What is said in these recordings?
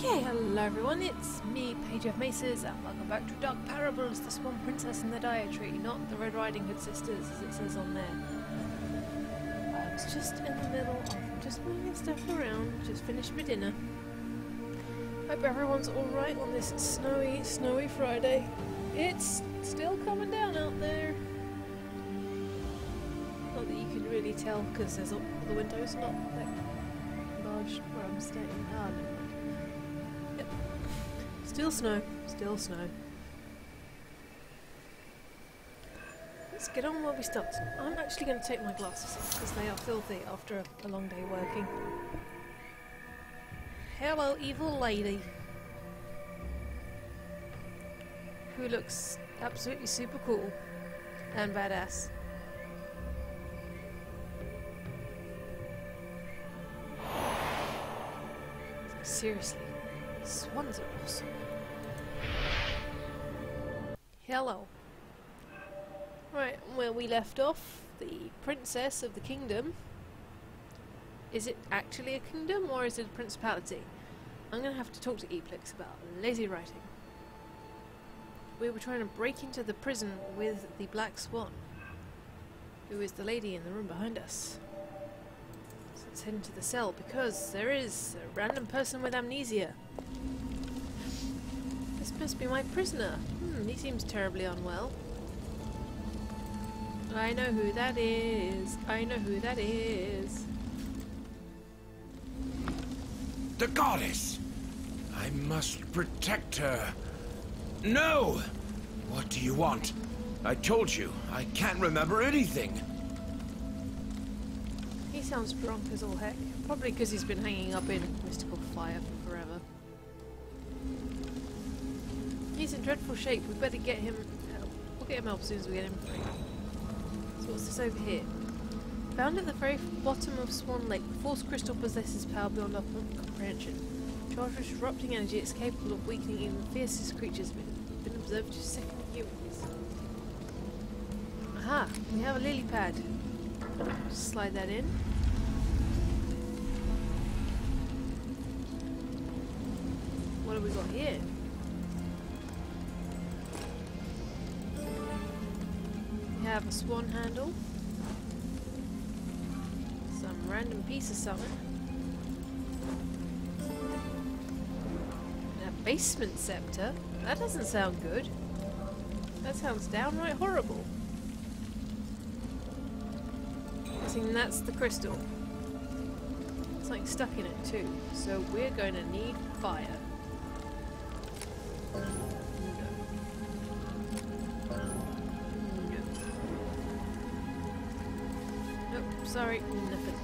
Okay, hello everyone, it's me, Page of Maces, and welcome back to Dark Parables, the Swan Princess and the Dietary, not the Red Riding Hood sisters as it says on there. I was just in the middle of just moving stuff around, just finished my dinner. Hope everyone's alright on this snowy Friday. It's still coming down out there. Not that you can really tell because there's all the windows not that large where I'm staying. Ah, never mind. Yep. Still snow. Still snow. Let's get on where we stopped. I'm actually going to take my glasses off because they are filthy after a long day working. Hello, evil lady. Who looks absolutely super cool and badass. Seriously, swans are awesome. Hello. Right, where we left off, the princess of the kingdom. Is it actually a kingdom or is it a principality? I'm going to have to talk to Eplex about lazy writing. We were trying to break into the prison with the Black Swan, who is the lady in the room behind us. So let's head into the cell because there is a random person with amnesia. This must be my prisoner. He seems terribly unwell. I know who that is. I know who that is. The goddess! I must protect her. No! What do you want? I told you, I can't remember anything. He sounds drunk as all heck. Probably because he's been hanging up in mystical fire for forever. He's in dreadful shape. We better get him help. We'll get him help as soon as we get him free. So what's this over here? Found at the very bottom of Swan Lake, the force crystal possesses power beyond our comprehension. Charged with disrupting energy, it's capable of weakening even the fiercest creatures been observed to second humans. Aha! We have a lily pad. Just slide that in. What have we got here? We have a swan handle. Some random piece of something. And a basement scepter? That doesn't sound good. That sounds downright horrible. I think that's the crystal. Something stuck in it too. So we're going to need fire. No. Nope, sorry, nothing.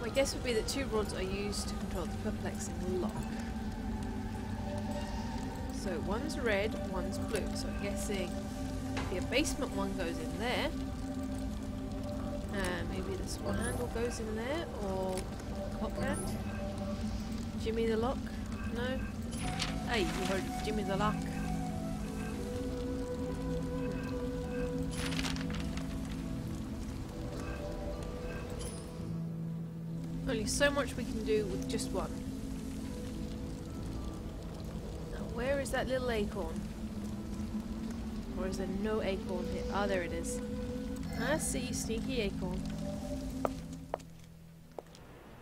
My guess would be that two rods are used to control the perplexing lock. So one's red, one's blue. So I'm guessing the basement one goes in there. And maybe the swan handle goes in there, or cock hand. Jimmy the lock? No? Hey, you heard Jimmy the lock. Only so much we can do with just one. Now, where is that little acorn? Or is there no acorn here? Ah, there it is. I see you, sneaky acorn.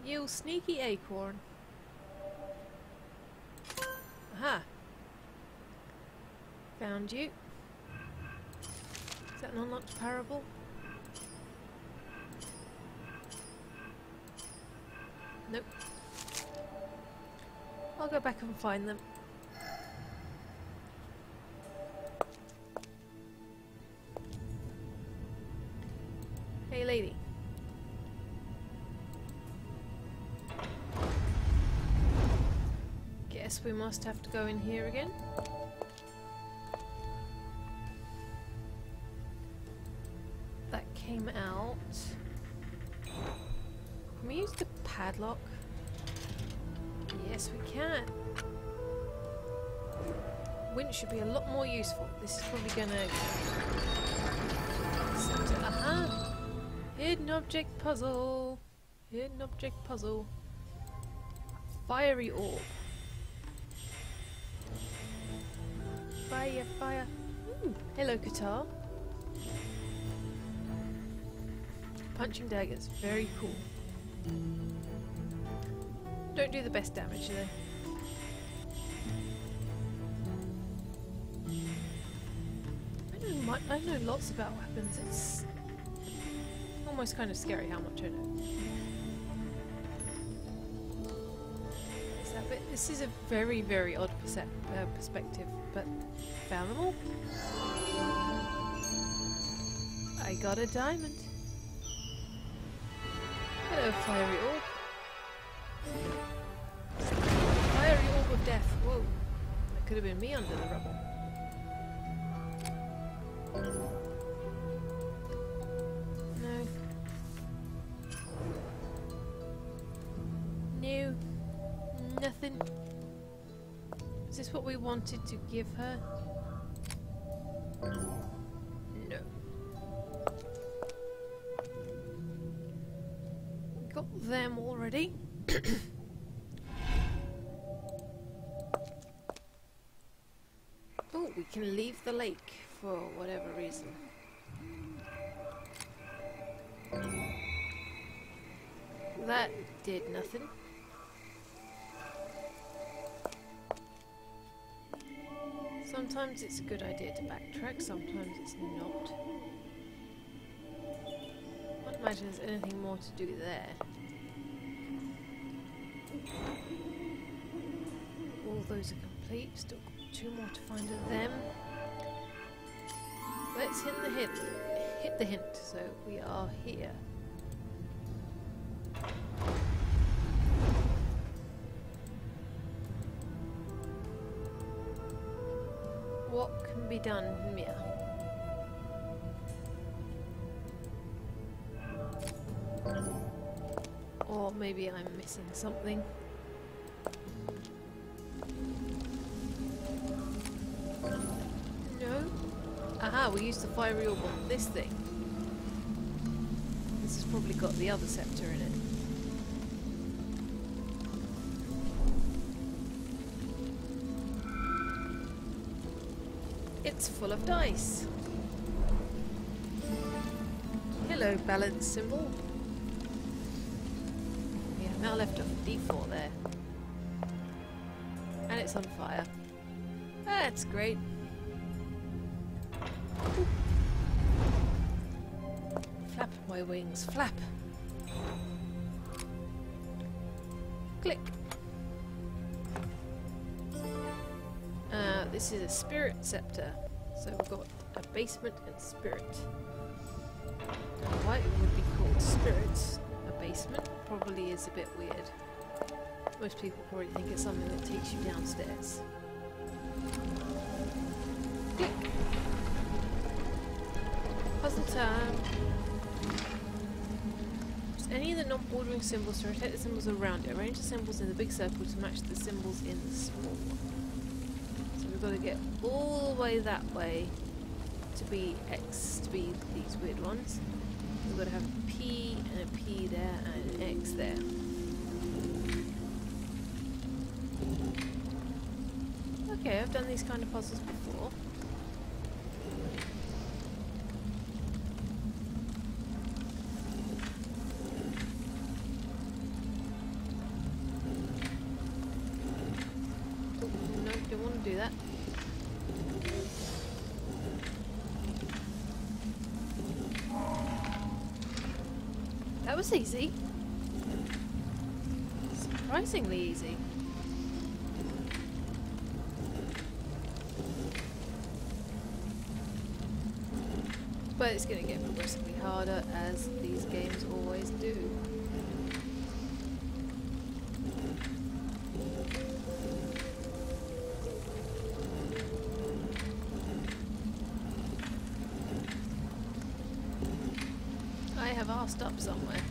You sneaky acorn. Aha! Found you. Is that an unlocked parable? Nope. I'll go back and find them. Hey lady. Guess we must have to go in here again. That came out. Can we use the padlock? Yes, we can. Winch should be a lot more useful. This is probably gonna... Aha! Hidden object puzzle. Hidden object puzzle. Fiery orb. Fire, fire. Ooh, hello, guitar. Punching daggers. Very cool. Don't do the best damage though. I know lots about weapons. It's almost kind of scary how much I know. Is that bit? This is a very, very odd perspective, but found them all. I got a diamond. Hello, fiery orb. Fiery orb of death. Whoa, that could have been me under the rubble. No. No. Nothing. Is this what we wanted to give her? No. Got them already. Oh, we can leave the lake for whatever reason. That did nothing. Sometimes it's a good idea to backtrack, sometimes it's not. I can't imagine there's anything more to do there. All those are complete, still got 2 more to find of them. Let's hit the hint. Hit the hint, so we are here. What can be done here? Or maybe I'm missing something. No? Aha, we used the fiery orb on this thing. This has probably got the other scepter in it. It's full of dice. Hello, balance symbol. Yeah, now left off a D4 there. And it's on fire. That's great. Ooh. Flap my wings, flap. Click. This is a spirit scepter, so we've got a basement and spirit. Now, why it would be called spirit, a basement, probably is a bit weird. Most people probably think it's something that takes you downstairs. Click. Puzzle time. Use any of the non-bordering symbols to rotate the symbols around it. Arrange the symbols in the big circle to match the symbols in the small one. We've got to get all the way that way to be X, to be these weird ones. We've got to have a P and a P there and an X there. Okay, I've done these kind of puzzles before. Oh, no, don't want to do that. That was easy. Surprisingly easy. But it's going to get progressively harder, as these games always do. I have arsed up somewhere.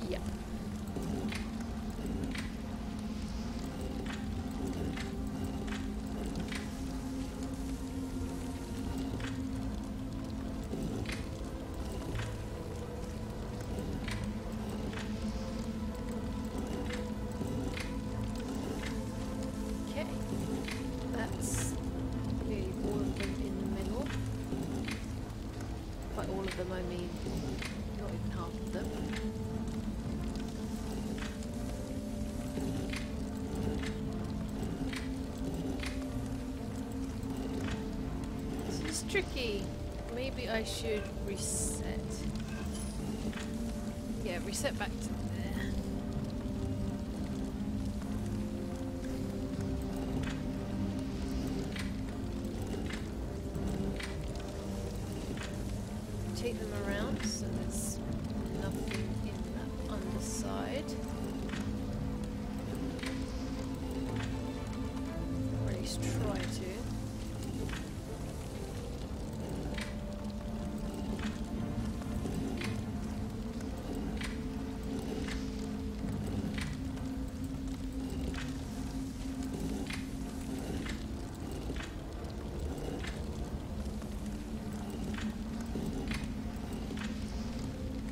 Yep. all of them, I mean. Not even half of them. This is tricky. Maybe I should reset. Yeah, reset back to there. Take them around so there's nothing in the underside. Or at least try to.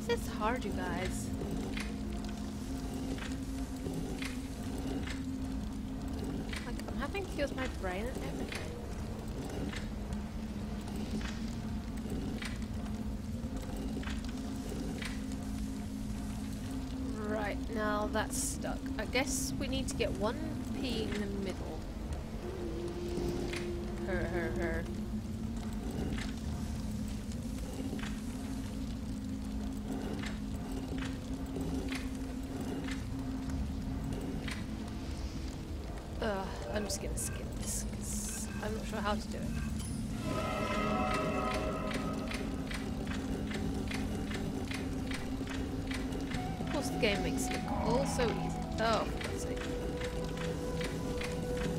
It's hard, you guys. Like, I'm having to use my brain and everything. Right, now that's stuck. I guess we need to get one P in the middle. Her. I'm just gonna skip this because I'm not sure how to do it. Of course, the game makes it all so easy. Oh, for God's sake.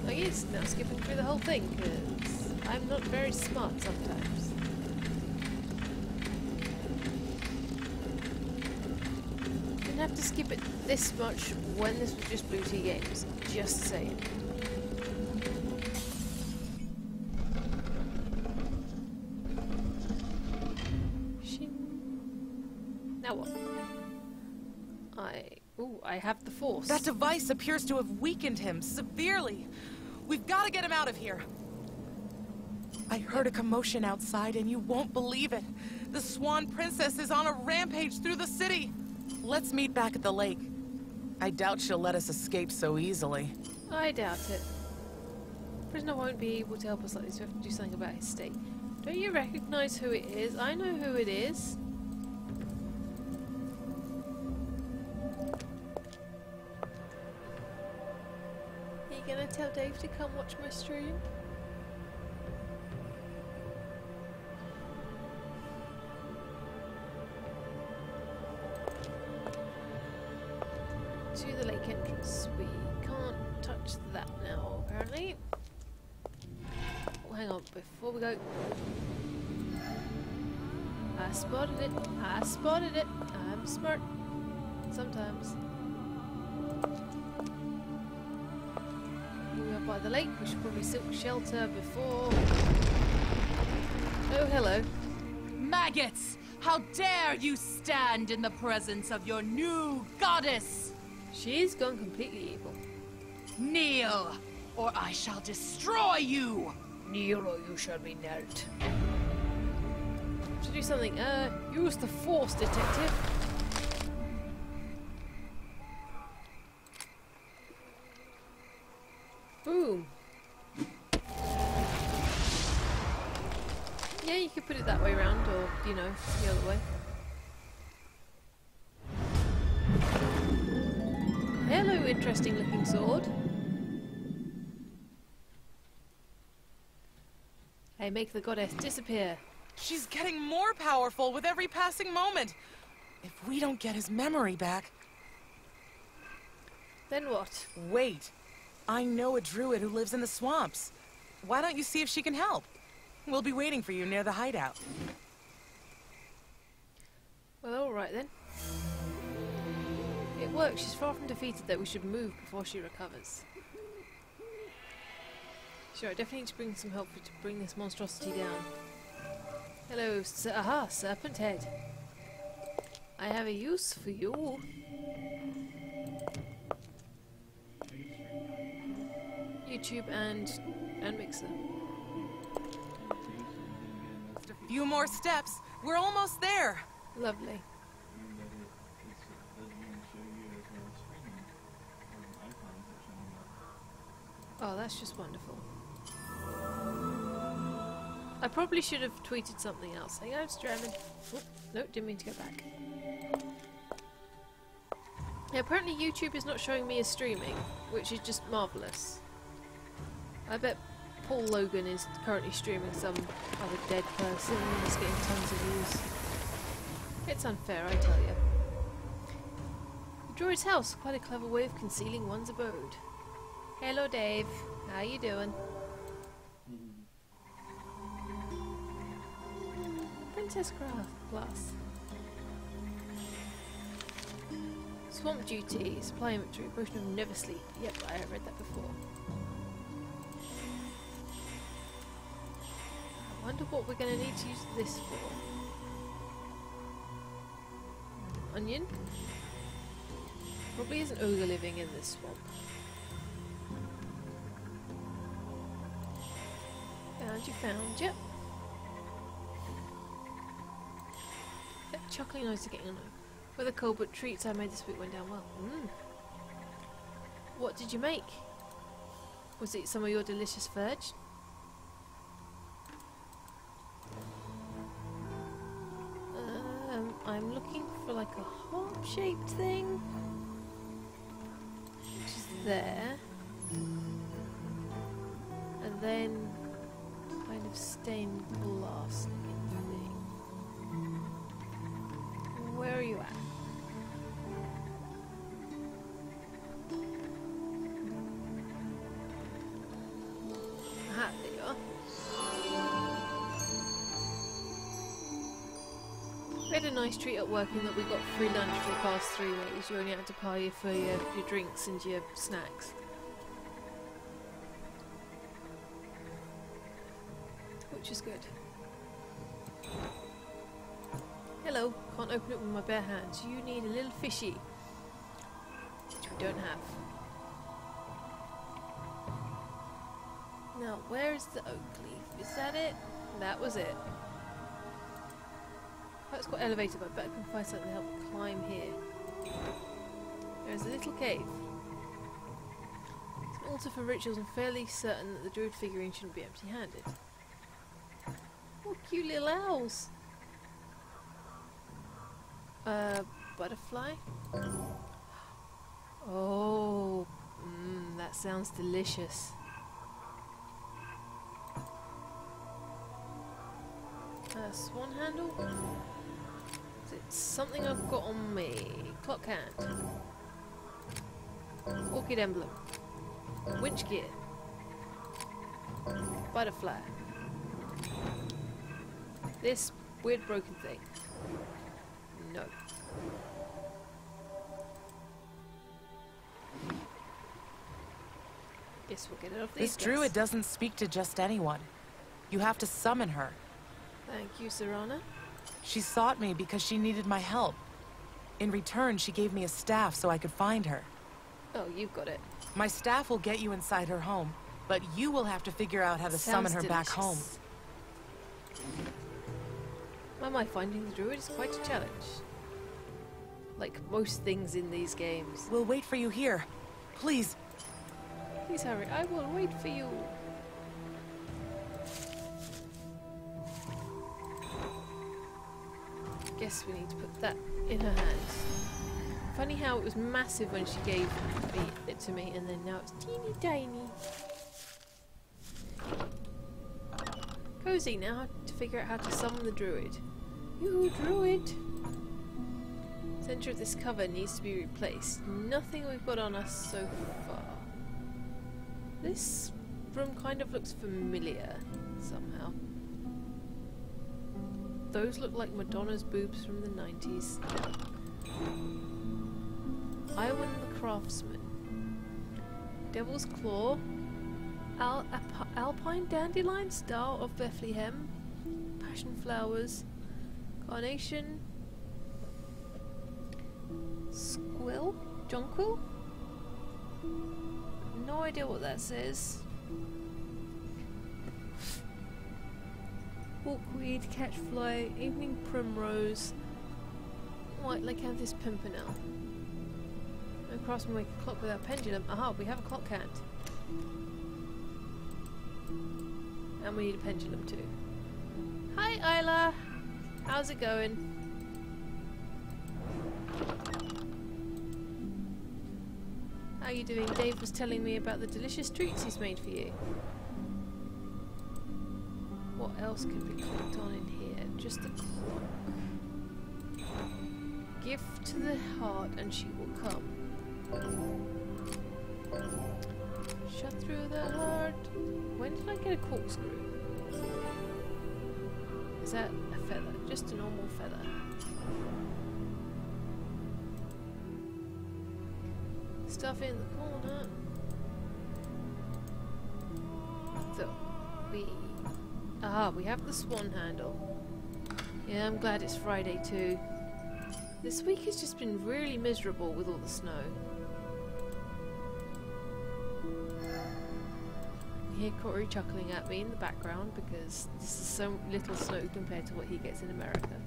I guess now skipping through the whole thing because I'm not very smart sometimes. Didn't have to skip it this much when this was just Blue Tea Games. Just saying. Now what? I have the force. That device appears to have weakened him severely. We've got to get him out of here. I heard a commotion outside and you won't believe it. The Swan Princess is on a rampage through the city. Let's meet back at the lake. I doubt she'll let us escape so easily. I doubt it. Prisoner won't be able to help us like this. We have to do something about his state. Don't you recognize who it is? I know who it is. Are you gonna tell Dave to come watch my stream? To the lake entrance. We can't touch that now, apparently. Oh, hang on, before we go. I spotted it. I spotted it. I'm smart. Sometimes. We are by the lake. We should probably seek shelter before. Oh, hello. Maggots! How dare you stand in the presence of your new goddess! She's gone completely evil. Kneel, or I shall destroy you! Kneel or you shall be knelt. Should do something. Use the force, detective. Boom. Yeah, you could put it that way around, or, you know, the other way. Hello, interesting looking sword. Hey, make the goddess disappear. She's getting more powerful with every passing moment. If we don't get his memory back... Then what? Wait. I know a druid who lives in the swamps. Why don't you see if she can help? We'll be waiting for you near the hideout. Well, alright then. It works. She's far from defeated, though. We should move before she recovers. Sure, I definitely need to bring some help to bring this monstrosity down. Hello, aha, serpent head. I have a use for you. YouTube and Mixer. Just a few more steps, We're almost there. Lovely. Oh, that's just wonderful. I probably should have tweeted something else. Hang on, Stranded. Oh, no, didn't mean to go back. Yeah, apparently YouTube is not showing me as streaming, which is just marvellous. I bet Paul Logan is currently streaming some other dead person and he's getting tons of views. It's unfair, I tell you. The druid's house, quite a clever way of concealing one's abode. Hello, Dave. How you doing? Princess Glass. Swamp duty, supply inventory, potion of never sleep. Yep, I have read that before. I wonder what we're going to need to use this for. Onion? Probably isn't ogre living in this swamp. Found you, yep. That chuckling noise is getting annoying. With the cold but treats I made this week went down well. What did you make? Was it some of your delicious fudge? I'm looking for like a heart-shaped thing, which is there, and then kind of stained glass looking thing. Where are you at? Aha, there you are. We had a nice treat at work in that we got free lunch for the past 3 days. You only had to pay for your drinks and your snacks. Which is good. Hello, can't open it with my bare hands. You need a little fishy. Which we don't have. Now, where is the oak leaf? Is that it? That was it. Oh, it's got elevator, but I bet I can find something to help climb here. There's a little cave. It's an altar for rituals. I'm fairly certain that the druid figurine shouldn't be empty-handed. Oh, cute little owls! Butterfly? Oh, that sounds delicious. Swan handle? Is it something I've got on me? Clock hand. Orchid emblem. Winch gear. Butterfly. This weird broken thing. No. Guess we'll get it off these This druid doesn't speak to just anyone. You have to summon her. Thank you, Serana. She sought me because she needed my help. In return, she gave me a staff so I could find her. Oh, you've got it. My staff will get you inside her home, but you will have to figure out how to summon her back home. My finding the druid is quite a challenge. Like most things in these games. We'll wait for you here. Please. Please hurry, I will wait for you. Guess we need to put that in her hands. Funny how it was massive when she gave it to me, and then now it's teeny tiny. Cozy, now to figure out how to summon the druid. You druid! Center of this cover needs to be replaced. Nothing we've got on us so far. This room kind of looks familiar somehow. Those look like Madonna's boobs from the 90s. Iwan the Craftsman. Devil's Claw. Alpine Dandelion, Star of Bethlehem. Passion Flowers. Carnation. Squill? Jonquil? No idea what that says. hawkweed, catchfly, evening primrose, white lake amethyst, pimpernel. No craftsman make a clock without pendulum. Aha, we have a clock hand. And we need a pendulum too. Hi Isla! How's it going? How are you doing? Dave was telling me about the delicious treats he's made for you. What else could be clicked on in here? Just a clock. Gift to the heart and she will come. Shut through the heart. When did I get a corkscrew? Is that a feather? Just a normal feather. Stuff in the corner. So, we have the swan handle. Yeah, I'm glad it's Friday too. This week has just been really miserable with all the snow. I hear Corey chuckling at me in the background because this is so little snow compared to what he gets in America.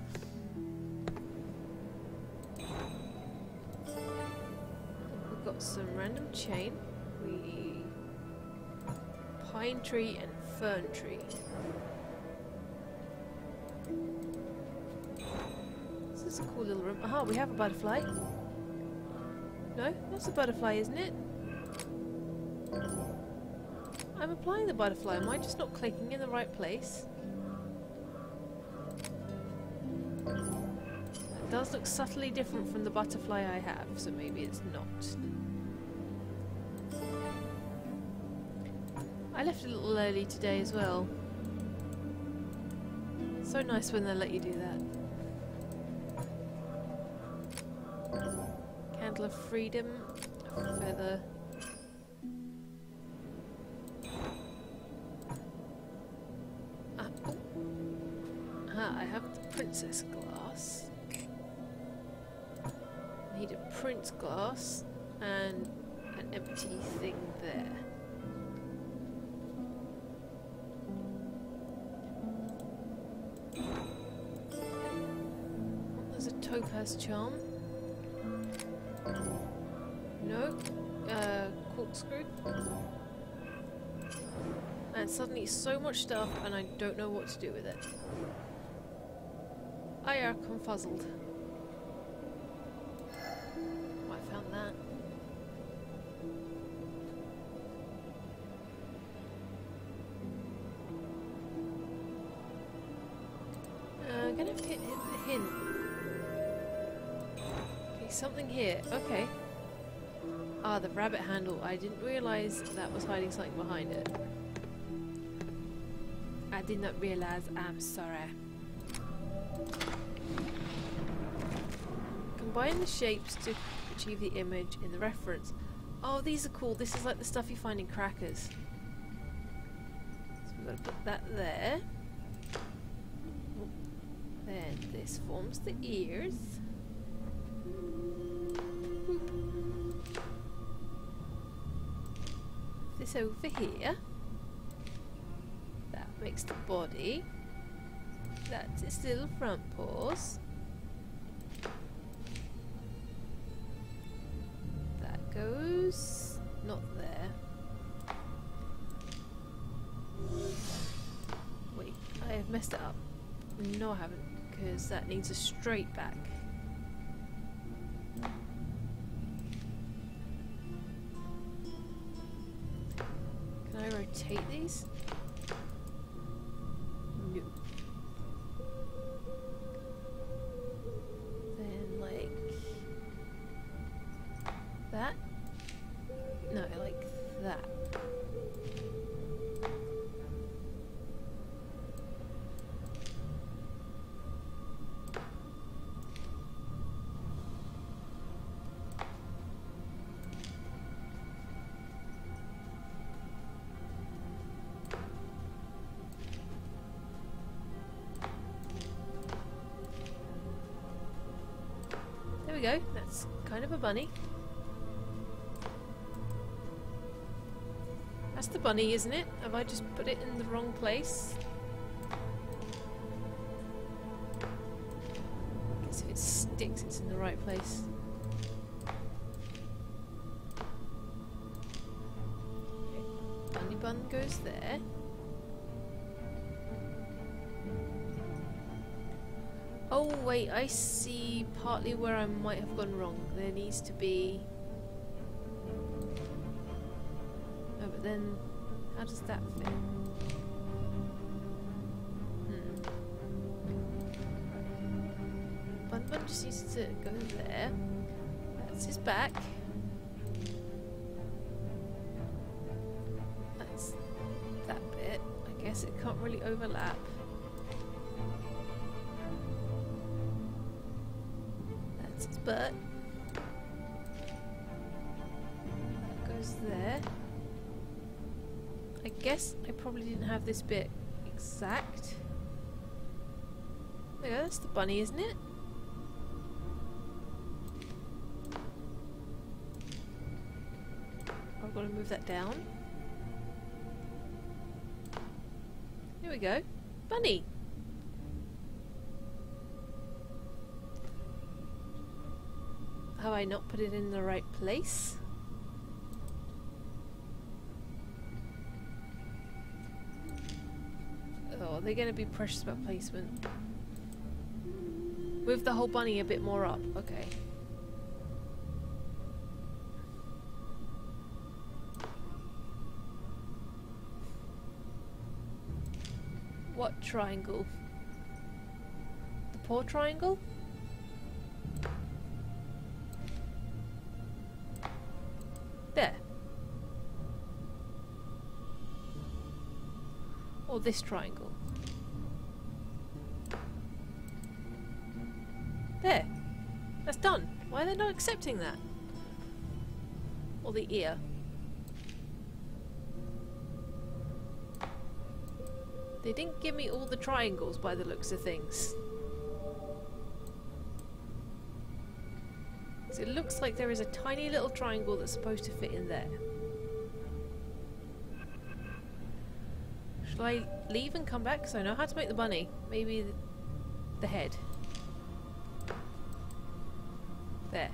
We've got some random chain. Pine tree and fern tree. This is a cool little room. Aha, we have a butterfly. No, that's a butterfly, isn't it? I'm applying the butterfly. Am I just not clicking in the right place? It does look subtly different from the butterfly I have, so maybe it's not. I left a little early today as well. So nice when they let you do that. Candle of freedom, a feather. I have the princess glass. I need a prince glass and an empty thing there. There's a topaz charm. No. Corkscrew. And suddenly so much stuff and I don't know what to do with it. I are confuzzled. Oh, I found that. I'm gonna have to hit the hint. Okay, something here. Okay. Ah, the rabbit handle. I didn't realise that was hiding something behind it. I did not realise. I'm sorry. Combine the shapes to achieve the image in the reference. Oh, these are cool. This is like the stuff you find in crackers. So we've got to put that there. Then this forms the ears. This over here. That makes the body. That's its little front paws. That goes not there. Wait, I have messed it up. No, I haven't, because that needs a straight back. Can I rotate these? No. Then like that? No, like that. There we go, that's kind of a bunny. That's the bunny, isn't it? Have I just put it in the wrong place? Dicks, it's in the right place. Okay. Bunny bun goes there. Oh wait, I see partly where I might have gone wrong. There needs to be... Oh, but then how does that fit? Bun Bun just needs to go there. That's his back. That's that bit. I guess it can't really overlap. That's his butt. That goes there. I guess I probably didn't have this bit exact. Yeah, that's the bunny, isn't it? I've got to move that down. Here we go. Bunny! Have I not put it in the right place? Oh, are they going to be precious about placement? Move the whole bunny a bit more up. Okay. What triangle? The paw triangle? There. Or this triangle? There. That's done. Why are they not accepting that? Or the ear? They didn't give me all the triangles by the looks of things. So it looks like there is a tiny little triangle that's supposed to fit in there. Shall I leave and come back? Because I know how to make the bunny. Maybe the head. There.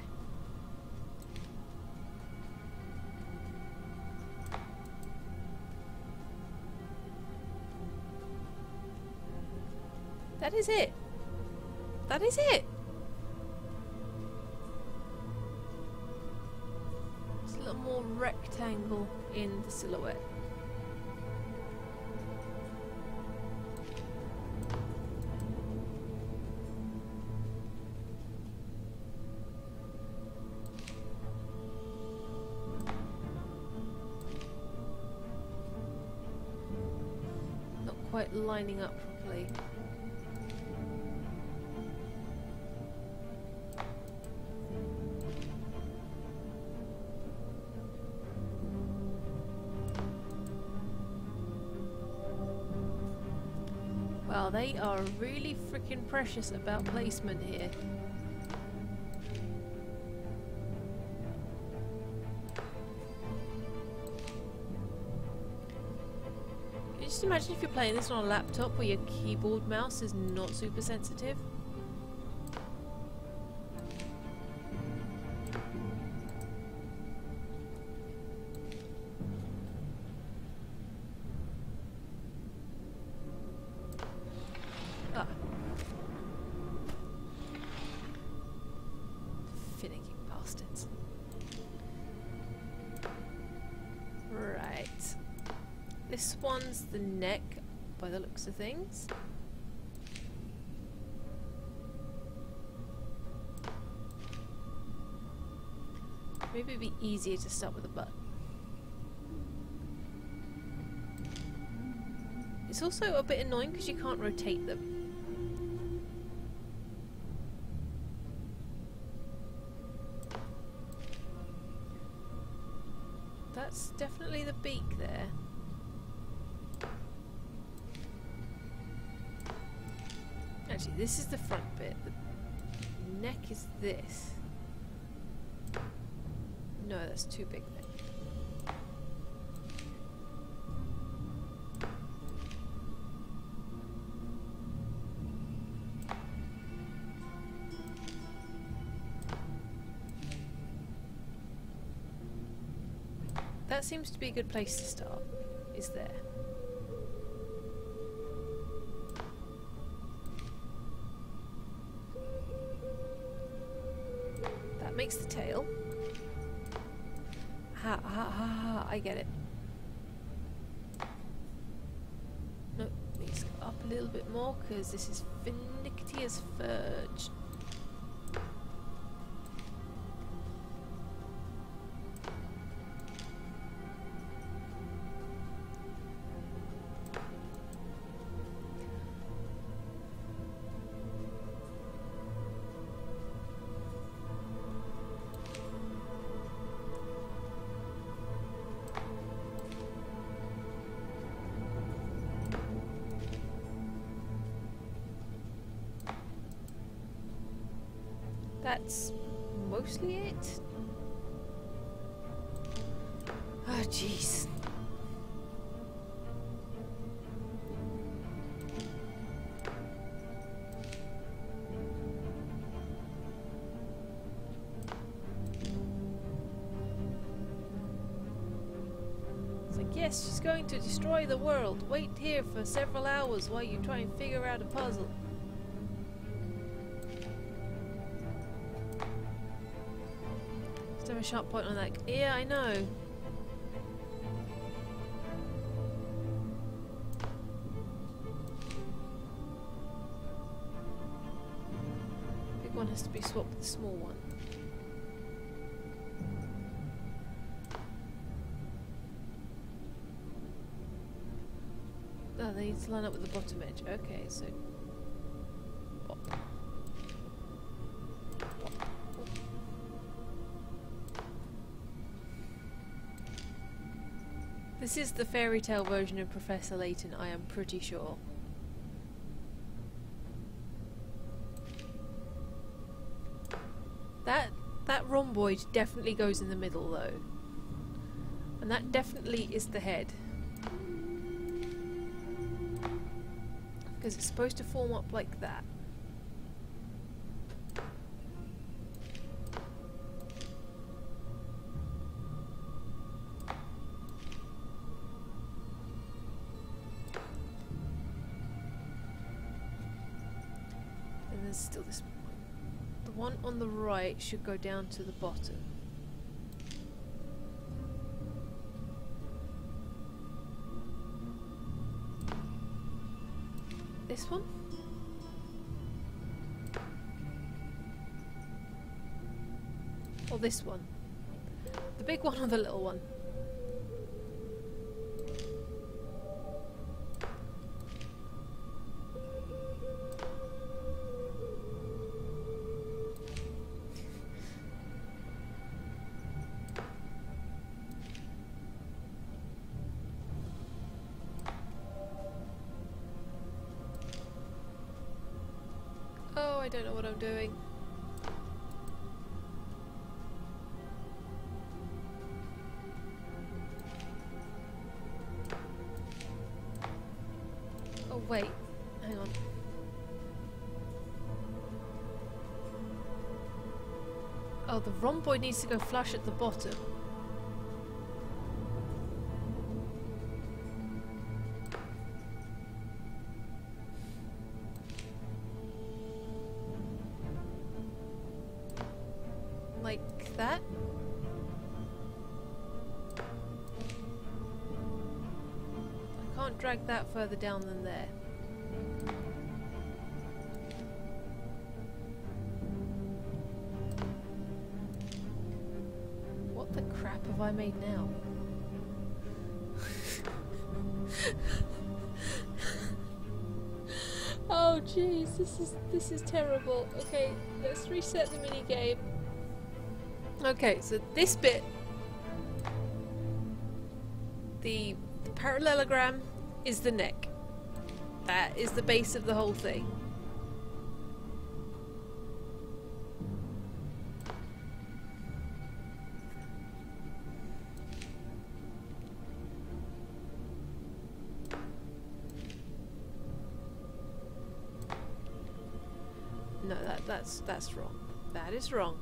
That is it. That is it. Just a little more rectangle in the silhouette. Not quite lining up properly. Wow, they are really freaking precious about placement here. Can you just imagine if you're playing this on a laptop where your keyboard mouse is not super sensitive? Ah. Finicky bastards. Right. This one's the neck by the looks of things. Maybe it'd be easier to start with a butt. It's also a bit annoying because you can't rotate them. That's definitely the beak there. Actually, this is the front bit. The neck is this. No, that's too big there. that seems to be a good place to start. Is there? That makes the tail. Ha ha ha ha, I get it. Nope, needs to go up a little bit more because this is finicky as fudge. That's mostly it. Oh, jeez. It's like, yes, she's going to destroy the world. Wait here for several hours while you try and figure out a puzzle. A sharp point on that. Yeah, I know. Big one has to be swapped with the small one. Oh, they need to line up with the bottom edge. Okay, so pop. This is the fairy tale version of Professor Layton, I am pretty sure. That rhomboid definitely goes in the middle though. And that definitely is the head. Because it's supposed to form up like that. Still this one. The one on the right should go down to the bottom. This one? Or this one? The big one or the little one? I don't know what I'm doing. Oh wait, hang on. Oh, the rhomboid needs to go flush at the bottom. Like that? I can't drag that further down than there. What the crap have I made now? Oh jeez, this is terrible. Okay, let's reset the mini game. Okay, so this bit, the parallelogram is the neck. That is the base of the whole thing. No, that's wrong. That is wrong.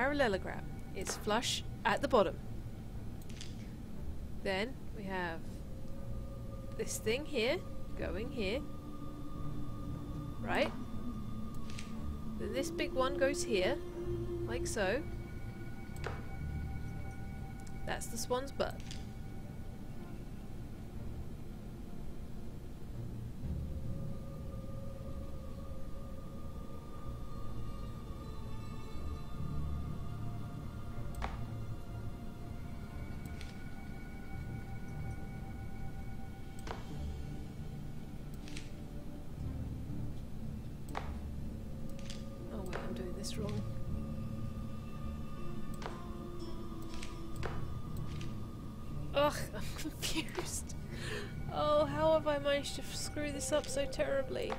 parallelogram. It's flush at the bottom. Then we have this thing here going here. Right? Then this big one goes here, like so. That's the swan's butt. Wrong. Ugh, I'm confused. Oh, how have I managed to screw this up so terribly?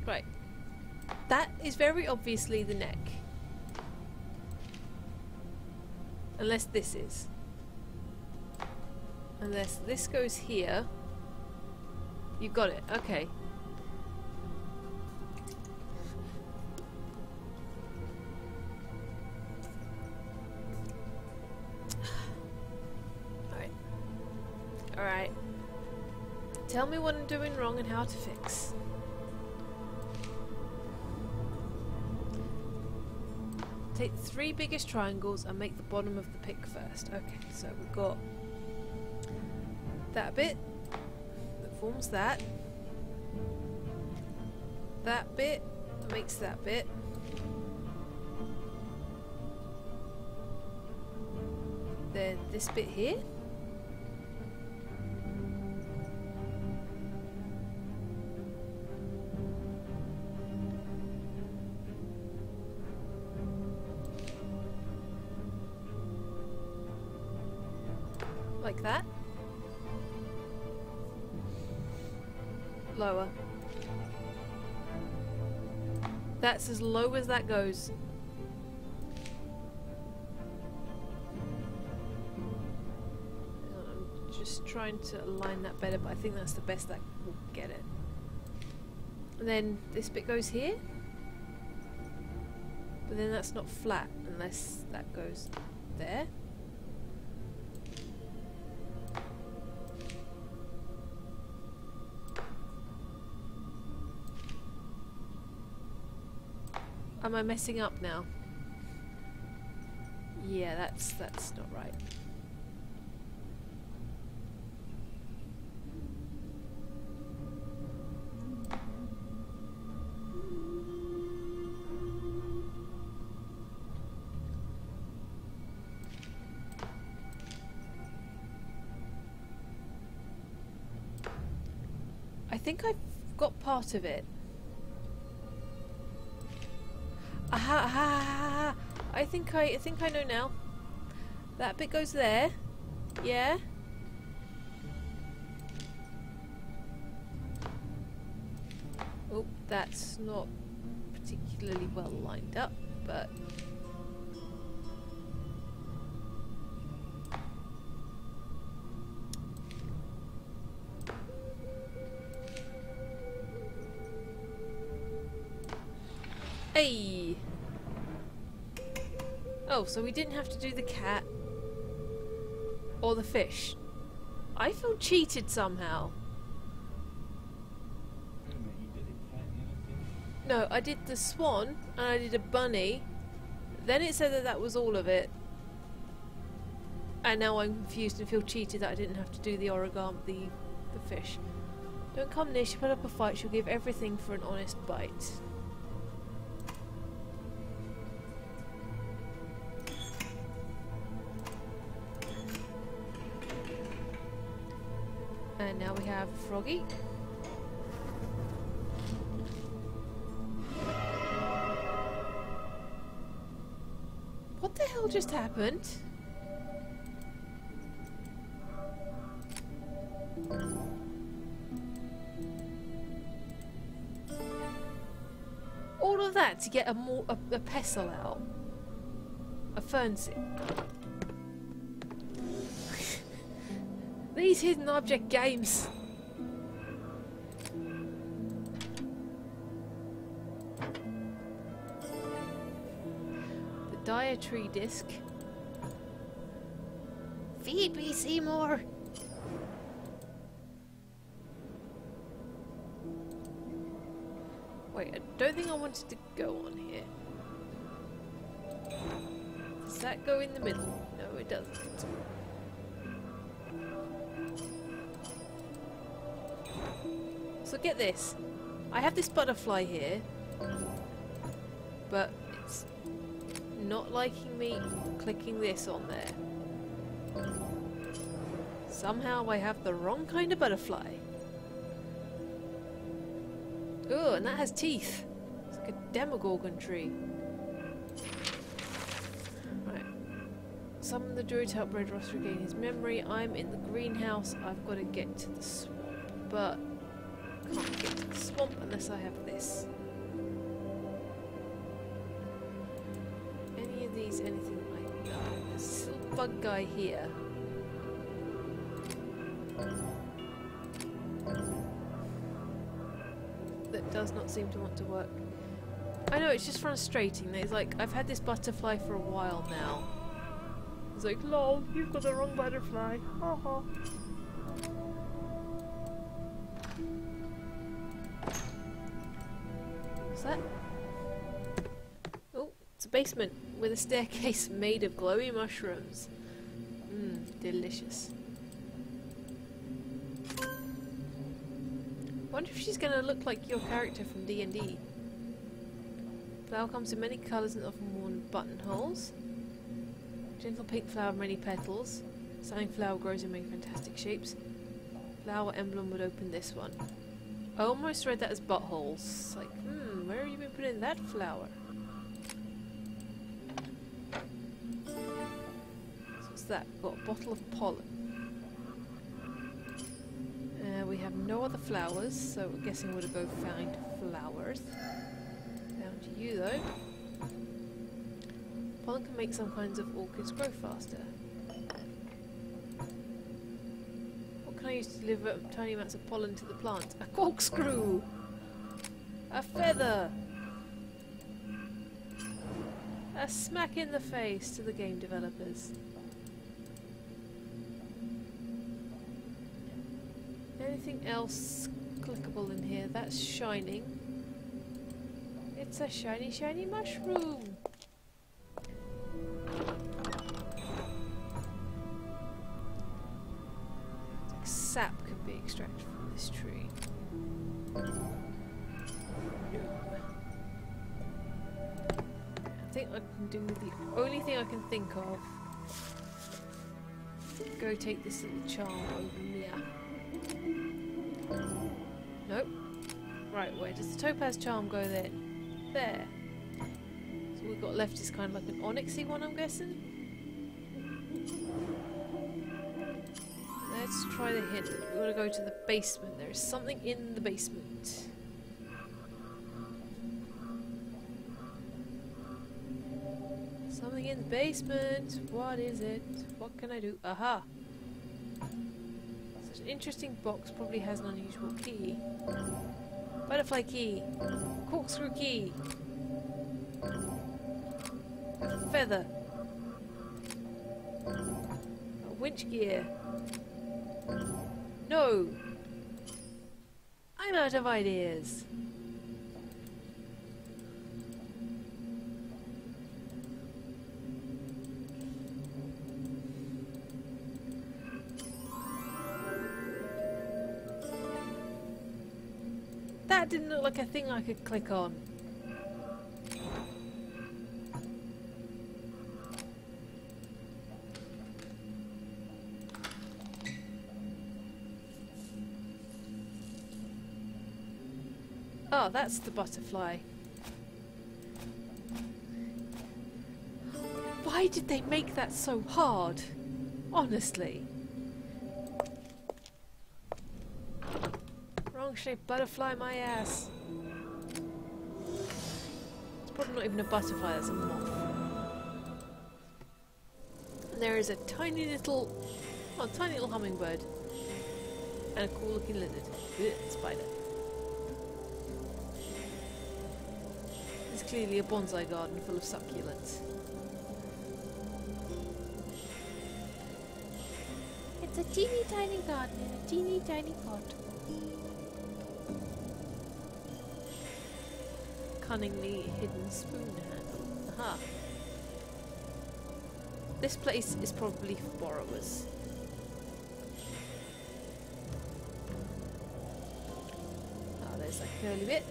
Right. That is very obviously the neck. Unless this is. Unless this goes here. You got it. Okay. Alright. Alright. Tell me what I'm doing wrong and how to fix. Take the 3 biggest triangles and make the bottom of the pick first. Okay, so we've got that bit that forms that. That bit makes that bit. Then this bit here. Like that. Lower. That's as low as that goes. I'm just trying to align that better, but I think that's the best that will get it. And then this bit goes here. But then that's not flat unless that goes there. Am I messing up now? Yeah, that's not right. I think I've got part of it. Aha! I think I know now. That bit goes there. Yeah. Oh, that's not particularly well lined up, but hey! Oh, so we didn't have to do the cat or the fish. I feel cheated somehow. No, I did the swan and I did a bunny. Then it said that that was all of it. And now I'm confused and feel cheated that I didn't have to do the origami, the fish. Don't come near, she'll put up a fight, she'll give everything for an honest bite. And now we have Froggy. What the hell just happened? All of that to get a pestle out. a fern seed. These hidden object games. The dietary disc. Feed me, Seymour. Wait, I don't think I wanted to go on here. Does that go in the middle? No, it doesn't. So get this. I have this butterfly here, but it's not liking me clicking this on there. Somehow I have the wrong kind of butterfly. Oh, and that has teeth. It's like a demogorgon tree. Right. Summon the druid to help Red Ross regain his memory. I'm in the greenhouse. I've got to get to the swamp. But can't get to the swamp unless I have this. Any of these, anything like that. There's this little bug guy here. That does not seem to want to work. I know, it's just frustrating. It's like, I've had this butterfly for a while now. It's like, lol, you've got the wrong butterfly. Haha. What's that? Oh, it's a basement with a staircase made of glowy mushrooms. Mmm, delicious. I wonder if she's going to look like your character from D&D. Flower comes in many colours and often worn in buttonholes. Gentle pink flower, many petals. Stunning flower grows in many fantastic shapes. Flower emblem would open this one. I almost read that as buttholes. Like, where have you been putting that flower? So what's that? We've got a bottle of pollen. We have no other flowers, so I'm guessing we'll go find flowers. Down to you though. Pollen can make some kinds of orchids grow faster. What can I use to deliver tiny amounts of pollen to the plant? A corkscrew! A feather! A smack in the face to the game developers. Anything else clickable in here? That's shining. It's a shiny, shiny mushroom. Sap can be extracted from this tree. I think I can do the only thing I can think of. Go take this little charm over Mia. Nope. Right, where does the topaz charm go then? There. So we've got left is kind of like an onyxy one, I'm guessing. Let's try the hint. We want to go to the basement. There is something in the basement. Something in the basement. What is it? What can I do? Aha! Such an interesting box. Probably has an unusual key. Butterfly key. Corkscrew key. A feather. A winch gear. No! I'm out of ideas. That didn't look like a thing I could click on. Oh, that's the butterfly. Why did they make that so hard? Honestly. Wrong shaped butterfly, my ass. It's probably not even a butterfly, it's a moth. There is a tiny little hummingbird. And a cool looking lizard. Ugh, spider. It's clearly a bonsai garden full of succulents. It's a teeny tiny garden in a teeny tiny pot. Cunningly hidden spoon handle. Aha. This place is probably for borrowers. Ah, there's that curly bit.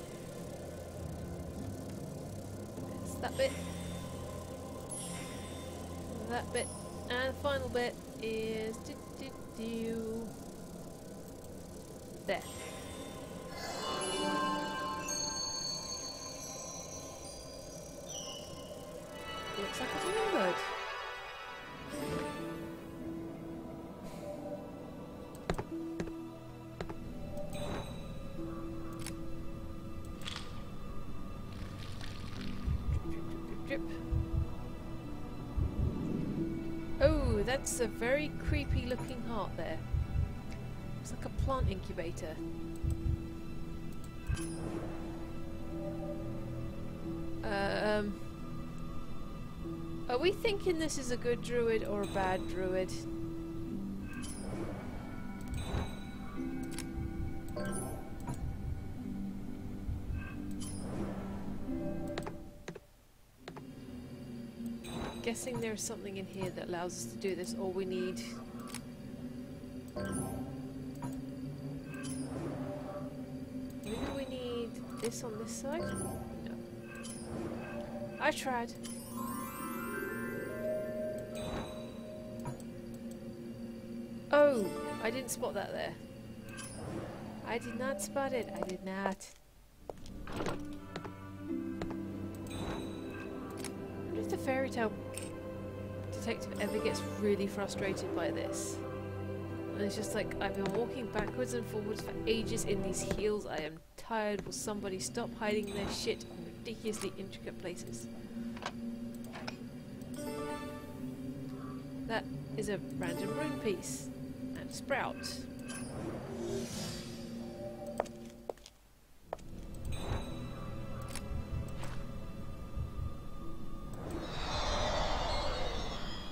There's that bit. That bit. And the final bit is there. Looks like a hummingbird. Drip. Oh, that's a very creepy looking heart there. Looks like a plant incubator. Are we thinking this is a good druid or a bad druid? Guessing there's something in here that allows us to do this. All we need. Maybe we need this on this side? No. I tried. Oh, I didn't spot that there. I did not spot it. I did not. I wonder if the fairy tale detective ever gets really frustrated by this. And it's just like, I've been walking backwards and forwards for ages in these heels. I am tired. Will somebody stop hiding their shit in ridiculously intricate places? That is a random rune piece. And a sprout.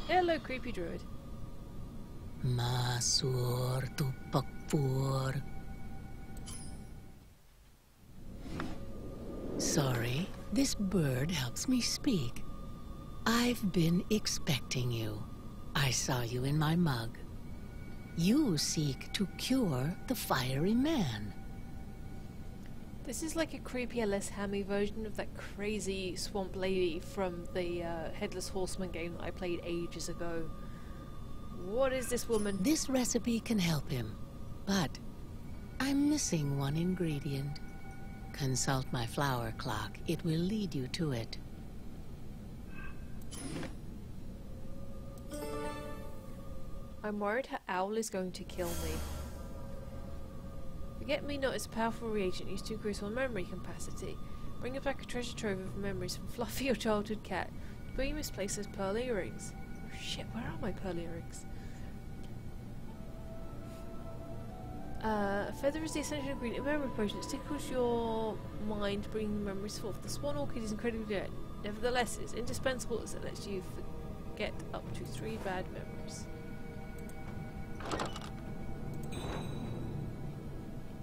Hello, creepy druid. Masur tupakpur. Sorry, this bird helps me speak. I've been expecting you. I saw you in my mug. You seek to cure the fiery man. This is like a creepier, less hammy version of that crazy swamp lady from the Headless Horseman game that I played ages ago. What is this woman? This recipe can help him, but I'm missing one ingredient. Consult my flower clock. It will lead you to it. I'm worried her owl is going to kill me. Forget-me-not is a powerful reagent used to increase one's memory capacity. Bring it back a treasure trove of memories from Fluffy, your childhood cat. But you misplaced those pearl earrings. Oh shit, where are my pearl earrings? A feather is the essential ingredient of memory potion. It tickles your mind, bringing memories forth. The swan orchid is incredibly good. Nevertheless, it's indispensable as it lets you forget up to 3 bad memories.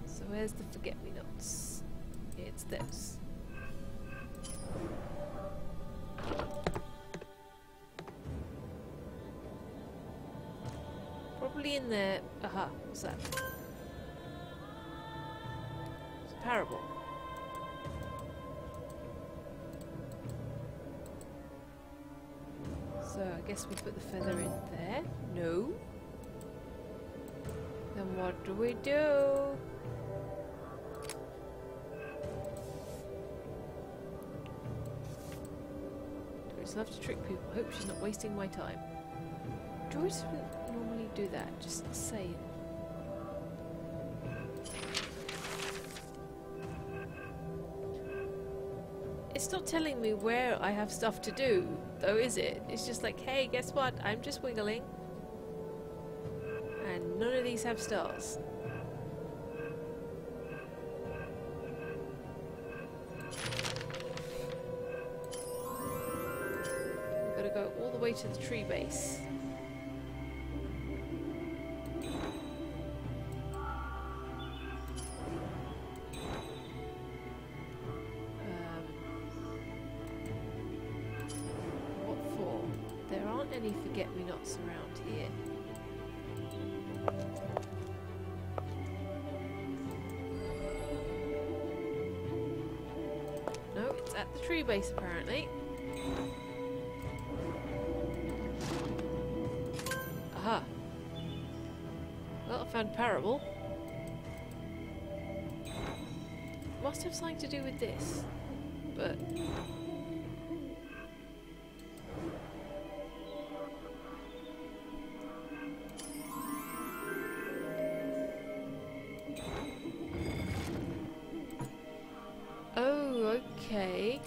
So where's the forget-me-nots? It's those. Probably in there. Aha, what's that? It's a parable. So I guess we put the feather in there. No. Then what do we do? Druids love to trick people. I hope she's not wasting my time. Druids wouldn't normally do that, just saying. It's not telling me where I have stuff to do, though, is it? It's just like, hey, guess what? I'm just wiggling. And none of these have stars. We've got to go all the way to the tree base. Any forget-me-nots around here. No, it's at the tree base apparently. Aha. Well, I found a parable. Must have something to do with this, but okay.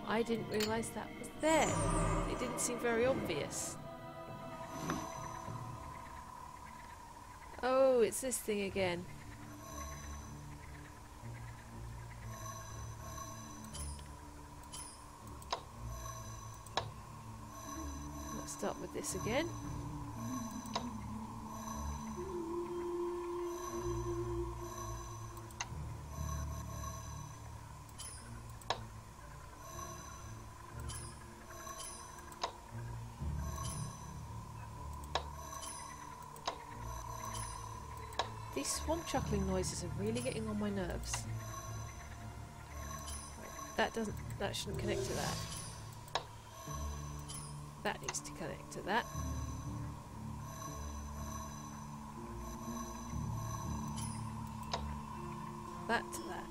I didn't realise that was there. It didn't seem very obvious. Oh, it's this thing again. Let's start with this again. These swamp chuckling noises are really getting on my nerves. Right, that shouldn't connect to that. That needs to connect to that. That to that.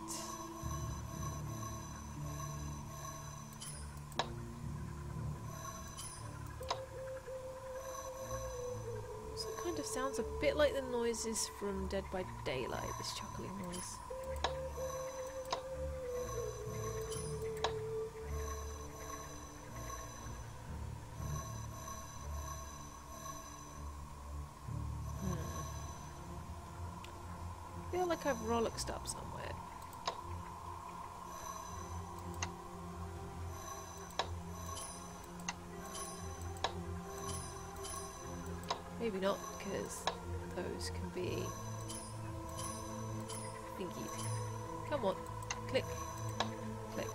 Sounds a bit like the noises from Dead by Daylight, this chuckling noise. I feel like I've rollocked up somewhere. Maybe not, because those can be thingied. Come on, click, click.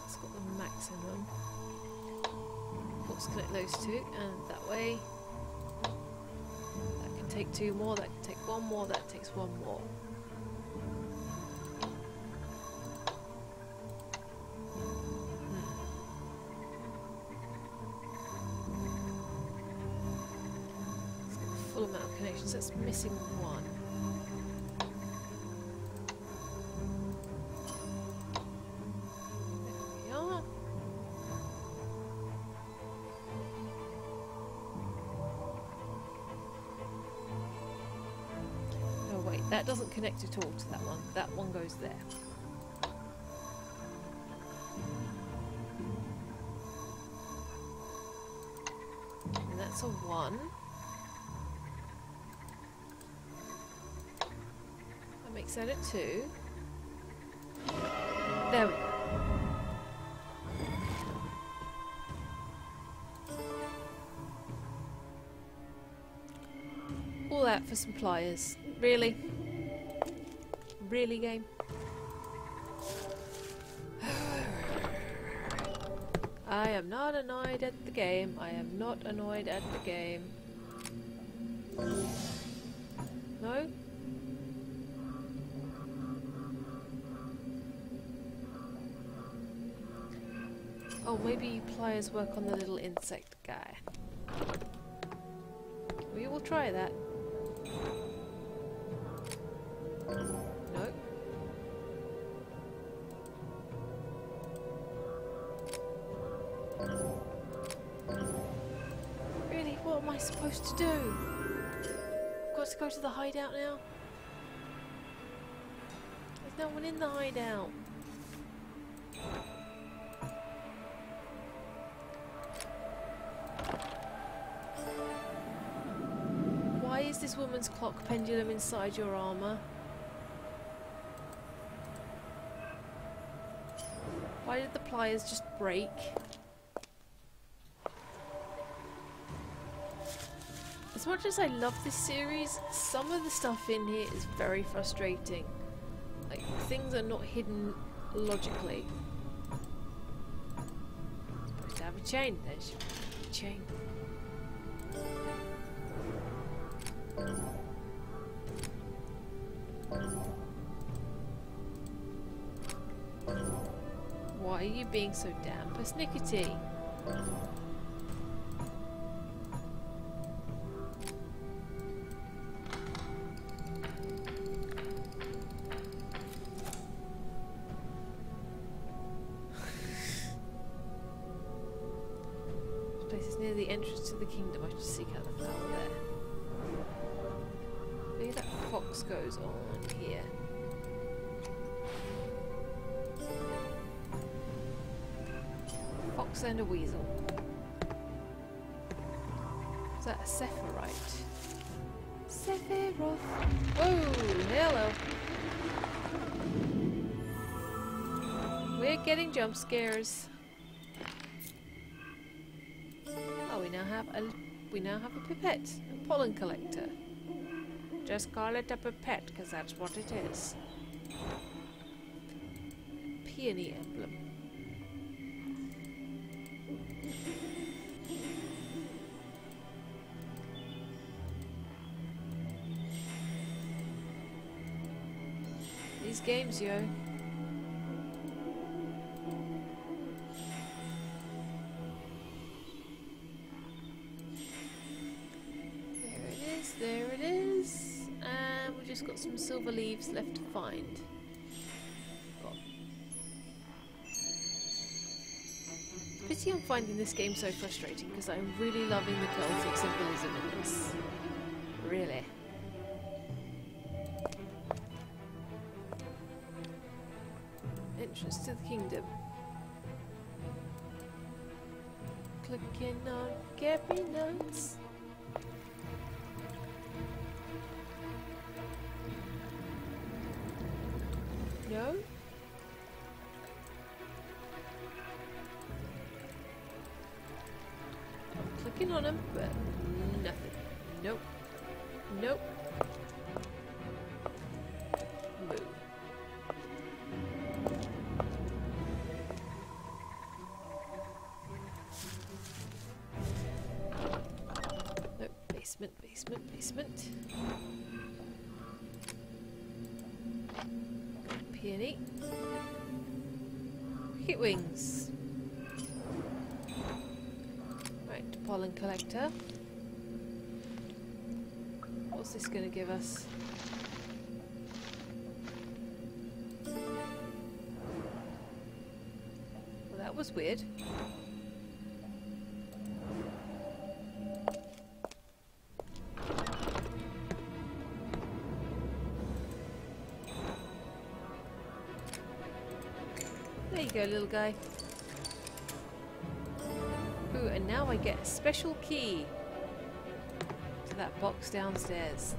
It's got the maximum. Let's connect those two, and that way. That can take two more, that can take one more, that takes one more. Full amount of connections, that's missing one. There we are. Oh wait, that doesn't connect at all to that one. That one goes there. And that's a 1. Makes that a 2. There we go. All that for some pliers. Really? Really, game? I am not annoyed at the game. I am not annoyed at the game. No? Oh, maybe pliers work on the little insect guy. We will try that. No. supposed to do? I've got to go to the hideout now? There's no one in the hideout. Why is this woman's clock pendulum inside your armour? Why did the pliers just break? As much as I love this series, some of the stuff in here is very frustrating. Like, things are not hidden logically. Supposed to have a chain. There's your chain. Why are you being so damn persnickety? This place is near the entrance to the kingdom. I should seek out the flower there. Maybe that fox goes on here. Fox and a weasel. Is that a Sephirite? Sephiroth. Whoa, hello. We're getting jump scares. Oh, we now have a pipette, a pollen collector. Just call it a pipette, because that's what it is. Peony emblem. These games, yo. There it is. And we've just got some silver leaves left to find. God. Pity I'm finding this game so frustrating because I'm really loving the Celtic symbolism in this. Really. Entrance to the kingdom. Clicking on get me notes. No? I'm clicking on them, but nothing. Nope. Nope. Move. Nope. Basement, basement, basement. Peony. Cricket wings. Right, pollen collector. What's this going to give us? Well, that was weird. There you go, little guy. Ooh, and now I get a special key to that box downstairs.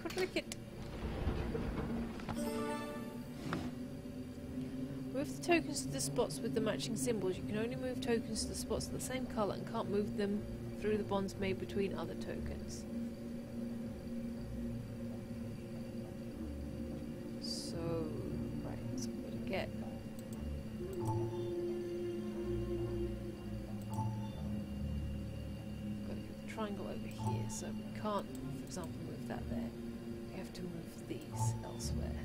Cricket. Move the tokens to the spots with the matching symbols. You can only move tokens to the spots of the same colour and can't move them through the bonds made between other tokens. Triangle over here, so we can't, for example, move that there. We have to move these elsewhere.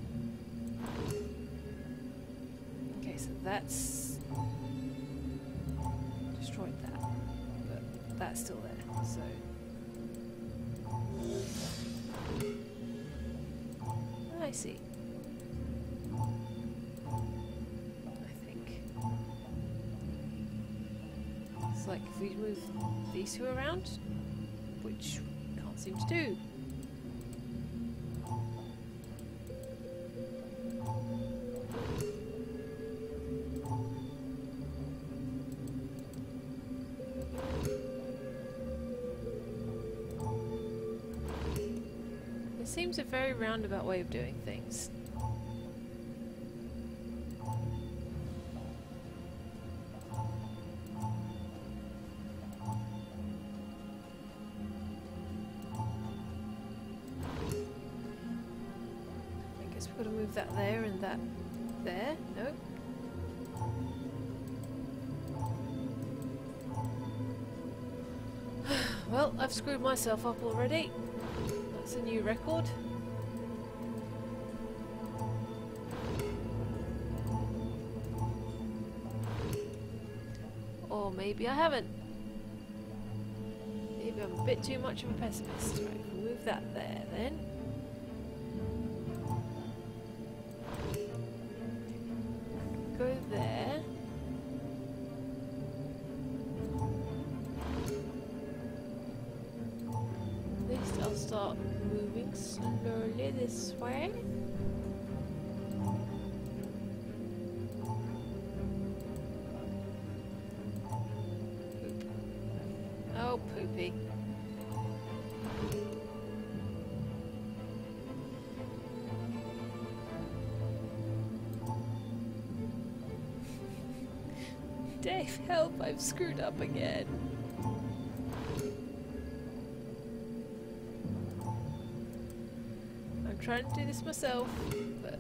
Okay, so that's destroyed that, but that's still there, so I see. I think. like if we move these two around, which we can't seem to do. It seems a very roundabout way of doing things. We've got to move that there and that there. Nope. Well, I've screwed myself up already. That's a new record. Or maybe I haven't. Maybe I'm a bit too much of a pessimist. Right, we'll move that there then. Go there. At least I'll start moving slowly this way. Poop. Oh, poopy. Dave, help! I've screwed up again. I'm trying to do this myself, but...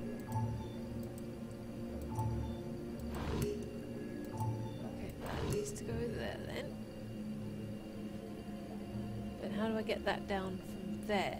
Okay, that needs to go there then. But how do I get that down from there?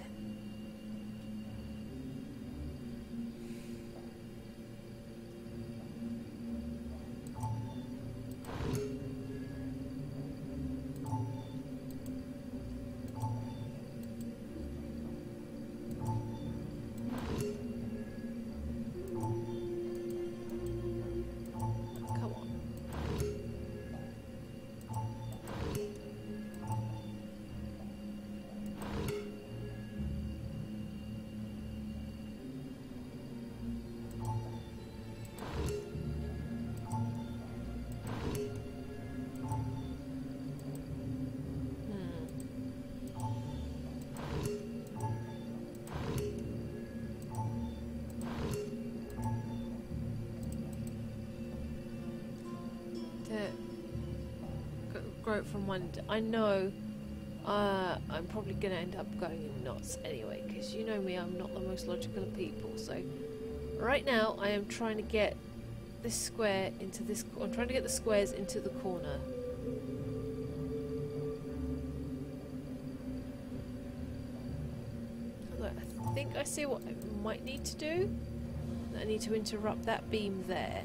Grow it from one. I know I'm probably going to end up going in knots anyway, because you know me, I'm not the most logical of people. So right now I am trying to get this square into this. I'm trying to get the squares into the corner. Look, I think I see what I might need to do. I need to interrupt that beam there.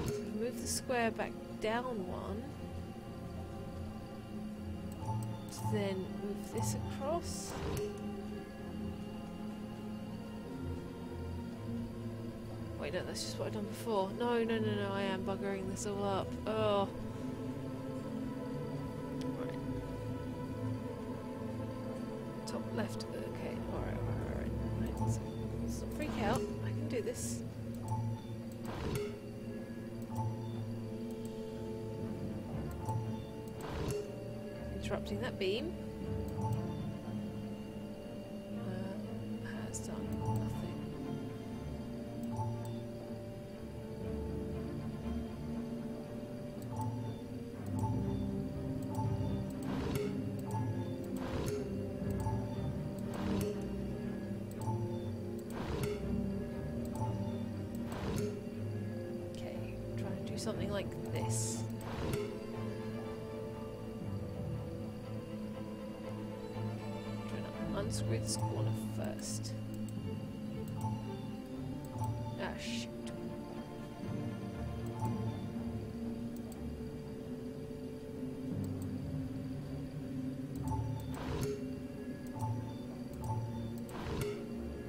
So move the square back down one, then move this across. Wait, no, that's just what I've done before. No, I am buggering this all up. Oh. Right. Top left, okay, alright. So, let's not freak out, I can do this. Interrupting that beam has done nothing. Okay, try and do something like this. Unscrew this corner first. Ah, shoot.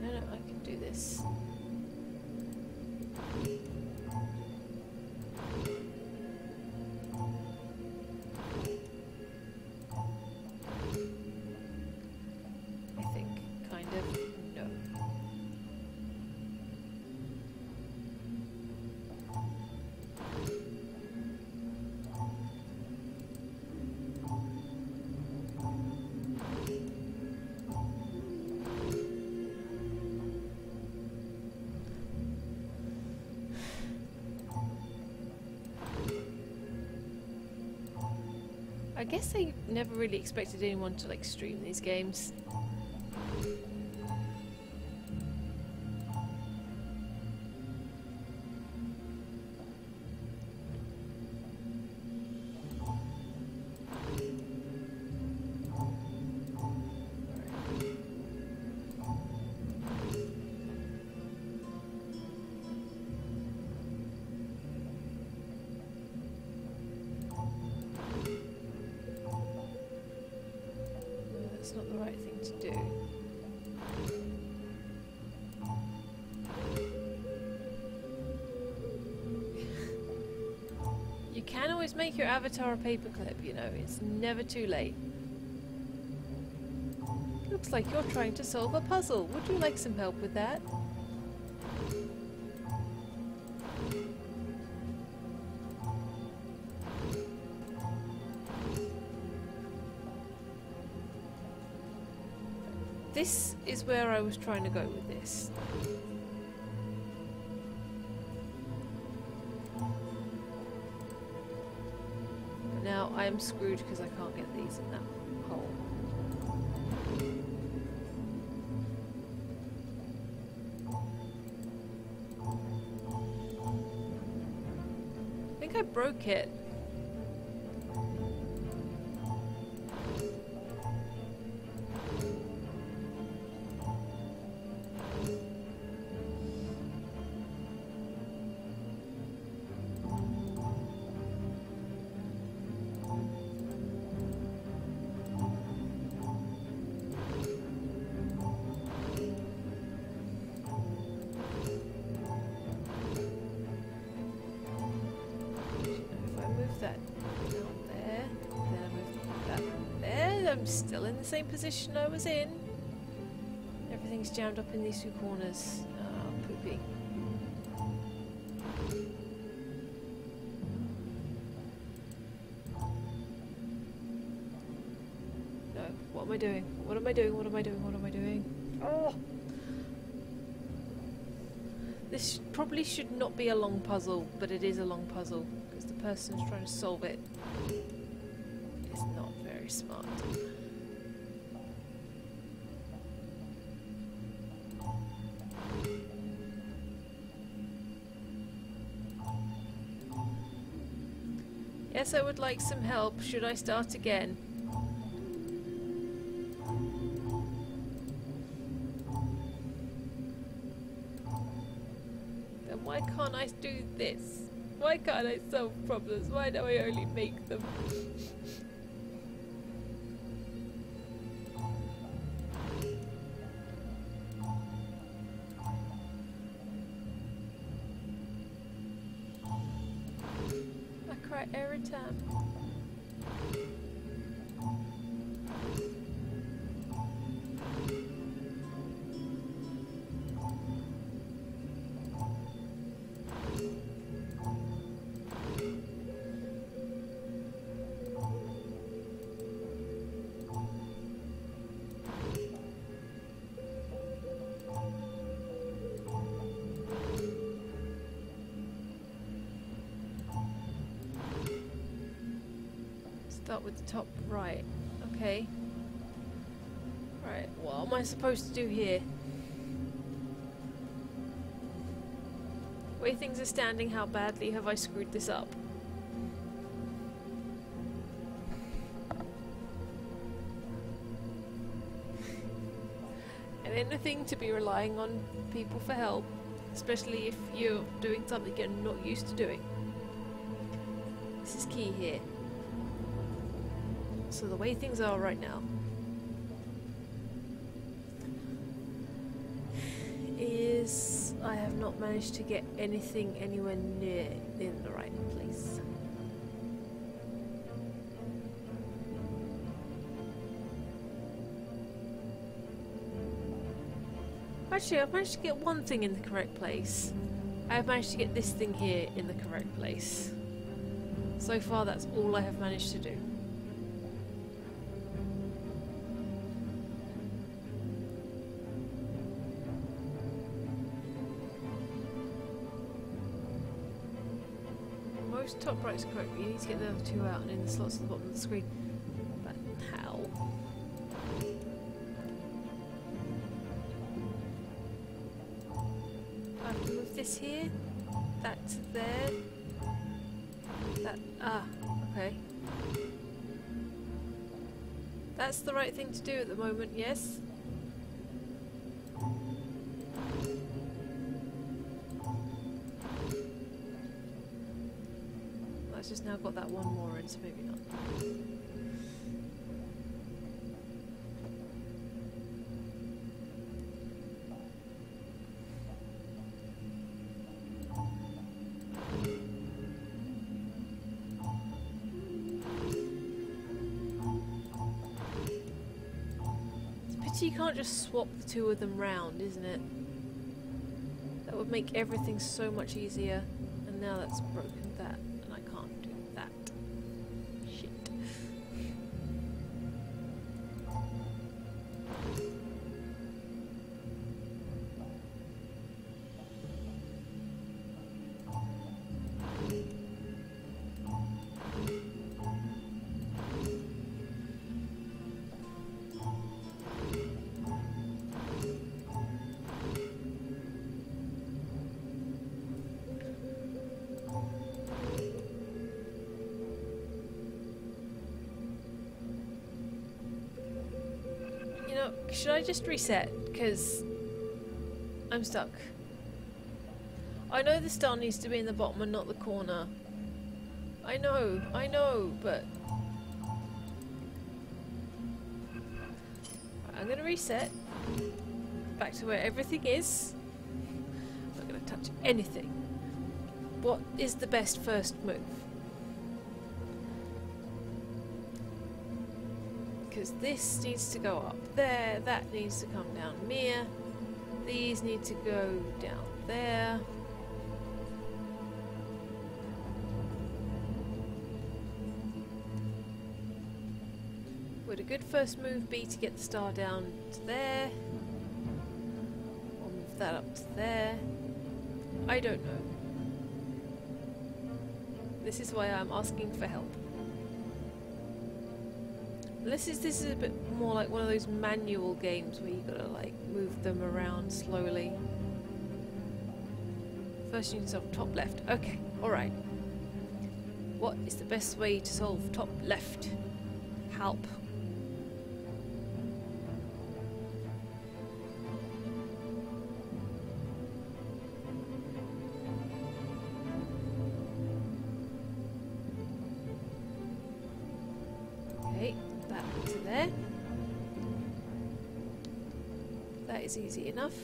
No, I can do this. guess they never really expected anyone to like stream these games. That's not the right thing to do. You can always make your avatar a paperclip, you know, it's never too late. Looks like you're trying to solve a puzzle. Would you like some help with that? This is where I was trying to go with this. But now I am screwed because I can't get these in that hole. I think I broke it. I'm still in the same position I was in. Everything's jammed up in these two corners. Oh, poopy. No, what am I doing? What am I doing? What am I doing? What am I doing? Oh! This probably should not be a long puzzle, but it is a long puzzle because the person who's trying to solve it is not very smart. Yes, I would like some help. Should I start again? Then why can't I do this? Why can't I solve problems? Why do I only make them? I cry every time. Start with the top right. Okay. Right, what am I supposed to do here? The way things are standing, how badly have I screwed this up? And anything to be relying on people for help, especially if you're doing something you're not used to doing. This is key here. So the way things are right now is I have not managed to get anything anywhere near in the right place. Actually, I've managed to get one thing in the correct place. I've managed to get this thing here in the correct place. So far, that's all I have managed to do. Top right is correct, but you need to get the other two out and in the slots at the bottom of the screen. this here, that to there, that, okay. That's the right thing to do at the moment, yes? I've just now got that one more in, so maybe not. You can't just swap the two of them round, isn't it? That would make everything so much easier. And now that's broken that, and I can't do that. Shit. Should I just reset? Because I'm stuck. I know the star needs to be in the bottom and not the corner. I know, but... I'm gonna reset. Back to where everything is. I'm not gonna touch anything. What is the best first move? Because this needs to go up there, that needs to come down here, these need to go down there. Would a good first move be to get the star down to there? Or move that up to there? I don't know. This is why I'm asking for help. This is a bit more like one of those manual games where you gotta like move them around slowly. First you can solve top left. Okay, alright. What is the best way to solve top left? Help. Okay. That to there. That is easy enough.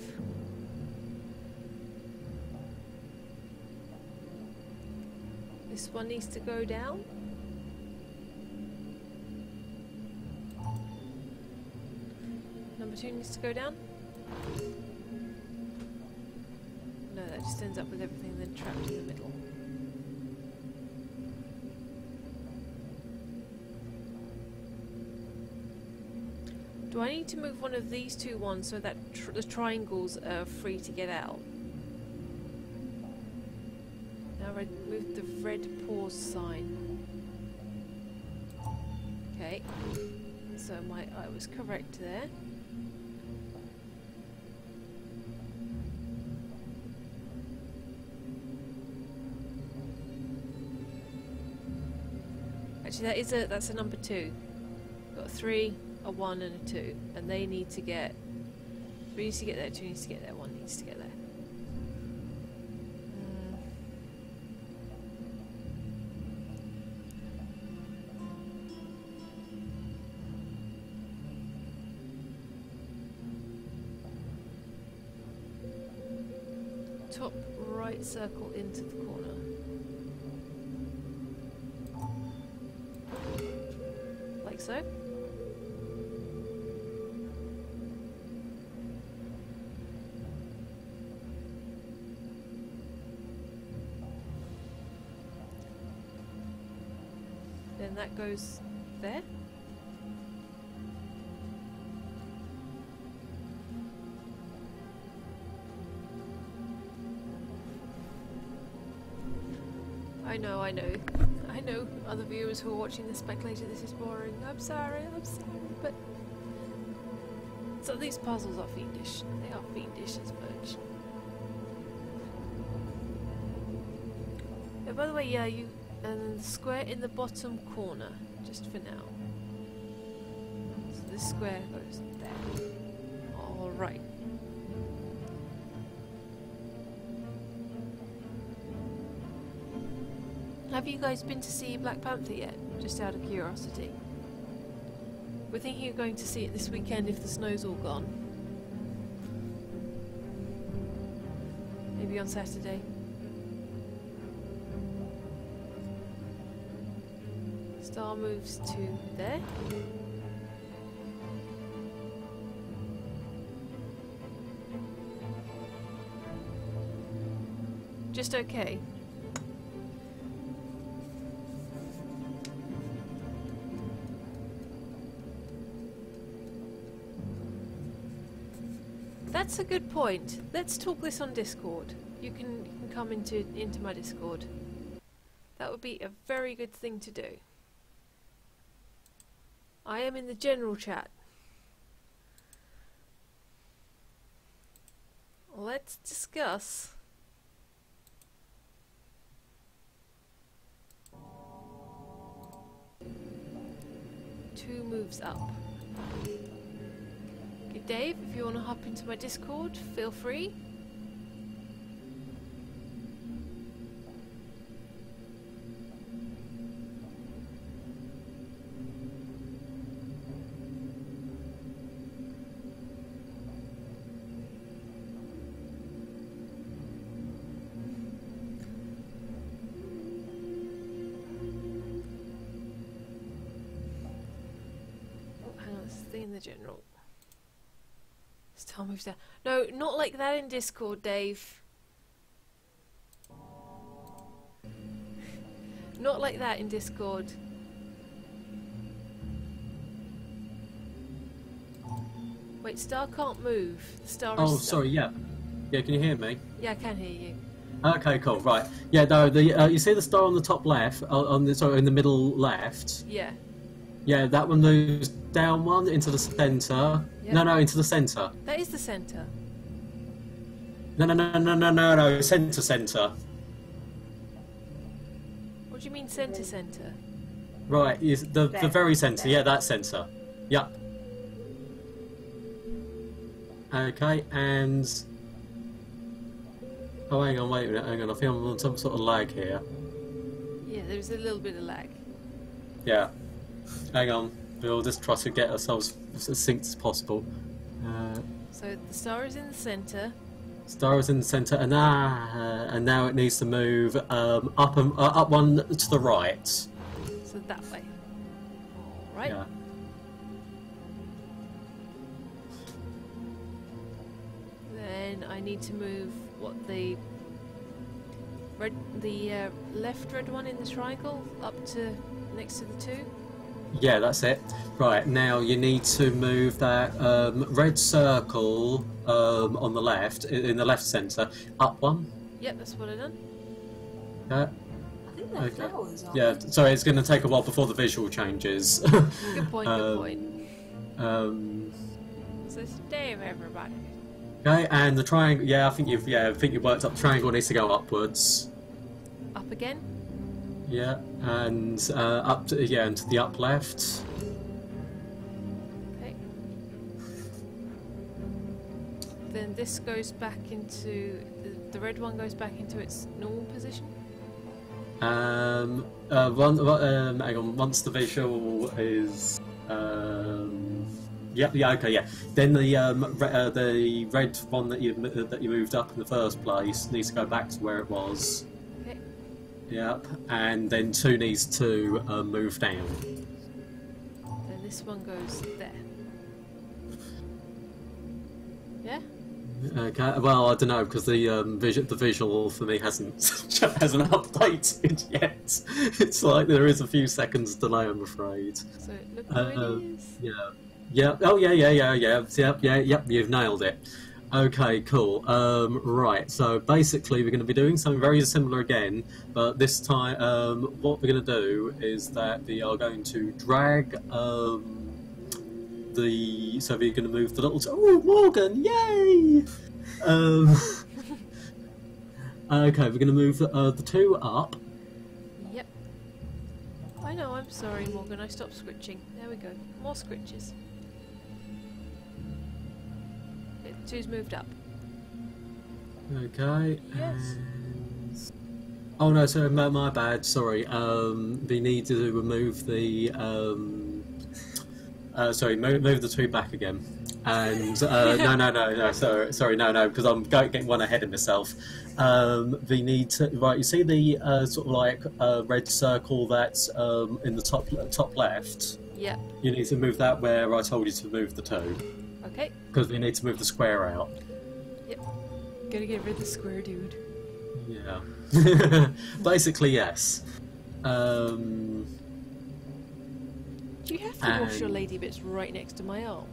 This one needs to go down. Number 2 needs to go down. No, that just ends up with everything then trapped in the middle. Do I need to move one of these two ones so that the triangles are free to get out? Now move the red pause sign. Okay, so I was correct there. Actually, that's a number 2. Got a 3. A 1 and a 2, and they need to get 3 needs to get there, 2 needs to get there, 1 needs to get there. Top right circle into the corner. Like so. Then that goes there. I know. I know other viewers who are watching this speculator, this is boring. I'm sorry, but some of these puzzles are fiendish. They are fiendish as much. by the way, yeah, you and then the square in the bottom corner, just for now. So this square goes there. All right. Have you guys been to see Black Panther yet? Just out of curiosity. We're thinking of going to see it this weekend if the snow's all gone. Maybe on Saturday. Star moves to there. Just okay. That's a good point. Let's talk this on Discord. You can come into my Discord. That would be a very good thing to do. I am in the general chat. Let's discuss. Two moves up. Okay, Dave, if you want to hop into my Discord, feel free. In the general. Star moves down. No, not like that in Discord, Dave. Not like that in Discord. Wait, Star can't move. The Star is stuck. Sorry, yeah. Yeah, can you hear me? Yeah, I can hear you. Okay, cool, right. Yeah, no, you see the star on the top left, sorry, in the middle left? Yeah. Yeah, that one moves down one into the centre. Yep. No, into the centre. That is the centre. No, centre. What do you mean centre? Right, is the very centre, yeah, that centre. Yep. Okay, and... Oh, hang on, wait a minute, hang on, I think I'm on some sort of lag here. Yeah, there's a little bit of lag. Yeah. Hang on, we'll just try to get ourselves as synced as possible. So the star is in the centre. Star is in the centre, and now it needs to move up one to the right. So that way. Alright. Yeah. Then I need to move the left red one in the triangle up to next to the two. Yeah, that's it. Right, now you need to move that red circle on the left, in the left centre, up one. Yep, that's what I've done. Yeah. I think they're flowers, aren't Yeah, they? sorry, it's going to take a while before the visual changes. Good point, good point. So it's Dave, everybody. Okay, and the triangle. Yeah, I think you've worked up. The triangle needs to go upwards. Up again? Yeah, and up to into the up left. Okay. Then this goes back into the red one goes back into its normal position. Hang on. Once the visual is. Okay. Then the red one that you moved up in the first place needs to go back to where it was. Okay. Yep, and then 2 needs to move down. Then this one goes there. Yeah? Okay, well, I don't know, because the visual for me hasn't updated yet. It's like there is a few seconds delay, I'm afraid. So look where it is. Yeah. Oh, Yep, you've nailed it. Okay, cool. Right, so basically we're going to be doing something very similar again, but this time what we're going to do is that we are going to drag so we're going to move the little... Oh, Morgan, yay! Okay, we're going to move the 2 up, I know, I'm sorry, Morgan. I stopped scritching. There we go. More scritches. Two's moved up. Okay. Yes. Oh no, sorry, my bad. Sorry. We need to remove the. Sorry, move the two back again. And no. Sorry, no, because I'm getting one ahead of myself. We need to right. You see the sort of like red circle that's in the top left. Yep. You need to move that where I told you to move the two. Okay. Because we need to move the square out. Yep. Gotta get rid of the square dude. Yeah. Basically, yes. Do you have to wash your lady bits right next to my arm?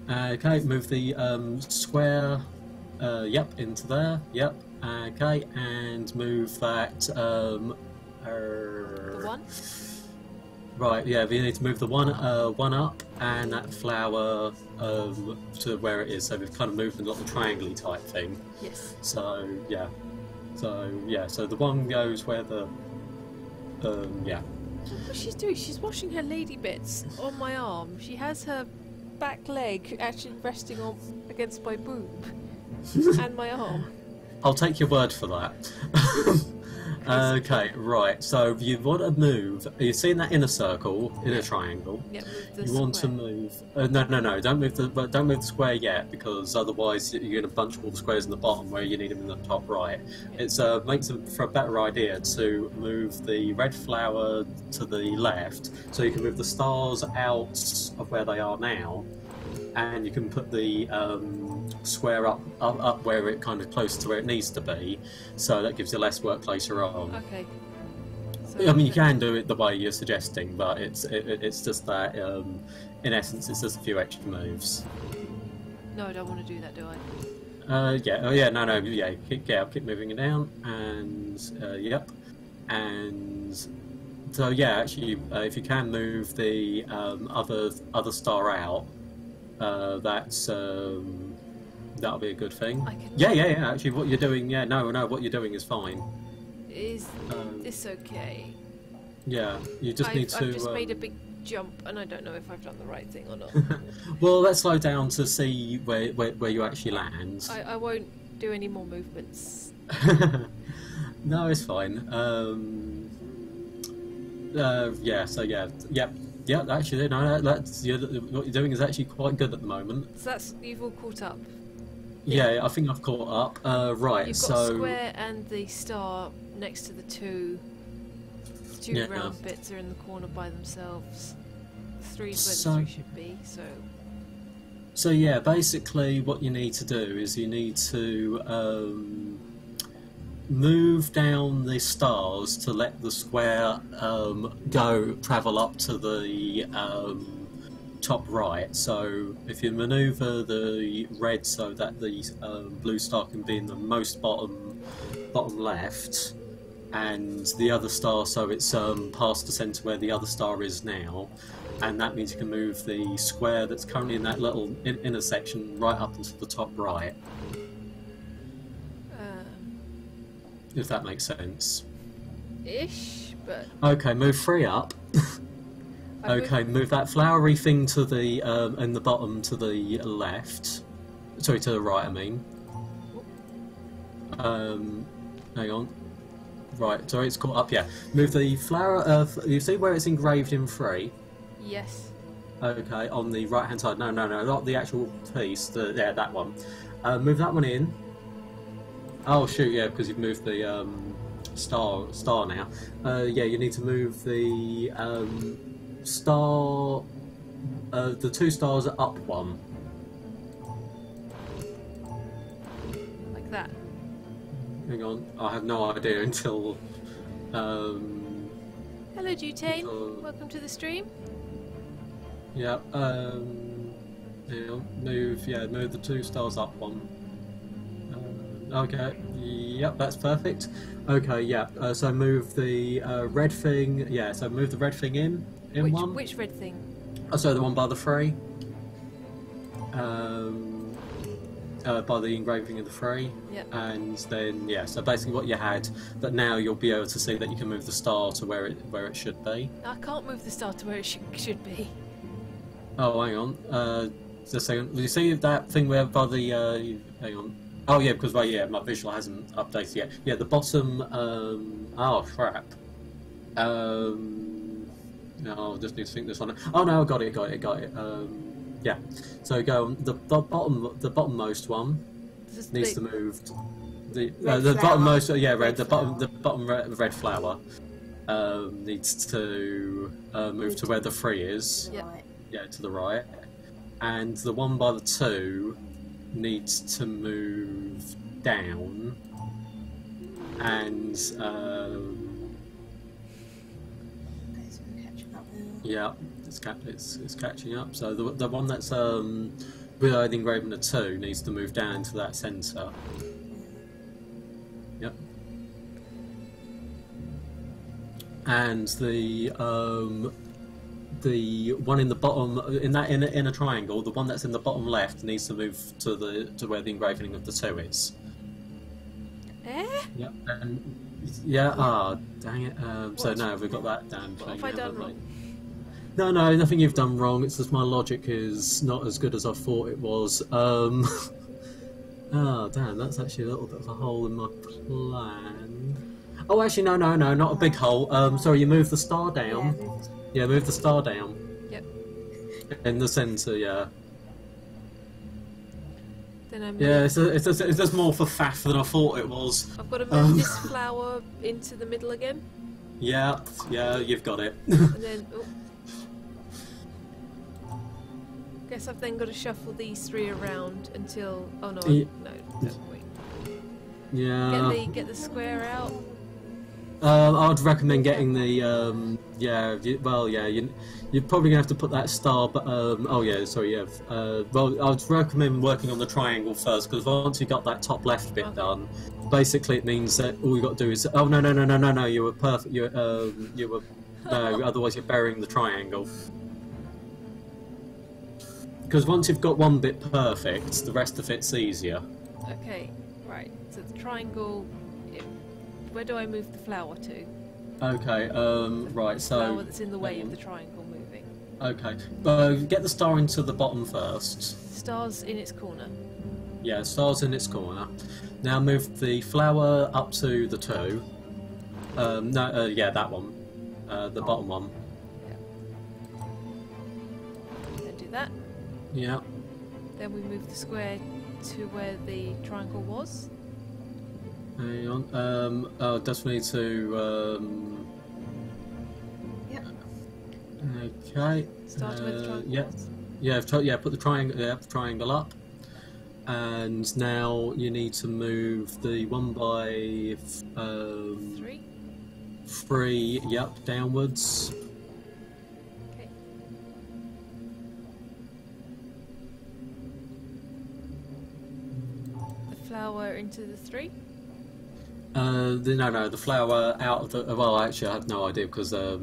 Okay, move the square. Yep, into there. Yep. Okay, and move that. The one? Right. Yeah, we need to move the one up and that flower to where it is. So we've kind of moved in a little triangle type thing. Yes. So yeah. So the one goes where the yeah. What she's doing? She's washing her lady bits on my arm. She has her back leg actually resting on against my boob and my arm. I'll take your word for that. Okay, right. So you want to move. You're seeing that inner circle, inner triangle. Yeah, move the You want to square. move. No. Don't move the square yet, because otherwise you're going to bunch all the squares in the bottom where you need them in the top right. It's makes it for a better idea to move the red flower to the left, so you can move the stars out of where they are now, and you can put the square up where it kind of close to where it needs to be, so that gives you less work later on. Okay. I mean, you can do it the way you're suggesting, but it's just that in essence it's just a few extra moves. No, I don't want to do that, do I? Keep moving it down, and yep, and so yeah, actually, if you can move the other star out, that'll be a good thing. I can... Yeah. Actually, what you're doing, what you're doing is fine. Is this okay? Yeah, you just need to. I've just made a big jump, and I don't know if I've done the right thing or not. Well, let's slow down to see where you actually land. I won't do any more movements. No, it's fine. Actually, no, that's what you're doing is actually quite good at the moment. So that's you've all caught up. Yeah, I think I've caught up. Right, You've got square and the star next to the two. The two round bits are in the corner by themselves. Three's where the three should be. So yeah, basically what you need to do is you need to move down the stars to let the square travel up to the top right. So if you maneuver the red so that the blue star can be in the most bottom left, and the other star so it's past the centre where the other star is now, and that means you can move the square that's currently in that little intersection right up into the top right. If that makes sense. ish, but Okay, move 3 up. Okay, move that flowery thing to the in the bottom to the left. Sorry, to the right, I mean. Hang on. Right, sorry, it's caught up, yeah. Move the flower, you see where it's engraved in 3? yes. Okay, on the right-hand side. No, not the actual piece. Yeah, that one. Move that one in. Oh, shoot, yeah, because you've moved the star now. Yeah, you need to move the star... the 2 stars are up 1. Like that. Hang on, I have no idea until... Hello, Dutane. Welcome to the stream. Yeah, move the 2 stars up 1. Okay, yep, that's perfect. Okay, yeah, so move the red thing, yeah, so move the red thing in one. Which red thing? Oh, so the one by the 3. by the engraving of the three. Yep. And then yeah, so basically what you had, but now you'll be able to see that you can move the star to where it should be. I can't move the star to where it should be. Oh, hang on. Just a second. Do you see that thing where by the hang on. Oh yeah, because well, yeah, my visual hasn't updated yet. Yeah, the bottom. Oh crap. No, I just need to think this one. Oh no, I got it. Yeah. So go on the bottommost one needs to move. The bottommost, yeah, red. The bottom red flower needs to move to where the 3 is. Yep. Yeah, to the right. And the one by the 2 needs to move down. And yeah, it's catching up. So the one that's below the engraving of 2 needs to move down to that centre. Yep. And the one in the bottom in a triangle, the one that's in the bottom left needs to move to where the engraving of the 2 is. Yep. And yeah. Ah, dang it. So now we've got that down. What have I done wrong? No, nothing you've done wrong. It's just my logic is not as good as I thought it was. Oh, damn, that's actually a little bit of a hole in my plan. Oh, actually, no, not a big hole. Sorry, you moved the star down. Yeah, move the star down. Yep. In the centre, yeah. Then I move. Yeah, it's just more for faff than I thought it was. I've got to move this flower into the middle again. Yeah, you've got it. And then, guess I've then got to shuffle these 3 around until. Oh no, no, wait. Yeah. Get the square out. I'd recommend getting the you're probably gonna have to put that star. But well, I'd recommend working on the triangle first, because once you got that top left bit done, basically it means that all you got to do is no, you were perfect. You were no, otherwise you're burying the triangle. Because once you've got one bit perfect, the rest of it's easier. Okay, right. So the triangle. Where do I move the flower to? Okay, right, so... The flower that's in the way of the triangle moving. Okay, get the star into the bottom first. Star's in its corner. Yeah, star's in its corner. Now move the flower up to the 2. Yeah, that one. The bottom one. Yeah. Then do that. Yeah. Then we move the square to where the triangle was. Hang on. Just need to. Yep. Okay. Start with the triangle. Yeah. Put the triangle up, and now you need to move the 1 by 3. 3. Yep, downwards. Okay. The flower into the 3. The flower out of the. Well, actually, I have no idea, because the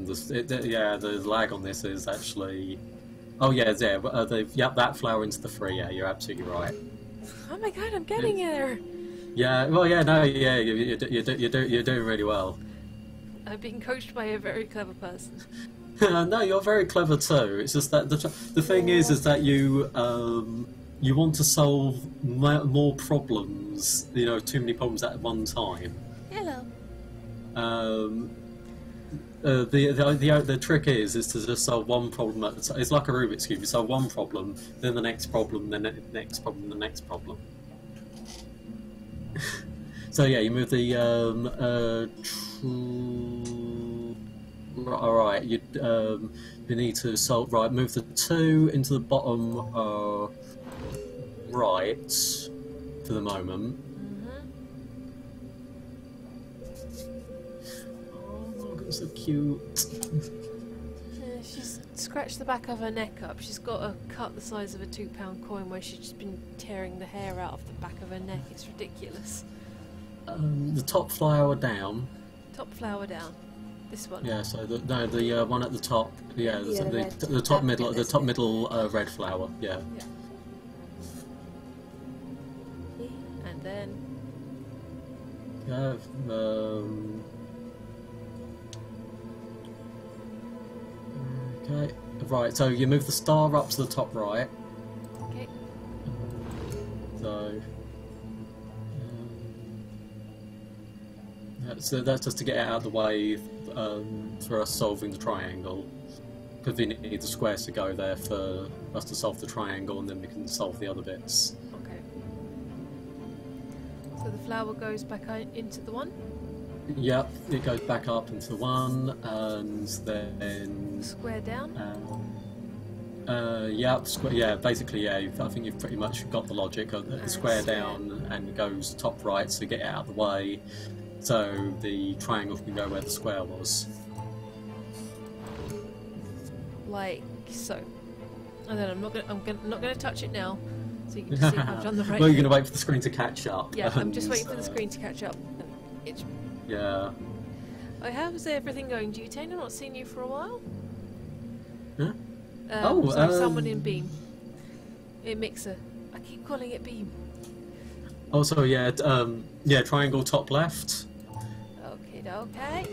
lag on this is actually. Oh yeah, that flower into the 3. Yeah, you're absolutely right. Oh my god, I'm getting there. Yeah, well, yeah, no, yeah, you're doing really well. I'm being coached by a very clever person. No, you're very clever too. It's just that the thing is that you want to solve more problems. You know, too many problems at one time. Hello. The trick is to just solve one problem at a time. It's like a Rubik's Cube. You solve one problem, then the next problem, then the next problem, the next problem. So yeah, you move the alright, you need to solve, right, move the 2 into the bottom right for the moment. Oh, that's so cute. She's scratched the back of her neck up. She's got a cut the size of a £2 coin where she's just been tearing the hair out of the back of her neck. It's ridiculous. The top flower down. Top flower down. This one. Yeah. So the one at the top. Yeah. The top middle. The top middle red flower. Yeah. Yeah. Okay. Right. So you move the star up to the top right. Okay. So. That's just to get it out of the way for us solving the triangle. Because we need the squares to go there for us to solve the triangle, and then we can solve the other bits. Okay. So the flower goes back into the one? Yep, it goes back up into the one, and then... Square down? Yeah, basically, yeah, I think you've pretty much got the logic. The square down, and it goes top right to get it out of the way, so the triangle can go where the square was. Like so. And then I'm not gonna touch it now, so you can just see if I've done the right Well, you're thing. going to wait for the screen to catch up. Yeah, I'm just waiting for the screen to catch up. Yeah. Oh, how's everything going, Dutane? I've not seen you for a while. Huh? Someone in Beam. In Mixer. I keep calling it Beam. Also, yeah, triangle top left, Okay.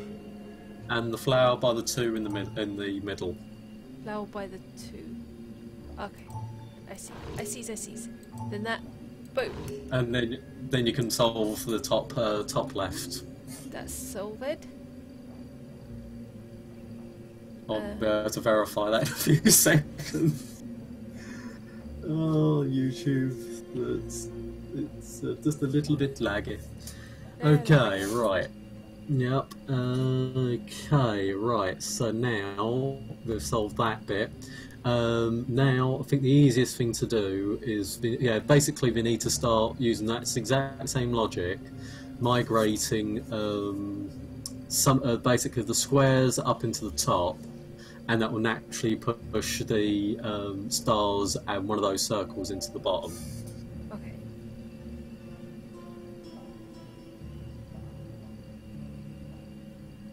and the flower by the 2 in the middle. Flower by the 2. Okay. I see. Then that... Boom. And then you can solve the top left. That's solved. I'll be able to verify that in a few seconds. Oh, YouTube. It's just a little bit laggy. Okay, right. Yep. Okay, right. So now we've solved that bit. Now I think the easiest thing to do is, basically we need to start using that exact same logic, migrating basically the squares up into the top, and that will naturally push the stars and one of those circles into the bottom. Okay.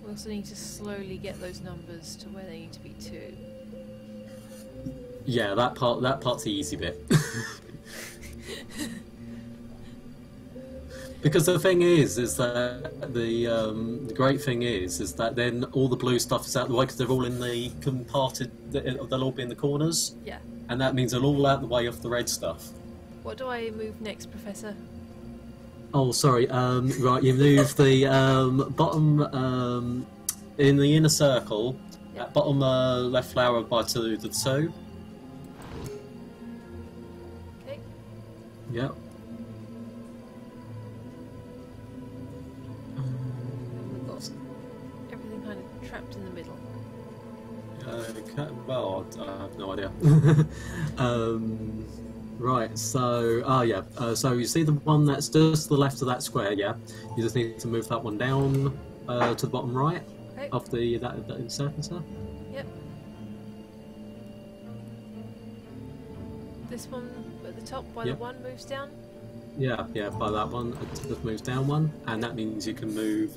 We also need to slowly get those numbers to where they need to be too. Yeah, that part's the easy bit. Because the thing is that the great thing is that then all the blue stuff is out of the way because they're all in the comparted. They'll all be in the corners. Yeah. And that means they're all out the way of the red stuff. What do I move next, Professor? Oh, sorry. Right, you move the bottom in the inner circle. Yep. That bottom left flower by the 2. Okay. Yep. We've got everything kind of trapped in the middle. Okay, well, I have no idea. Right, so, so you see the one that's just to the left of that square, yeah? You just need to move that one down to the bottom right of that inserter. Yep. This one at the top by the 1 moves down? Yeah, by that one, it just moves down 1, and that means you can move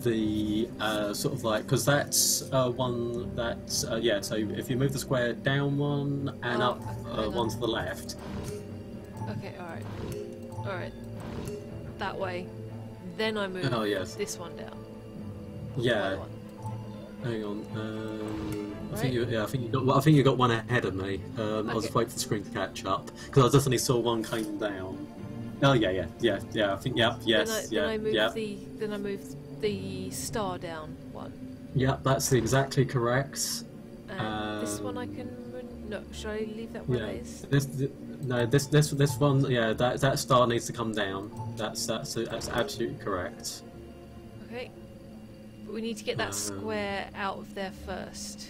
the sort of like, because that's one that's so if you move the square down 1 and up 1 to the left. Okay, alright, that way, then I move this one down. Yeah, hang on, I think you got one ahead of me. I was just waiting for the screen to catch up because I definitely saw one came down. Oh yeah, I think Then I move the star down 1. Yeah, that's exactly correct. And this one I can... No, should I leave that where it is? This one, that star needs to come down. That's absolutely correct. Okay. But we need to get that square out of there first.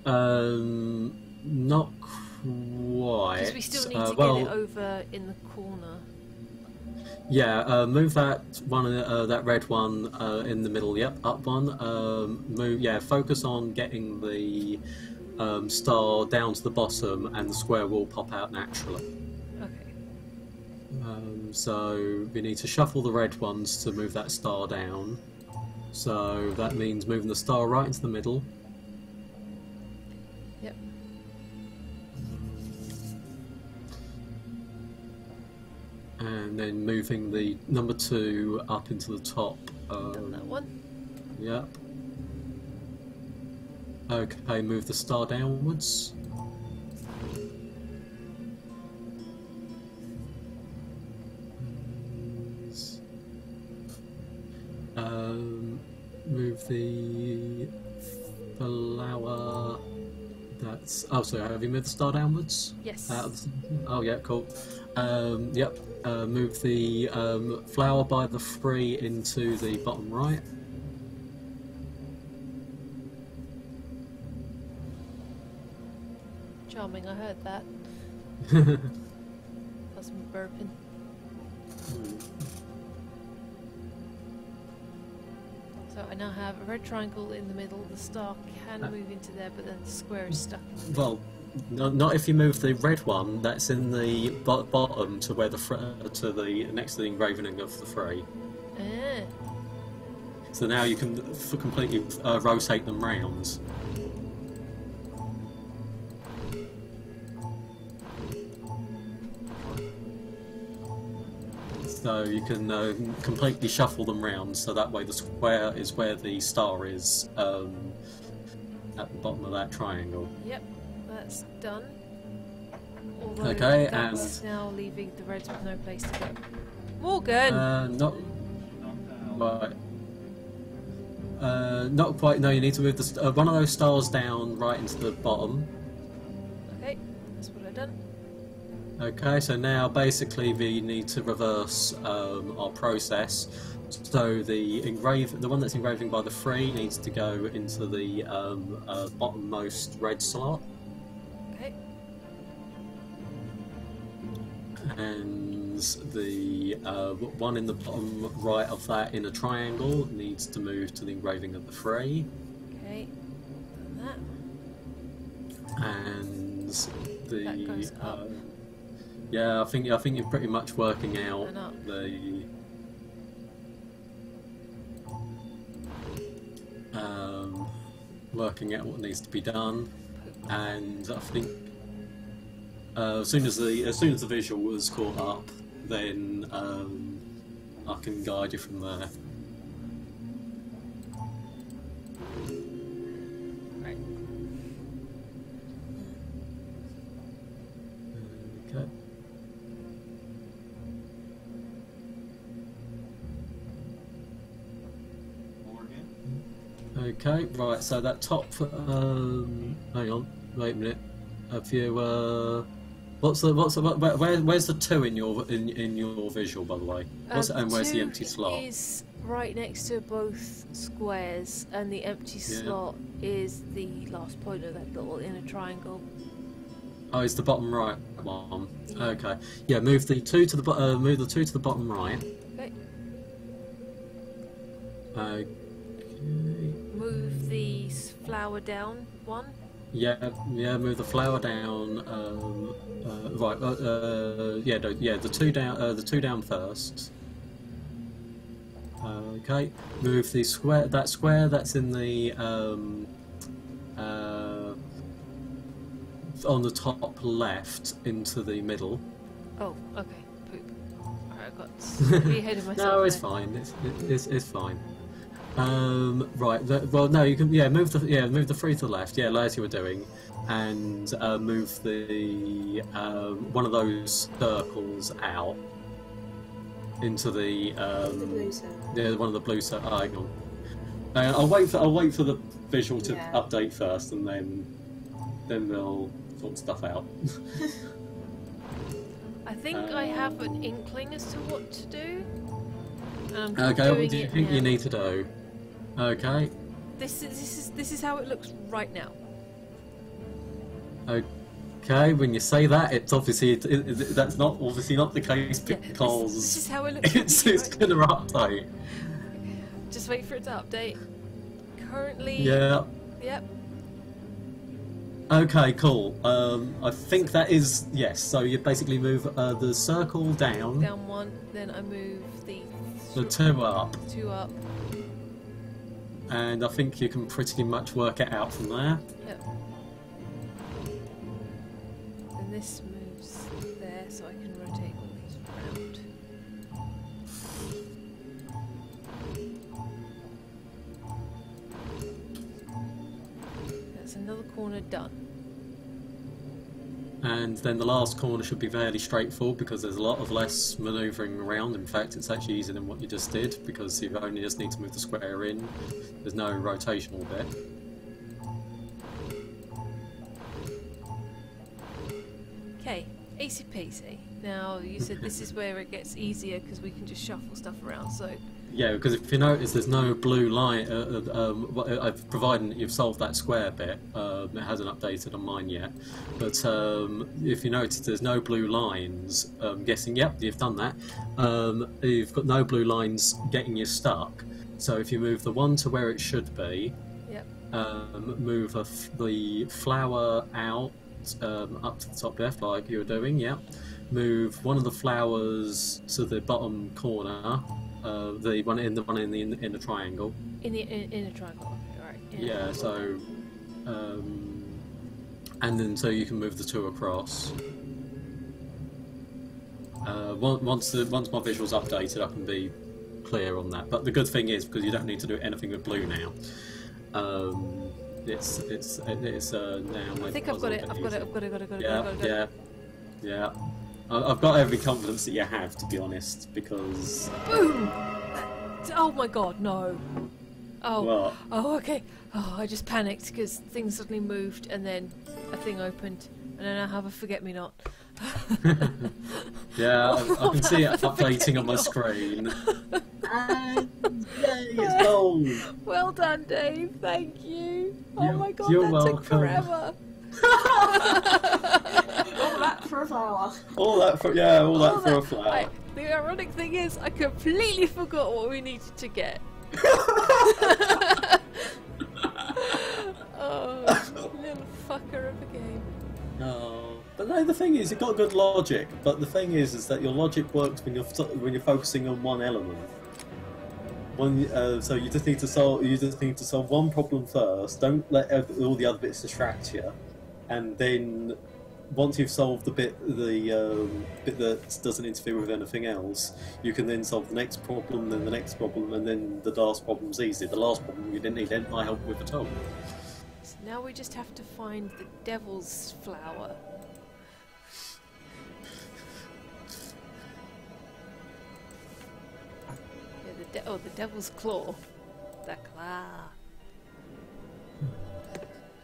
Not quite. Because we still need to get it over in the corner. Yeah, move that one, that red one in the middle. Yep, up 1. Move. Yeah, focus on getting the star down to the bottom, and the square will pop out naturally. Okay. So we need to shuffle the red ones to move that star down. So that means moving the star right into the middle. Yep. And and then moving the number 2 up into the top. Done that one. Yep. Okay, move the star downwards. Move the flower. That's. Oh, sorry. Have you moved the star downwards? Yes. Oh, yeah, cool. Yep. Move the flower by the 3 into the bottom right. Charming, I heard that. That's me burping. So I now have a red triangle in the middle. The star can move into there, but then the square is stuck. Well, not if you move the red one that's in the bottom to where the next to the engraving of the 3. Ah. So now you can completely rotate them round. So you can completely shuffle them round, so that way the square is where the star is at the bottom of that triangle. Yep, that's done. Although Okay, that's now leaving the reds with no place to go. Morgan! Not quite. No, you need to move one of those stars down right into the bottom. Okay, that's what I've done. Okay, so now basically we need to reverse our process. So the one that's engraving by the 3 needs to go into the bottommost red slot. Okay. And the one in the bottom right of that in a triangle needs to move to the engraving of the 3. Okay, done that. And That goes up. Yeah, I think you're pretty much working out And up. the working out what needs to be done, and I think as soon as the visual was caught up, then I can guide you from there. Right. Okay. Okay, right, so that top, hang on, wait a minute, have you, where's the 2 in your visual, by the way? And where's the empty slot? Is right next to both squares, and the empty slot is the last point of that little inner triangle. Oh, it's the bottom right one. Yeah. Okay, yeah, move the 2 to the bottom right. Okay. Okay. Move the flower down one. Yeah, move the flower down. Right. The 2 down. The 2 down first. Okay. Move the square. That square that's in the on the top left into the middle. Oh, okay. Poop. Alright, I got way ahead of myself. No, it's there. fine. It's fine. Right. Well, no, you can. Yeah, move the 3 to the left. Yeah, as you were doing, and move the one of those circles out into the blue circle. yeah, one of the blue circles. Oh, hang on. I'll wait for the visual to update first, and then we'll sort stuff out. I think I have an inkling as to what to do. Okay, what do you think you need to do? Okay. This is how it looks right now. Okay, when you say that, it's obviously that's not the case because this is how it looks. it's going to update. Just wait for it to update. Currently. Yeah. Yep. Okay, cool. I think that is yes. So you basically move the circle down. Down one, then I move the 2 up. 2 up. And I think you can pretty much work it out from there. Yep. Then this moves there, so I can rotate all these around. corner done. And then the last corner should be fairly straightforward because there's a lot of less manoeuvring around. In fact, it's actually easier than what you just did because you only just need to move the square in. There's no rotational bit. Okay, easy peasy. Now, you said this is where it gets easier because we can just shuffle stuff around, so... Yeah, because if you notice, there's no blue line. I've provided that you've solved that square bit. It hasn't updated on mine yet. But if you notice, there's no blue lines. Guessing, yep, you've done that. You've got no blue lines getting you stuck. So if you move the one to where it should be, Yep. Move the flower out up to the top left, like you were doing. Yep. Move one of the flowers to the bottom corner. The one in the triangle. In the triangle, right. Yeah, so and then so you can move the two across. Once my visual's updated, I can be clear on that. But the good thing is because you don't need to do anything with blue now. It's now. I think I've got it. I've got it. Yeah. I've got every confidence that you have, to be honest, because... Boom! Oh my god, no. Oh. What? Oh, okay. Oh, I just panicked because things suddenly moved and then a thing opened and then I have a forget-me-not. Yeah, I can see it updating on my screen. And yay, it's gold! Well done, Dave. Thank you. Oh my god, you're that welcome. took forever. All that for a flower. All that for a flower. The ironic thing is, I completely forgot what we needed to get. Oh, little fucker of a game. No, but no. The thing is, you've got good logic. But the thing is that your logic works when you're focusing on one element. So you just need to solve one problem first. Don't let all the other bits distract you. And then, once you've solved the bit that doesn't interfere with anything else, you can then solve the next problem, then the next problem, and then the last problem's easy. The last problem you didn't need my help with at all. So now we just have to find the devil's flower. Yeah, the devil's claw. The claw.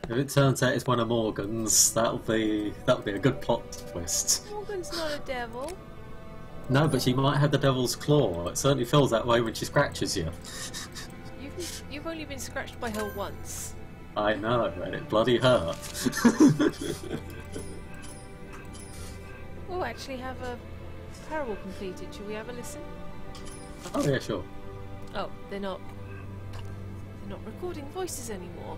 If it turns out it's one of Morgan's, that'll be a good plot twist. Morgan's not a devil. No, but she might have the devil's claw. It certainly feels that way when she scratches you. You've only been scratched by her once. I know, and it bloody hurt. We'll actually have a parable completed. Should we have a listen? Oh yeah, sure. Oh, they're not recording voices anymore.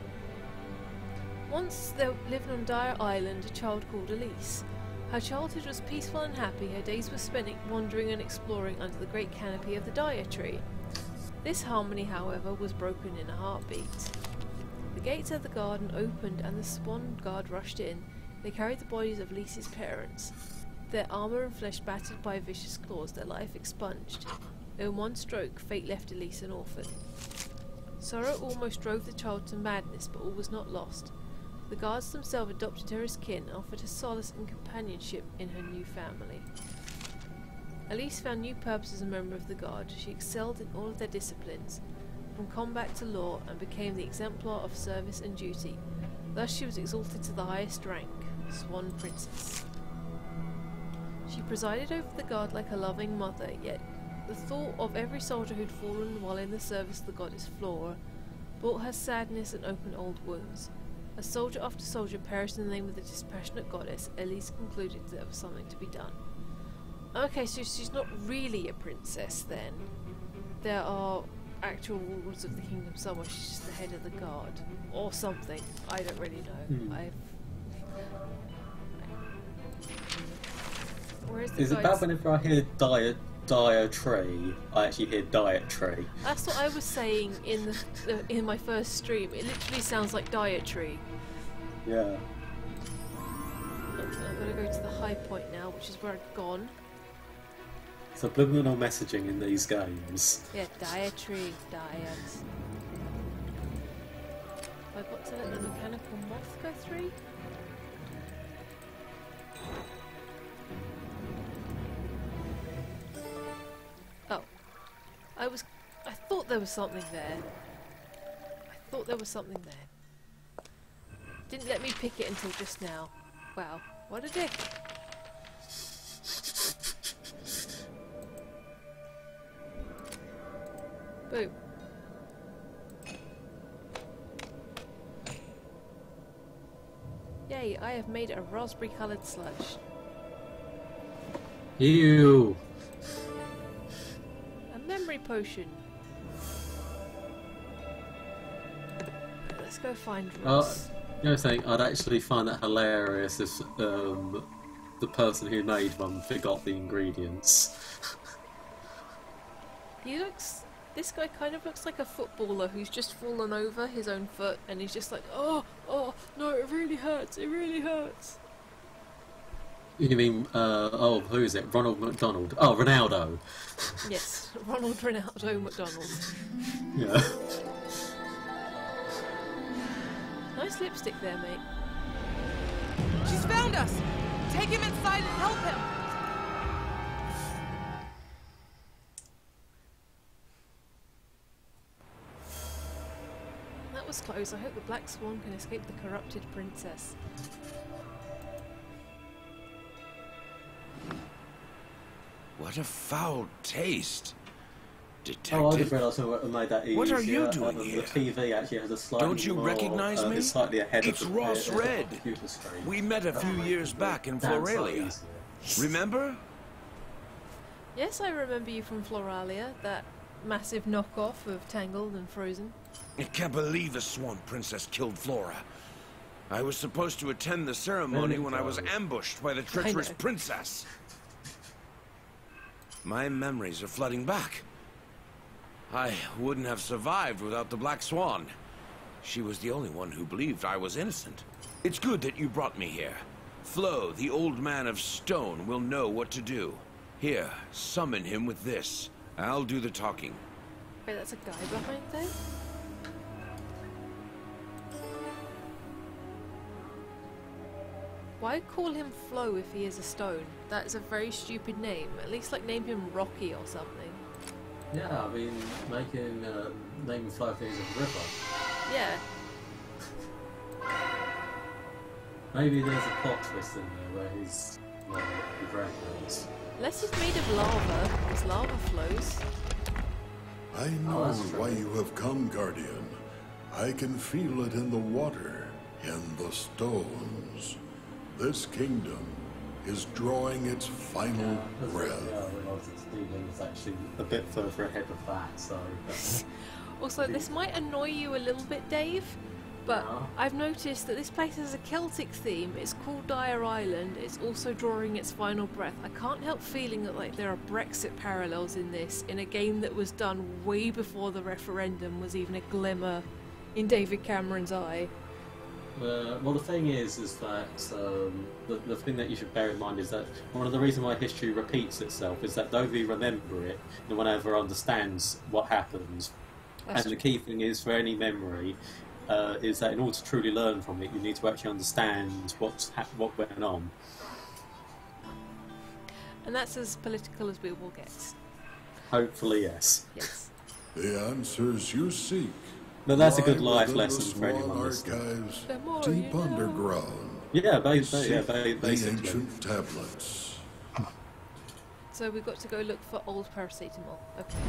Once there lived on Dire Island a child called Elise. Her childhood was peaceful and happy. Her days were spent wandering and exploring under the great canopy of the Dire Tree. This harmony, however, was broken in a heartbeat. The gates of the garden opened and the Swan guard rushed in. They carried the bodies of Lisa's parents. Their armour and flesh battered by vicious claws, their life expunged. In one stroke, fate left Elise an orphan. Sorrow almost drove the child to madness, but all was not lost. The guards themselves adopted her as kin and offered her solace and companionship in her new family. Elise found new purpose as a member of the guard. She excelled in all of their disciplines, from combat to law, and became the exemplar of service and duty. Thus she was exalted to the highest rank, Swan Princess. She presided over the guard like a loving mother, yet the thought of every soldier who'd fallen while in the service of the goddess Flora brought her sadness and opened old wounds. As soldier after soldier perished in the name of the dispassionate goddess, Elise concluded that there was something to be done. Okay, so she's not really a princess then. There are actual rulers of the kingdom somewhere. She's just the head of the guard. Or something. I don't really know. Where is the Is it bad whenever I hear dire tree, I actually hear diet tree? That's what I was saying in my first stream. It literally sounds like dietary. Yeah. I'm going to go to the high point now, which is where I've gone. Subliminal messaging in these games. Yeah, dietary, diet. Have I got to let the mechanical moth go through? Oh. I thought there was something there. I thought there was something there. Didn't let me pick it until just now. Wow, what a dick. Boom. Yay, I have made a raspberry coloured sludge. Ew. A memory potion. Let's go find Ross. You know something, I'd actually find that hilarious if the person who made one forgot the ingredients. This guy kind of looks like a footballer who's just fallen over his own foot and he's just like, oh, no, it really hurts, it really hurts. You mean, who is it? Ronald McDonald. Oh, Ronaldo. Yes, Ronald Ronaldo McDonald. Yeah. Nice lipstick there, mate. She's found us! Take him inside and help him! That was close. I hope the Black Swan can escape the corrupted princess. What a foul taste. Oh, I Detective, didn't realise I made that easier. What are you doing The here? TV actually has a slightly Don't you more, recognize me? It's slightly ahead It's of the Ross Red. computer screen. we met a few years back in Damn, slightly Floralia. easier. Remember? Yes, I remember you from Floralia, that massive knockoff of Tangled and Frozen. I can't believe the Swan Princess killed Flora. I was supposed to attend the ceremony when I was ambushed by the treacherous know. princess. My memories are flooding back. I wouldn't have survived without the Black Swan. She was the only one who believed I was innocent. It's good that you brought me here. Flo, the old man of stone, will know what to do. Here, summon him with this. I'll do the talking. Wait, that's a guy behind there? Why call him Flo if he is a stone? That is a very stupid name. At least like name him Rocky or something. Yeah, I mean, making naming Flo things a river. Yeah. Maybe there's a plot twist in there where he's reference. Unless he's made of lava, because lava flows. I know that's true. why you have come, Guardian. I can feel it in the water, in the stones. This kingdom is drawing its final breath. Yeah, I realised that Stephen was actually a bit further ahead of that, so... Also, this might annoy you a little bit, Dave, but Yeah. I've noticed that this place has a Celtic theme. It's called Dire Island. It's also drawing its final breath. I can't help feeling that like there are Brexit parallels in this, in a game that was done way before the referendum was even a glimmer in David Cameron's eye. Well, the thing is that the thing that you should bear in mind is that one of the reasons why history repeats itself is that though we remember it, no one ever understands what happens. That's And the key thing is for any memory is that in order to truly learn from it, you need to actually understand what went on. And that's as political as we will get. Hopefully, yes. Yes. The answers you seek But that's a lie good life within the lesson for anyone Swan listening. archives The more deep you know. underground. Yeah, Seek the basically. ancient tablets. So we've got to go look for old paracetamol. Okay.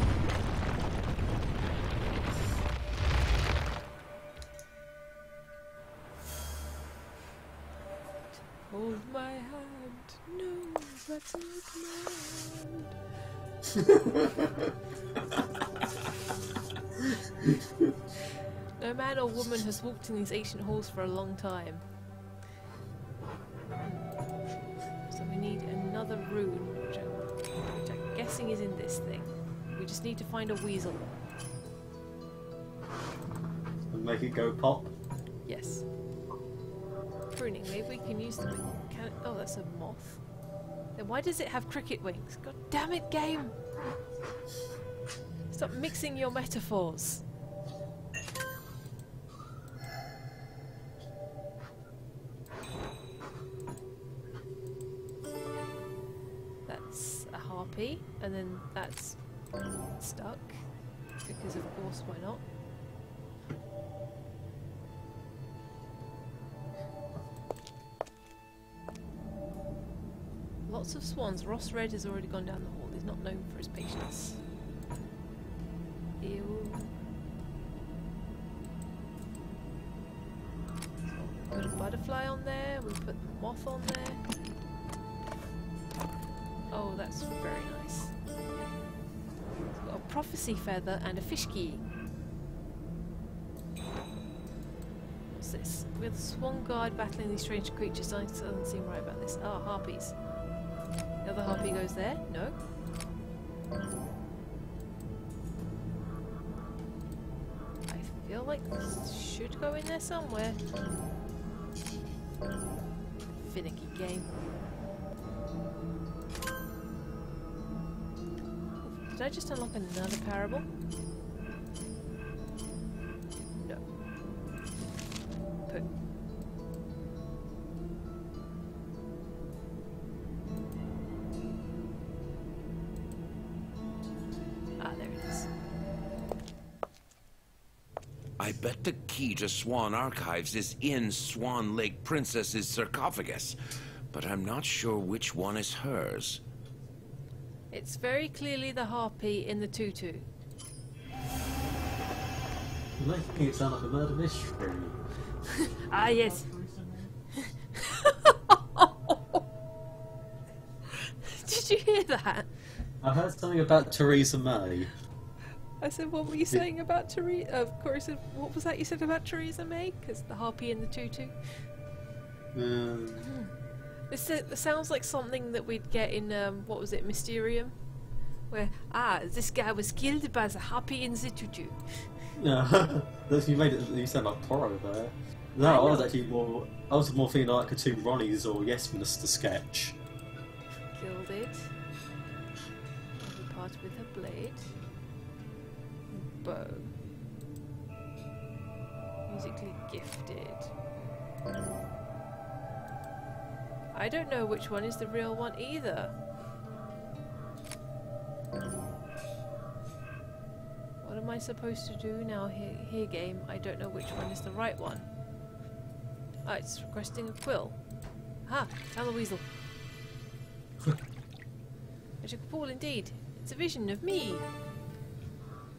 Hold my hand. No, that's not mine. No man or woman has walked in these ancient halls for a long time. So we need another rune, which I'm guessing is in this thing. We just need to find a weasel. And make it go pop. Yes. Pruning, maybe we can use them. Oh, that's a moth. Then why does it have cricket wings? God damn it, game! Stop mixing your metaphors. a harpy, and then that's stuck. Because of course, why not? Lots of swans. Ross Red has already gone down the hall. He's not known for his patience. Ew. So put a butterfly on there. We put the moth on there. Oh, that's very nice. It's got a prophecy feather and a fish key. What's this? With Swan Guard battling these strange creatures, I doesn't seem right about this. Ah, harpies. The other harpy goes there? No. I feel like this should go in there somewhere. Finicky game. Did I just unlock another parable? No. Put. Ah, there it is. I bet the key to Swan Archives is in Swan Lake Princess's sarcophagus, but I'm not sure which one is hers. It's very clearly the harpy in the tutu. You're making it sound like a murder mystery. Ah, yes. Did you hear that? I heard something about Theresa May. I said, what were you saying about Theresa? Of course, what was that you said about Theresa May? Because the harpy in the tutu. This sounds like something that we'd get in, what was it, Mysterium? Where, this guy was killed by the harpy in the tutu. No, you made it. You sound like Porro there. No, I was actually more. I was more feeling like a two Ronnies or Yes Minister sketch. Gilded. Every part with a blade. Bow. Musically gifted. I don't know which one is the real one either. What am I supposed to do now here game? I don't know which one is the right one. Ah, it's requesting a quill. Ah, found the weasel. Magical pool indeed. It's a vision of me.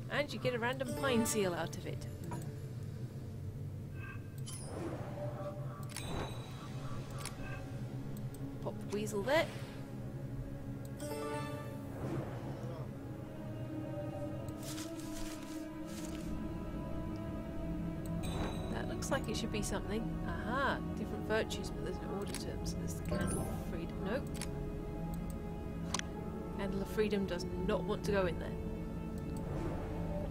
And you get a random pine seal out of it. Pop the weasel there. That looks like it should be something. Aha! Different virtues, but there's no order to them. So there's the Candle of Freedom. Nope. Candle of Freedom does not want to go in there.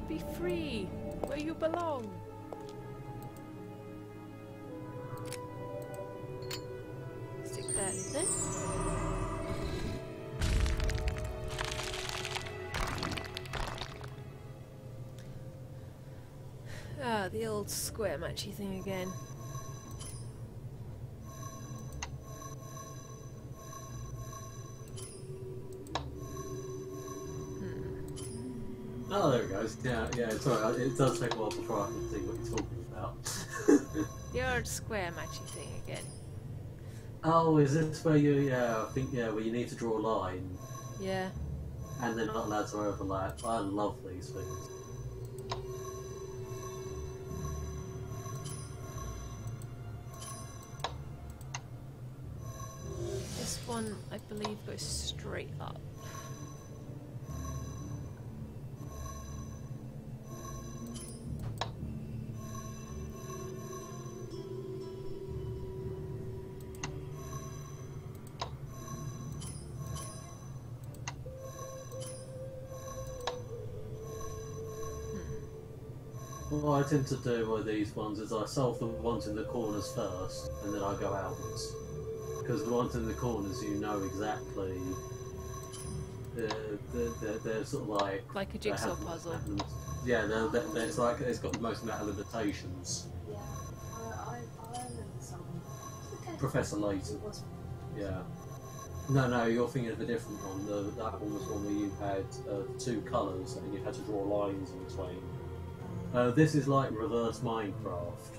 Be free, where you belong. Stick that in there. Ah, the old square matchy thing again. Oh, there it goes. Yeah, sorry, it does take a while before I can see what you're talking about. The old square matchy thing again. Oh, is this where you, I think, where you need to draw a line, Yeah. and they're not allowed to overlap. I love these things. This one, I believe, goes straight up. What I tend to do with these ones is I solve the ones in the corners first, and then I go outwards. Because the ones in the corners, you know exactly. They're sort of like. Like a jigsaw puzzle. Yeah, it's like it's got the most amount of limitations. Yeah, I learned some. Professor Layton. Yeah. No, you're thinking of a different one. That one was one where you had two colours and you had to draw lines in between. This is like reverse Minecraft.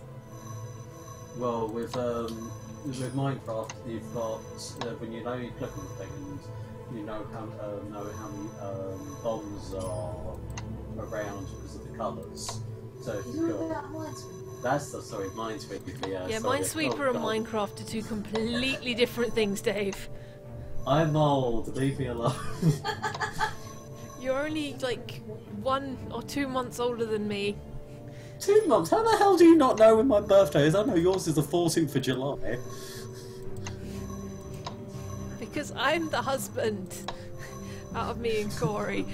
Well, with Minecraft, you've got when you click on the thing and you know how many bombs are around because of the colours. So if you've got sorry, Minesweeper. Yeah, sorry. Minesweeper and Minecraft are two completely different things, Dave. I'm old. Leave me alone. You're only like 1 or 2 months older than me. 2 months? How the hell do you not know when my birthday is? I know yours is the 14th of July. Because I'm the husband out of me and Corey.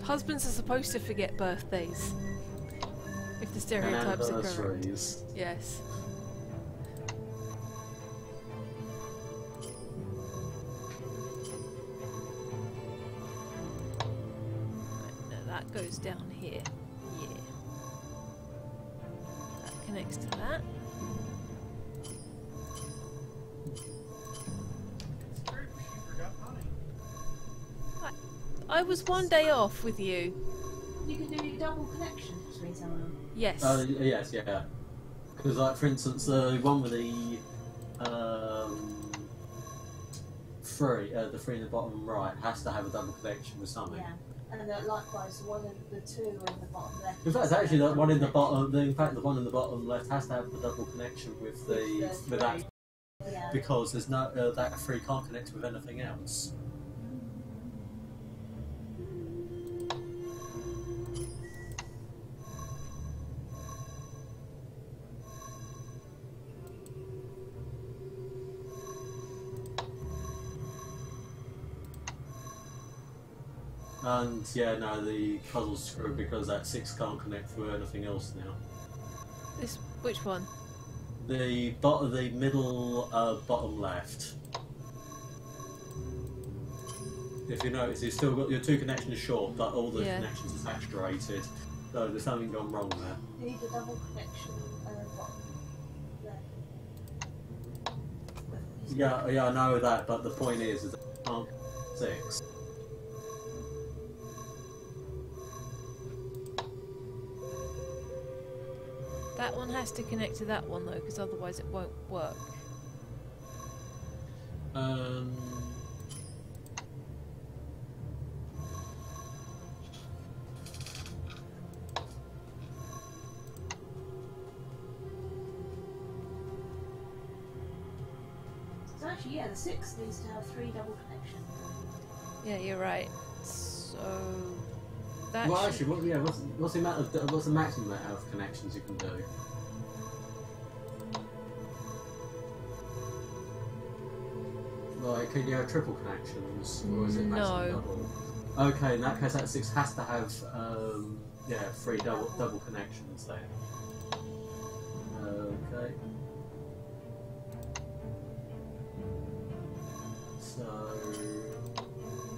Husbands are supposed to forget birthdays. If the stereotypes are correct. Yes. Right, now that goes down here. Yeah. That connects to that. I was one day off with you. You can do double connection between someone. Yes. Yes, yeah. Because, like, for instance, the one with the three in the bottom right has to have a double connection with something. Yeah, and likewise, the one in the two in the bottom left. In fact, actually, the one in the bottom. In fact, the one in the bottom left has to have a double connection with that, Yeah. because there's no that three can't connect with anything else. And yeah, no, the puzzle's screwed because that 6 can't connect with anything else now. Which one? The middle bottom left. If you notice, you've still got your 2 connections short, but all the connections are saturated. So there's something gone wrong there. You need a double connection bottom left. Yeah, I know that, but the point is that you can't 6. That one has to connect to that one though, because otherwise it won't work. So actually, yeah, the 6 needs to have 3 double connections. Yeah, you're right. So that Well, actually, what's the maximum amount of connections you can do? Like, can you have triple connections, or is it maximum double? Okay, in that case, that 6 has to have 3 double connections then. Okay. So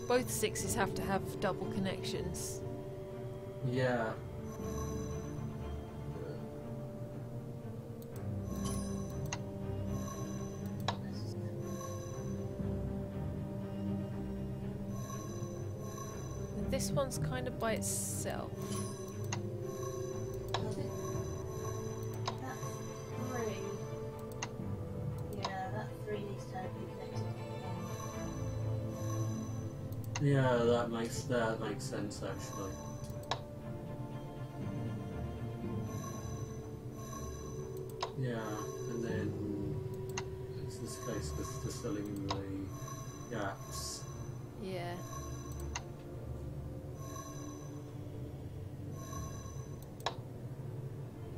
both 6s have to have double connections. yeah. This one's kind of by itself. I think that 3. Yeah, that 3 needs to be connected. Yeah, that makes sense actually. Yeah, and then it's this case with just filling in the gaps. Yeah.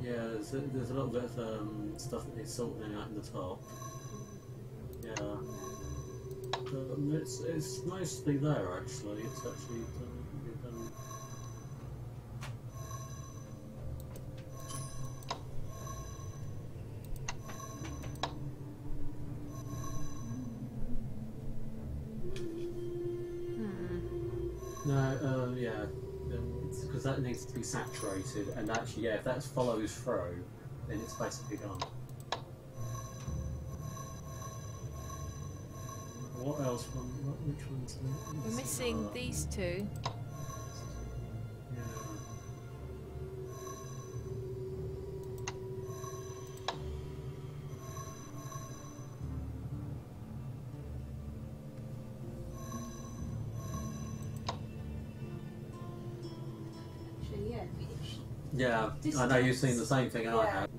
Yeah, there's a little bit of stuff that needs sorting out in the top. Yeah. It's mostly there actually. It's actually done. No, yeah, because that needs to be saturated, and actually, yeah, if that follows through, then it's basically gone. what else? Which ones? We're missing these two. Yeah. Actually, yeah, finished. Yeah, I know you've seen the same thing I have.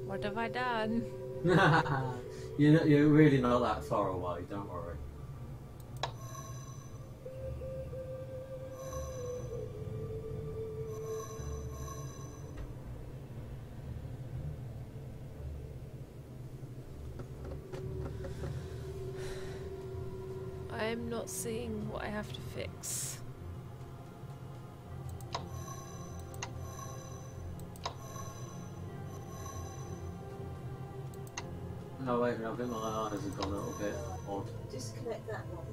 What have I done? You're really not that far away, don't worry. I am not seeing what I have to fix. No, wait, I think my eyes have gone a little bit odd. Disconnect that one.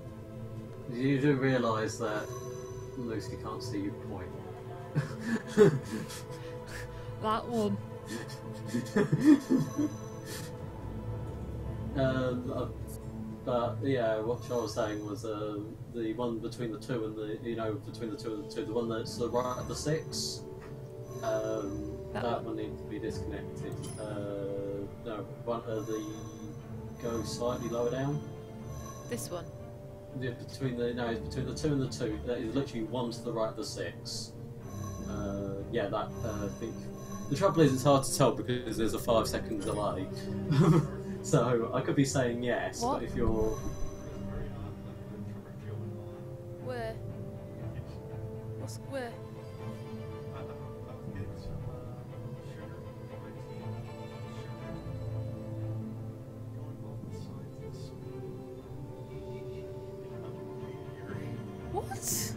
You do realise that Lucy can't see you point. That one. But yeah, what I was saying was the one between the two and the between the two and the two, the one that's right at the 6. That one needs to be disconnected. No, one the go slightly lower down. This one. Yeah, it's between the 2 and the 2. That is literally one to the right of the 6. Yeah, that I think. The trouble is, it's hard to tell because there's a 5-second delay. So I could be saying yes, What? but if you're Where? What's where? What?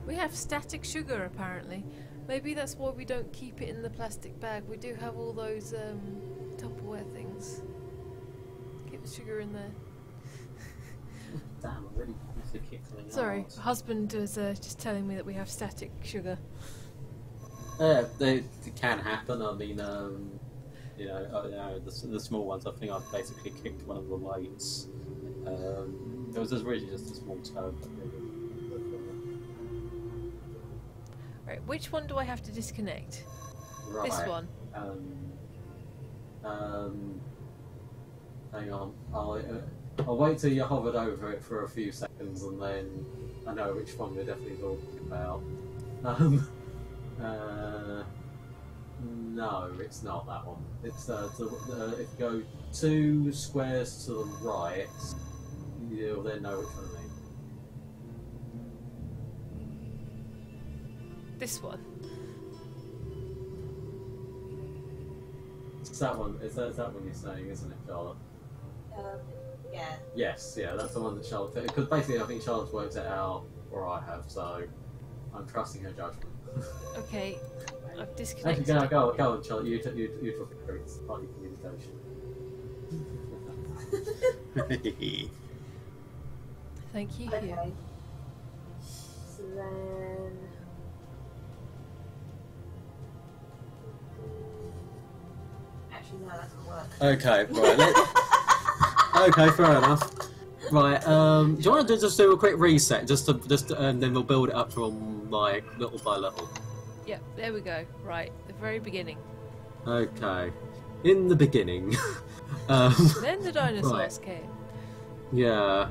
We have static sugar apparently. Maybe that's why we don't keep it in the plastic bag. We do have all those Tupperware things. Keep the sugar in there. damn, I really used to kick something Sorry, out. husband was just telling me that we have static sugar. It can happen. I mean, the small ones. I think I've basically kicked one of the weights. It was just really just a small toe. Right, which one do I have to disconnect? Right. This one. Hang on. I'll wait till you hovered over it for a few seconds, and then I know which one we're definitely talking about. No, it's not that one. It's if you go 2 squares to the right, you'll then know which one I mean. This one. It's that one. It's that one you're saying, isn't it, Charlotte? Yeah. Yes, yeah, that's the one that Charlotte. Because basically, I think Charlotte's worked it out, or I have, so I'm trusting her judgment. Okay, I've Actually, disconnected. go on, Charlotte. You talk it through. It's partly communication. Thank you. Okay. Hugh. So then. Actually, no, that doesn't work. Okay, right. Okay, fair enough. Right. Do you want to just do a quick reset, and then we'll build it up from like little by little. Yep, there we go. Right, the very beginning. Okay. In the beginning. Then the dinosaurs Right. came. Yeah.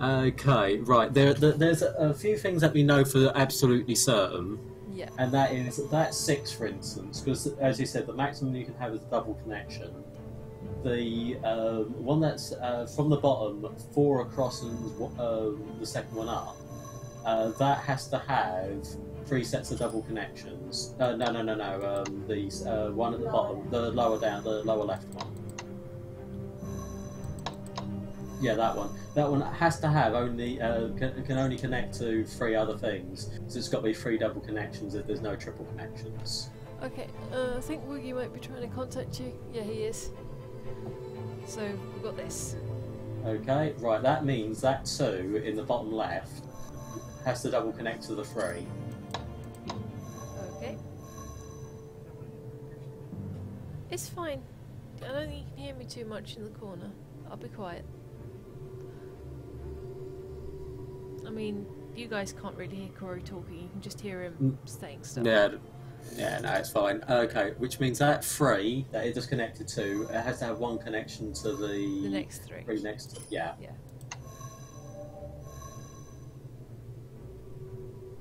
Okay, right. There's a few things that we know for absolutely certain, Yeah. and that is that 6, for instance, because as you said, the maximum you can have is a double connection. The one that's from the bottom, 4 across and the second one up, that has to have 3 sets of double connections. No. The one at the bottom, the lower down, the lower left one. Yeah, that one. That one has to have only can only connect to 3 other things. So it's got to be 3 double connections if there's no triple connections. Okay, I think Woogie might be trying to contact you. Yeah, he is. So, we've got this. Okay, right. That means that 2 in the bottom left has to double connect to the 3. Okay. It's fine. I don't think you can hear me too much in the corner. I'll be quiet. I mean, you guys can't really hear Corey talking. You can just hear him saying stuff. Yeah, no, it's fine. Okay, which means that 3 that it just connected to, it has to have one connection to the next 3. 3 next to, yeah.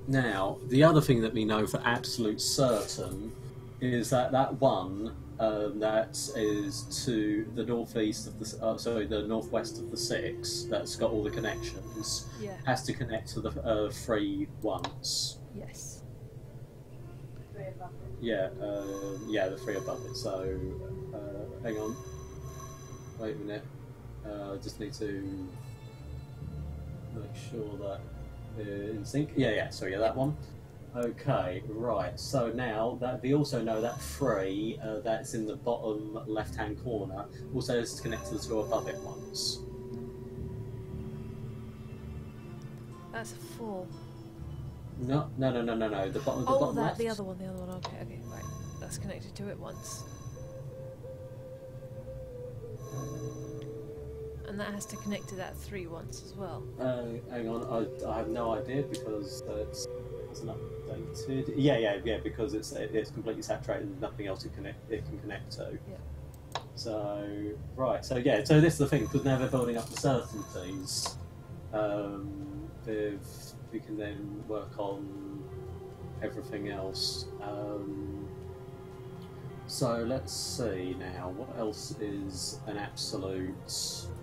Now, the other thing that we know for absolute certain is that that one that is to the northeast of the the northwest of the 6, that's got all the connections, has to connect to the 3 once. Yes. Yeah, the 3 above it. So, hang on. Wait a minute. I just need to make sure that in sync. Yeah. So that one. Okay, right. So now that we also know that 3 that's in the bottom left-hand corner also has to connect to the 2 above it once. That's a 4. No. The bottom. Oh, bottom left. the other one. Okay, right. That's connected to it once. And that has to connect to that 3 once as well. Hang on, I have no idea because it's not updated. Yeah, because it's completely saturated and nothing else it can connect to. Yeah. So right, so this is the thing, because now they're building up the certainties. We can then work on everything else. So let's see now, what else is an absolute?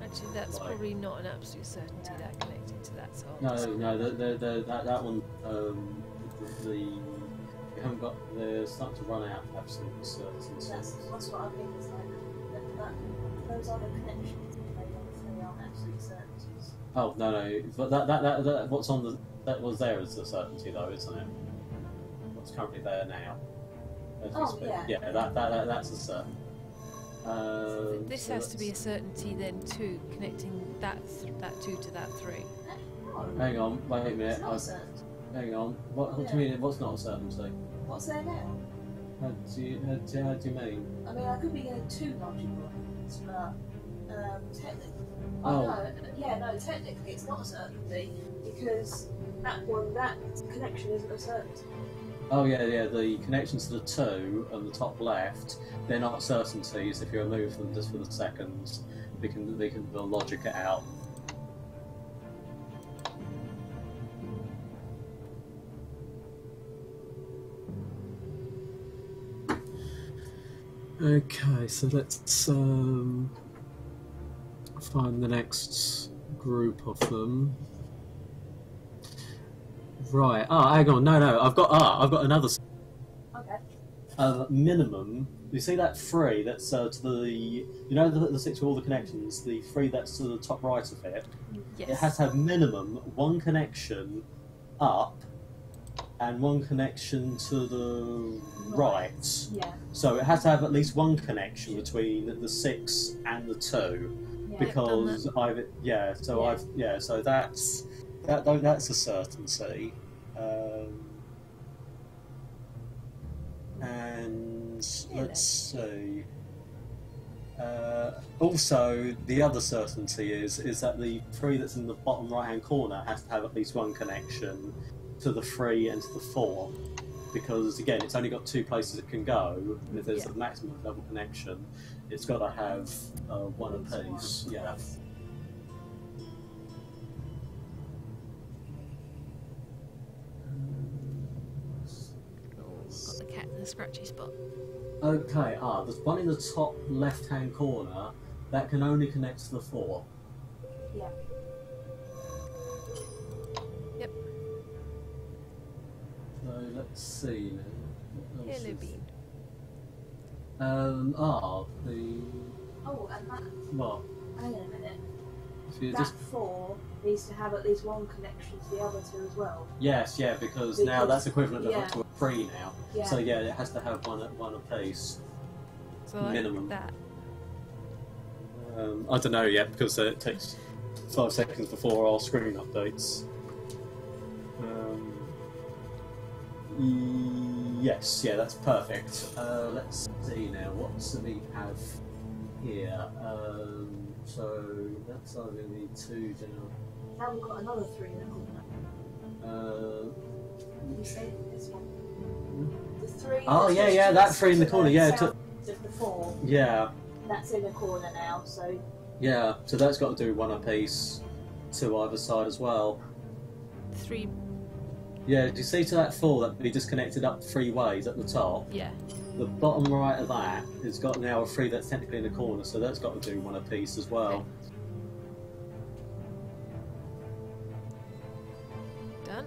Actually, that's probably not an absolute certainty that connected to that. So that one. We haven't got. They're starting to run out of absolute certainty. That's what I think is like. Those other connections they aren't absolute certainties. Oh no, but that what's on the that was there as a certainty though, isn't it? What's currently there now? Yeah, that's a certain. This has to be a certainty then too, connecting that 2 to that 3. Hang on, wait a minute. It's not a certainty. Hang on. What do you mean? What's not a certainty? What's there now? How do you mean? I mean, I could be getting 2 logic points, but technically, technically it's not a certainty because that connection isn't a certainty. Oh yeah, the connections to the 2 on the top left, they're not certainties. If you remove them just for the seconds, they can logic it out. Okay, so let's find the next group of them. Right. Hang on. No. I've got another. Okay. Minimum. You see that 3 that's to the. The 6 with all the connections. The 3 that's to the top right of it. Yes. It has to have minimum 1 connection up, and 1 connection to the right. Yeah. So it has to have at least 1 connection between the 6 and the 2, Yeah. because so that's a certainty. And let's see. Also, the other certainty is that the 3 that's in the bottom right-hand corner has to have at least 1 connection to the 3 and to the 4, because again, it's only got 2 places it can go. And if there's a maximum double connection, it's got to have 1 apiece. Yeah. Got the cat in the scratchy spot. Okay, there's one in the top left-hand corner that can only connect to the 4. Yeah. Yep. So let's see now. Hello, Bean. The... Oh, and that. What? Hang on a minute. If you That 4 needs to have at least 1 connection to the other 2 as well. Yes, because now that's equivalent to a 3 now. Yeah. So yeah, it has to have one apiece. So like minimum. that. I don't know yet because it takes 5 seconds before our screen updates. Yes, yeah, that's perfect. Let's see now, what do we have here? So that's I'm going to need 2 down. Now we've got another 3 in the corner. You say this one? The 3. Oh, that's yeah, just yeah, to that the- 3 in the to corner, yeah. south of the 4. Yeah, That's in the corner now, so yeah, so that's got to do 1 apiece to either side as well. 3. Yeah, do you see to that 4 that we disconnected up 3 ways at the top? Yeah. The bottom right of that has got now a 3 that's technically in the corner, so that's got to do 1 apiece as well. Okay. Done.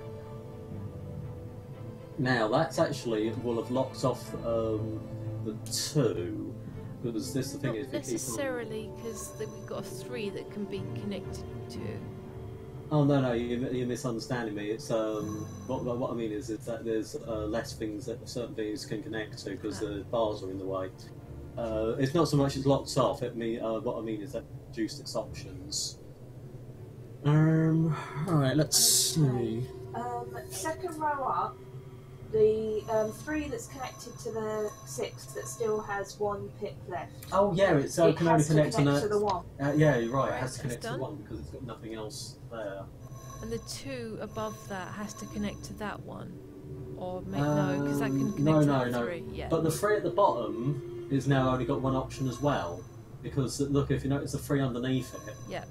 Now that's actually will have locked off the 2, because this the thing Not is if you keep on... necessarily, because we've got a 3 that can be connected to. Oh no, you're misunderstanding me. It's what I mean is that there's less things that certain things can connect to because the bars are in the way. It's not so much it's locked off. What I mean is that reduced its options. Alright, let's see. second row up, the 3 that's connected to the 6 that still has 1 pick left. Oh yeah, it can only has to connect on to the 1. yeah, you're right. It Right, has to connect to that's 1 because it's got nothing else there. And the 2 above that has to connect to that one. Or no, because that can connect to the 3. Yeah. But the 3 at the bottom is now only got 1 option as well. Because look, if you notice the 3 underneath it, Yeah.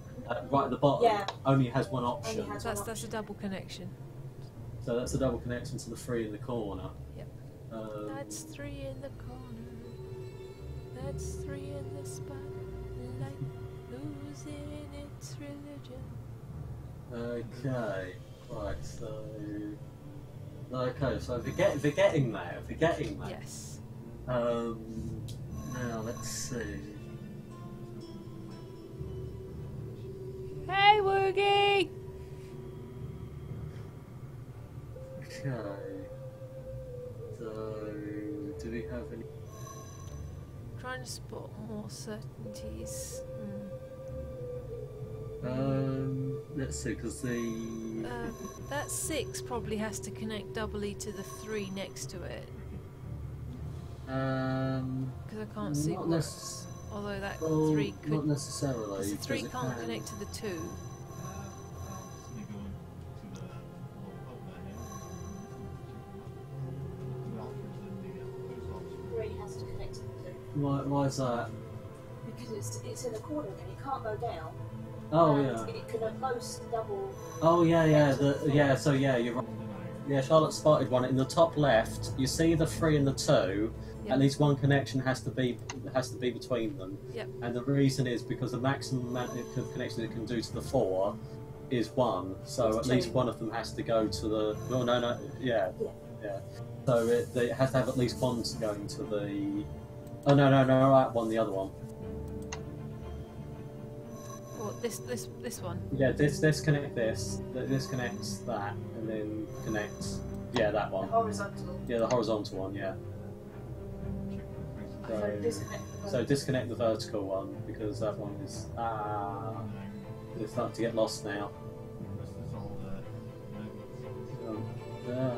right at the bottom, Yeah. only has 1 option. Only has That's a double connection. So that's a double connection to the 3 in the corner. Yep. That's 3 in the corner. That's 3 in the spotlight. Losing its religion. Okay, right, so... Okay, so if we're getting there, Yes. now let's see. Hey, Woogie! Okay, so do we have any... Trying to spot more certainties. Let's see, because the... That 6 probably has to connect doubly to the 3 next to it. Because I can't see not what's... Although that well, 3 could... not necessarily. Because the 3 because it can't can. connect to the 2. Three has to connect to the 2. Why is that? Because it's in the corner and it can't go down. Oh, and yeah. It can at most double. Oh, yeah, so yeah, you're right. Yeah, Charlotte spotted one. In the top left, you see the 3 and the 2. Yep. At least 1 connection has to be between them. Yep. And the reason is because the maximum amount of connection it can do to the 4 is 1. So It's at least 2. one of them has to go to the... Well, no, yeah. So it has to have at least 1 going to the... Oh, no, right one, the other one. Or this one. Yeah, disconnect this connects that, and then connects... Yeah, that one. Horizontal. Yeah, the horizontal one, yeah. So disconnect the So disconnect the vertical one, because that one is... it's starting to get lost now. Yeah.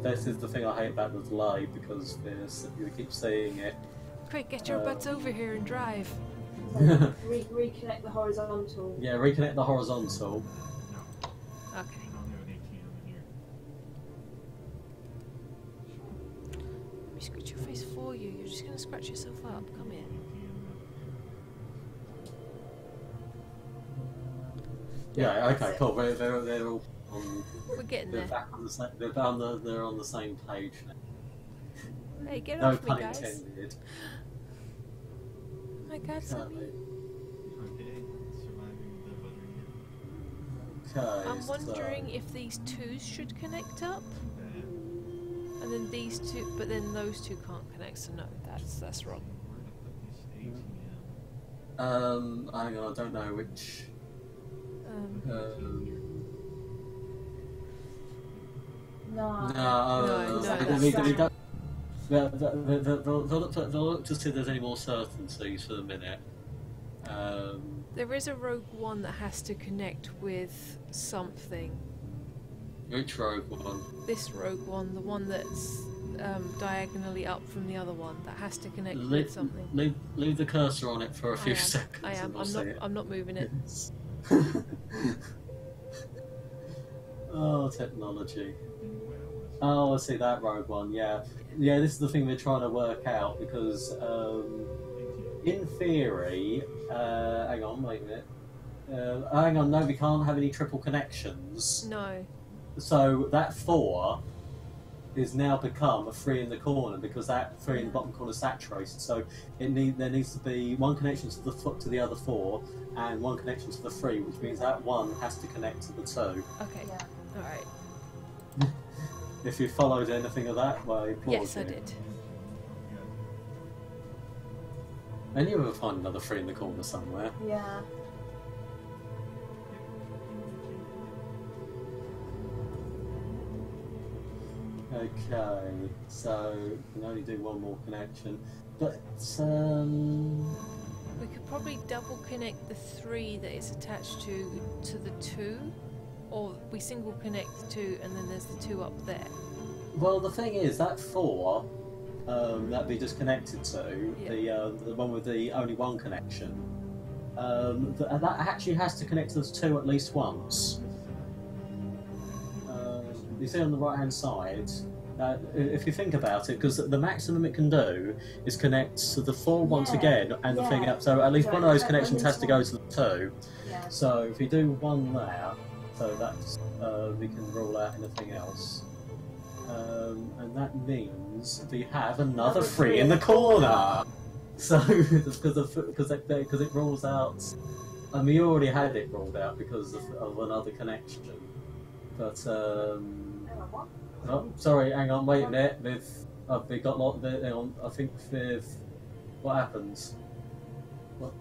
This is the thing I hate about the delay, because you keep seeing it. Quick, get your butts over here and drive. reconnect the horizontal. Yeah, reconnect the horizontal. Okay. Let me scratch your face for you. You're just gonna scratch yourself up. Come here. Yeah, okay, cool. They're all on... We're getting They're there. back on the same... They're on the same page now. Hey, get No off me, pun guys. intended. Oh my God, Sammy. Okay, I'm so- wondering if these 2s should connect up, and then these 2, but then those 2 can't connect. So no, that's wrong. Hang on, I don't know which... No. No, They'll look to see if there's any more certainties for the minute. There is a rogue one that has to connect with something. Which rogue one? This rogue one, the one that's diagonally up from the other one, that has to connect with something. Leave the cursor on it for a few seconds. I am. I'm not moving it. Oh, technology. Oh, I see that rogue one. Yeah, yeah. This is the thing they're trying to work out because, in theory, hang on, wait a minute. Hang on, no, we can't have any triple connections. No. So that 4 is now become a 3 in the corner because that 3 in the bottom corner is saturated. So there needs to be one connection to the other 4 and one connection to the 3, which means that 1 has to connect to the 2. Okay. Yeah. All right. If you followed anything of that way, yes, I did. And you will find another 3 in the corner somewhere. Yeah. Okay, so we can only do one more connection, but we could probably double connect the 3 that it's attached to the 2, or we single connect the 2 and then there's the 2 up there. Well, the thing is that 4 that we just connected to, the one with the only one connection, that actually has to connect to the 2 at least once. You see on the right hand side, if you think about it, because the maximum it can do is connect to the 4 once again and the thing up, so at least one of those connections has to go to the 2. Yeah. So if you do one there, so that's we can rule out anything else. And that means we have another 3 in the corner. So because it rules out, and we already had it ruled out because of another connection. But oh, sorry, hang on, wait a minute. We got a lot of it on. I think with what happens? What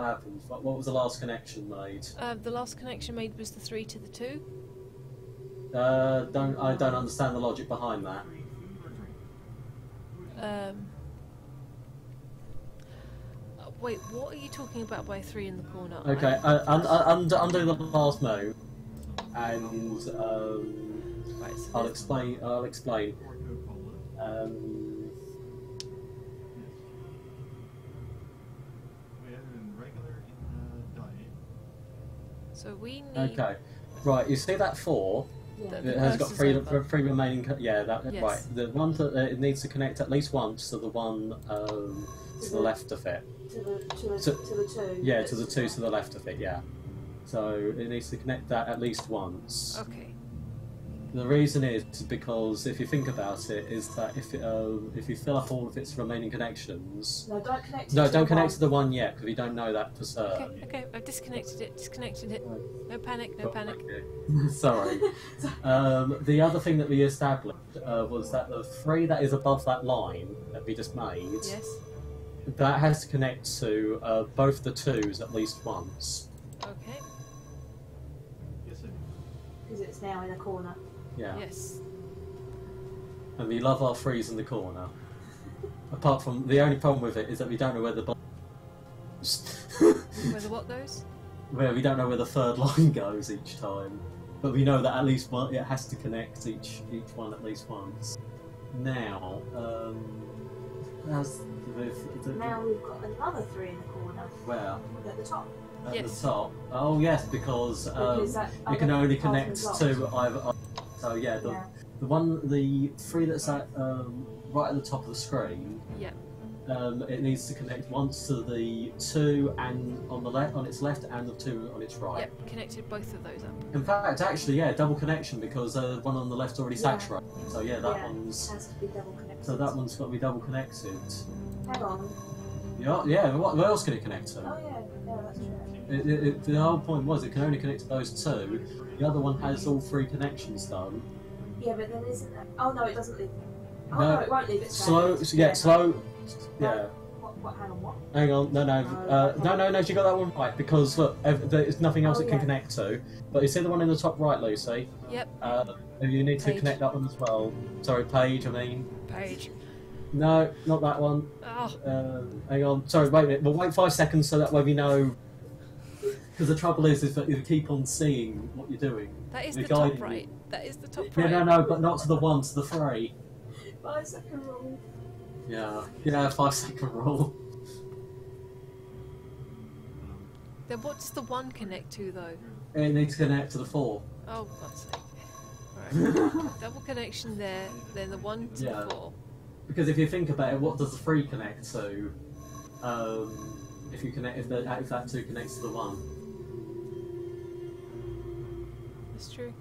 happens? What was the last connection made? The last connection made was the 3 to the 2. I don't understand the logic behind that. Wait, what are you talking about by 3 in the corner? Okay, undo the last move, and right, so I'll explain. So we need. Okay, right. You see that 4? It has got 3 remaining. Yeah, that yes. right. The one that it needs to connect at least once to the one to the left of it. To the 2. Yeah, to the 2 to the left of it. Yeah. So it needs to connect that at least once. Okay. The reason is because if you think about it, is that if you fill up all of its remaining connections. No, don't connect. Don't connect to the one yet because we don't know that for certain. Okay, I've disconnected it. No panic, no panic. Okay. Sorry. The other thing that we established was that the 3 that is above that line that we just made. Yes. That has to connect to both the 2s at least once. Okay. Because it's now in a corner. Yeah. Yes. And we love our 3s in the corner. Apart from the only problem with it is that we don't know where the Where the what goes? Where we don't know where the 3rd line goes each time, but we know that at least one it has to connect each one at least once. Now, now we've got another 3 in the corner. Where? At the top. At yes. the top. Oh yes, because it can only connect to either. So yeah, the 3 that's at right at the top of the screen. Yeah. It needs to connect once to the 2 and on its left and the 2 on its right. Yep, connected both of those up. In fact, actually, yeah, double connection because one on the left's already saturated. So yeah, that one's. Has to be double connected. So that one's got to be double connected. Hang on. Yeah. What else can it connect to? Oh yeah, that's true. The whole point was it can only connect to those 2. The other one has all 3 connections done. Yeah, but then isn't that? Oh no, it doesn't leave. Oh No, no, it won't leave it. Slow. Yeah, slow. Yeah. What? Hang on. What? Hang on, no, you got that one right, because look, there's nothing else it can connect to. But you see the one in the top right, Lucy? Yep. You need to Page. connect that one as well. Sorry, Page, I mean. Page. No, not that one. Oh. Hang on, sorry, wait a minute. We'll wait 5 seconds so that way we know. Because the trouble is that you keep on seeing what you're doing. That is You're the top guiding right. you. That is the top Yeah, right. no, but not to the 1, to the 3. 5-second rule. Yeah, 5-second rule. Then what does the 1 connect to, though? It needs to connect to the 4. Oh, God's sake. Right. Double connection there, then the 1 to Yeah. the 4. Because if you think about it, what does the 3 connect to? If that 2 connects to the 1. That's true.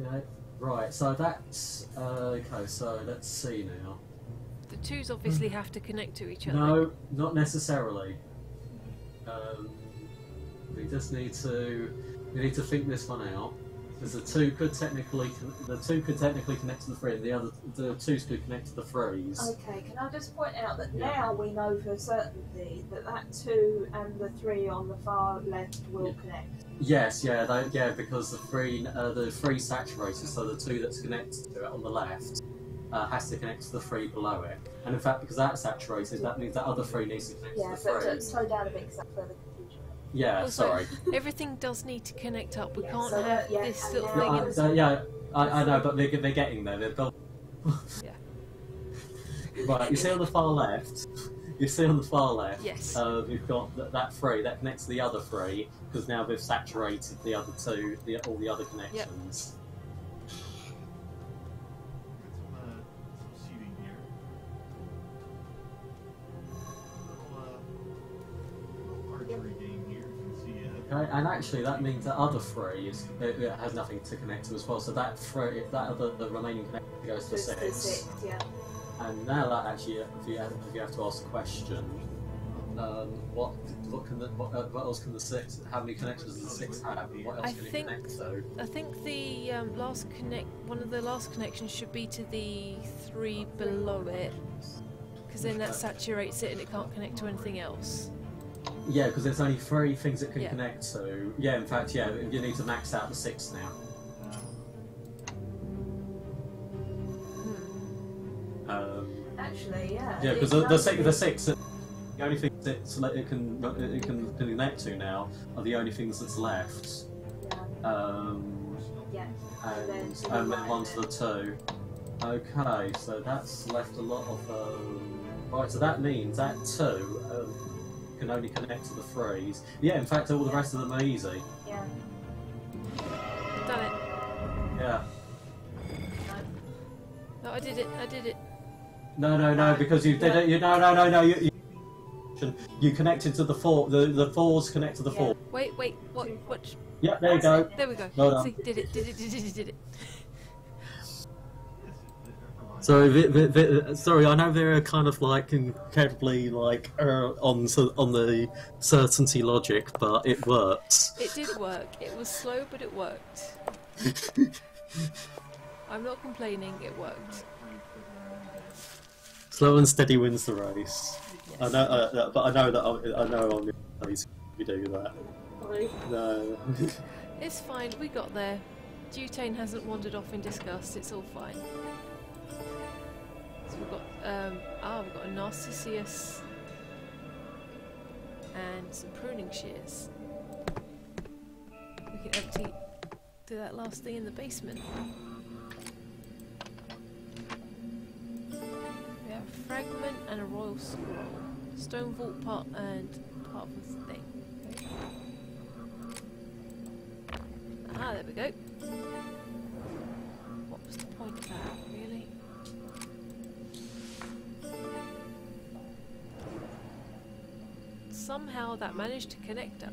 Yeah. Right. So that's okay. So let's see now. The 2s obviously have to connect to each other. No, not necessarily. We just need to think this one out. Because the 2 could technically connect to the 3, and the 2s could connect to the 3s. Okay, can I just point out that now we know for certainty that that 2 and the 3 on the far left will connect. Yes, because the 3 saturated, so the 2 that's connected to it on the left has to connect to the 3 below it. And in fact, because that's saturated, that means that other 3 needs to connect Yeah, to the 3. but slow down a bit because that's where the confusion is. Yeah, Also, sorry. everything does need to connect up. We Yeah, can't so have that- this and little now- thing in... I know, but they're getting there. They've got. Yeah. Right, you see on the far left. Yes. We've got that 3 that connects to the other 3 because now we've saturated the other 2, all the other connections. Okay, and actually that means that other 3 it has nothing to connect to as well. So that 3, the remaining connection goes to 6. Yeah. And now that actually, if you have to ask the question, what else can the 6? How many connections does the 6 have? What else can it connect to? I think the one of the last connections should be to the 3 below it, because then that saturates it and it can't connect to anything else. Yeah, because there's only 3 things it can Yeah. connect to. Yeah, in fact, yeah, you need to max out the 6 now. Actually, yeah. Yeah, because the 6, the only things it can connect to now are the only things that's left. Yeah. And then 1 to the 2. Okay, so that's left a lot of. Right, so that means that 2 can only connect to the 3s. Yeah, in fact, all the rest of them are easy. Yeah. Done it. Yeah. No, I did it. No, because you did it. No. You connected to the 4. The 4s connect to the 4. Wait, what? Yeah, there you go. There we go. Well done. See, did it. So, sorry, I know they're kind of like incredibly like on the certainty logic, but it works. It did work. It was slow, but it worked. I'm not complaining. It worked. Slow and steady wins the race. Yes. I know, but I know that I know on the race you do that. No. It's fine. We got there. Dutane hasn't wandered off in disgust. It's all fine. So we've got a Narcissus and some pruning shears. We can do that last thing in the basement. We have a fragment and a royal scroll. Stone vault part and part of the thing. Okay. Ah, there we go. What was the point of that, really? Somehow that managed to connect up.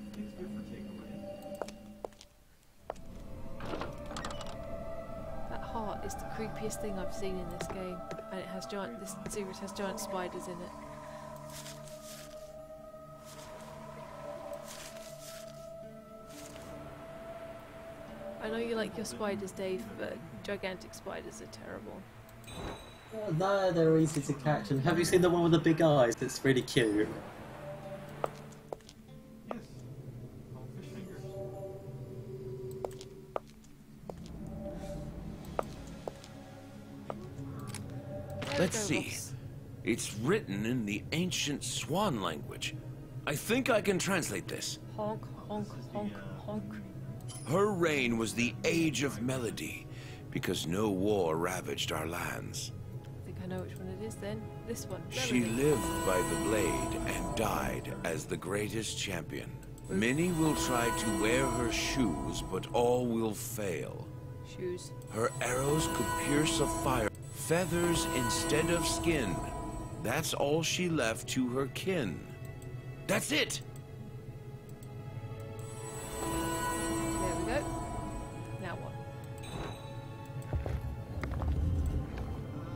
That heart is the creepiest thing I've seen in this game, and it has this series has giant spiders in it. I know you like your spiders, Dave, but gigantic spiders are terrible. No, they're easy to catch. And have you seen the one with the big eyes? It's really cute. Let's see. It's written in the ancient Swan language. I think I can translate this. Honk, honk, honk, honk. Her reign was the age of melody, because no war ravaged our lands. I think I know which one it is then. This one. She Melody. lived by the blade and died as the greatest champion. Many will try to wear her shoes, but all will fail. Shoes. Her arrows could pierce a fire, feathers instead of skin. That's all she left to her kin. That's it! There we go. Now what?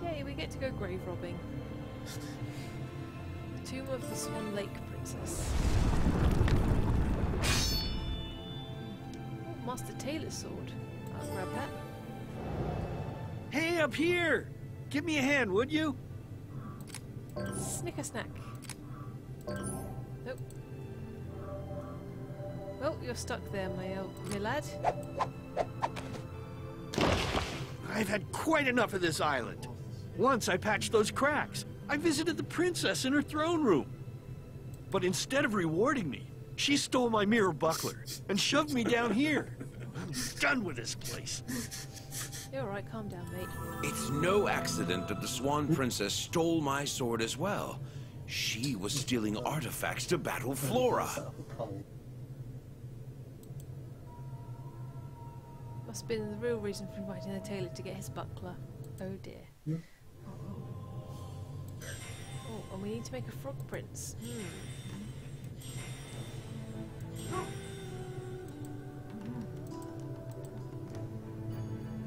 Yay, we get to go grave robbing. The tomb of the Swan Lake Princess. Oh, Master Taylor's sword. I'll grab that. Hey, up here! Give me a hand, would you? Snicker snack. Nope. Well, you're stuck there, my lad. I've had quite enough of this island. Once I patched those cracks. I visited the princess in her throne room. But instead of rewarding me, she stole my mirror buckler and shoved me down here. I'm done with this place. You're alright, calm down, mate. It's no accident that the Swan Princess stole my sword as well. She was stealing artifacts to battle Flora. Must have been the real reason for inviting the tailor to get his buckler. Oh dear. Yeah. Oh, and we need to make a frog prince.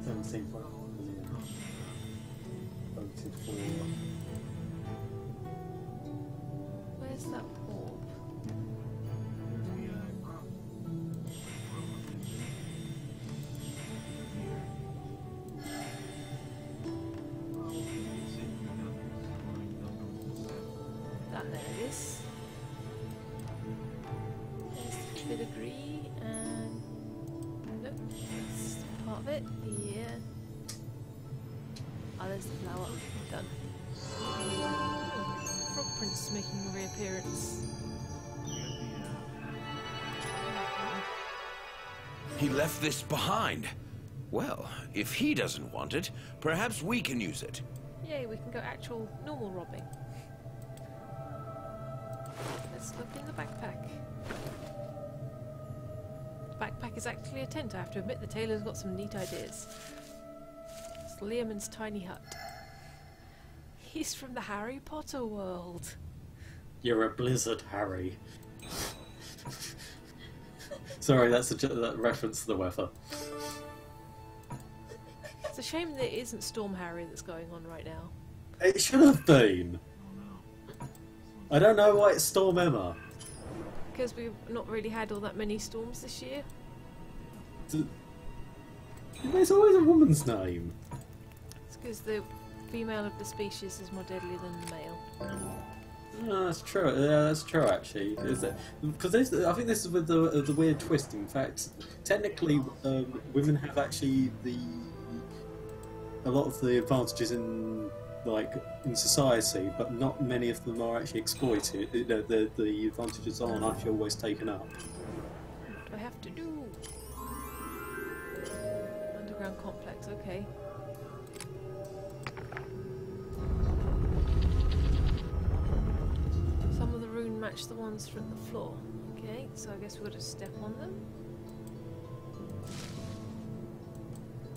17 voted for. Where's that orb? There it is. There's the filigree and nope, that's part of it. Yeah. Oh, there's the flower. Done. Oh, Frog Prince making a reappearance. He left this behind. Well, if he doesn't want it, perhaps we can use it. Yay, we can go actual normal robbing. Let's look in the backpack. The backpack is actually a tent. I have to admit the tailor's got some neat ideas. It's Liamon's tiny hut. He's from the Harry Potter world. You're a blizzard, Harry. Sorry, that's that reference to the weather. It's a shame that it isn't Storm Harry that's going on right now. It should have been. I don't know why it's Storm Emma. Because we've not really had all that many storms this year. There's always a woman's name. It's because the female of the species is more deadly than the male. No, that's true. Yeah, that's true. Actually, is it? Because I think this is with the weird twist. In fact, technically, women have actually a lot of the advantages in society, but not many of them are actually exploited. The advantages aren't actually always taken up. What do I have to do? Underground complex. Okay. Some of the rune match the ones from the floor. Okay, so I guess we've got to step on them.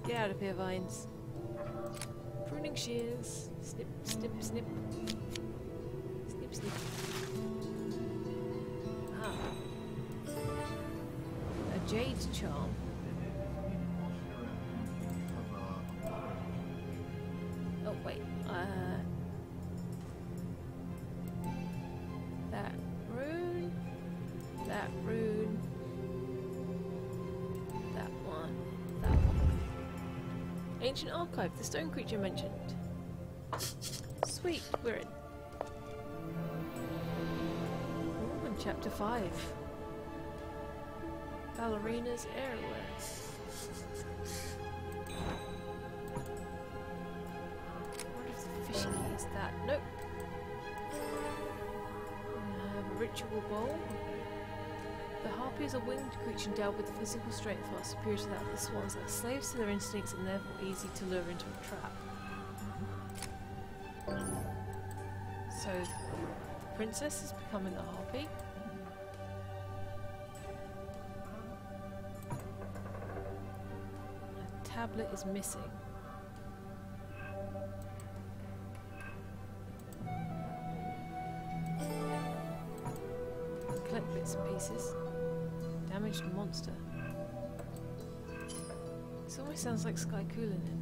Get out of here, vines. Pruning shears. Snip, snip, snip. Snip, snip. Ah. A jade charm. Oh, wait. That rune. That rune. That one. That one. Ancient archive, the stone creature mentioned. Sweet, we're in. Ooh, in chapter 5. Ballerinas everywhere. What if the fishing is that? Nope. We have a rich ritual bowl. The harpy is a winged creature endowed with physical strength far superior to that of the swans. They are slaves to their instincts and therefore easy to lure into a trap. So, the princess is becoming a harpy. A tablet is missing. Collect bits and pieces. Damaged monster. This almost sounds like Sky Kulinen.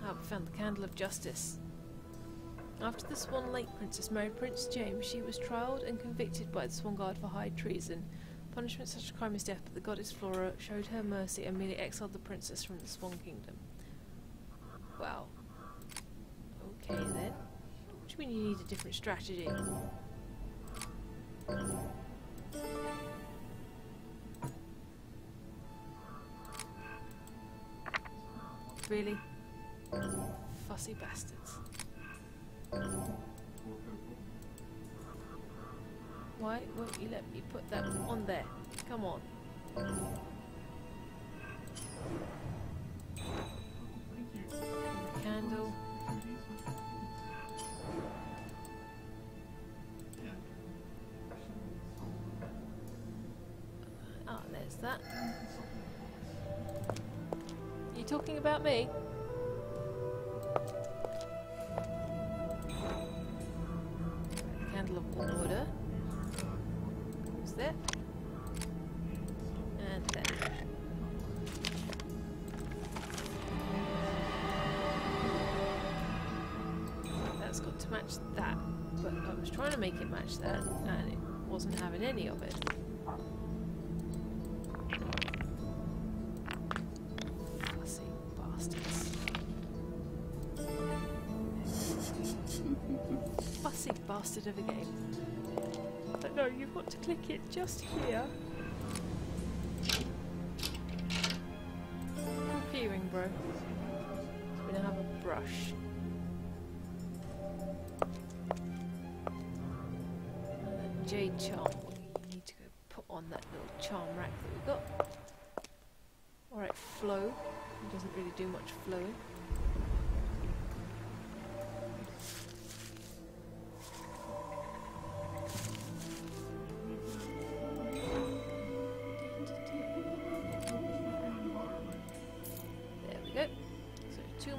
Ah, we found the Candle of Justice. After the Swan Lake Princess married Prince James, she was trialled and convicted by the Swan Guard for high treason. Punishment such a crime is death, but the goddess Flora showed her mercy and merely exiled the princess from the Swan Kingdom. Wow. Okay then. What do you mean you need a different strategy? Really? Fussy bastards. Why won't you let me put that on there? Come on. Candle. Ah, there's that. You talking about me? Candle of order. What's that? And that. That's got to match that. But I was trying to make it match that, and it wasn't having any of it. Fussy bastard of a game. But no, you've got to click it just here. Cool keyring, bro. We're gonna have a brush. And a jade charm. We need to go put on that little charm rack that we've got. Alright, flow. It doesn't really do much flowing.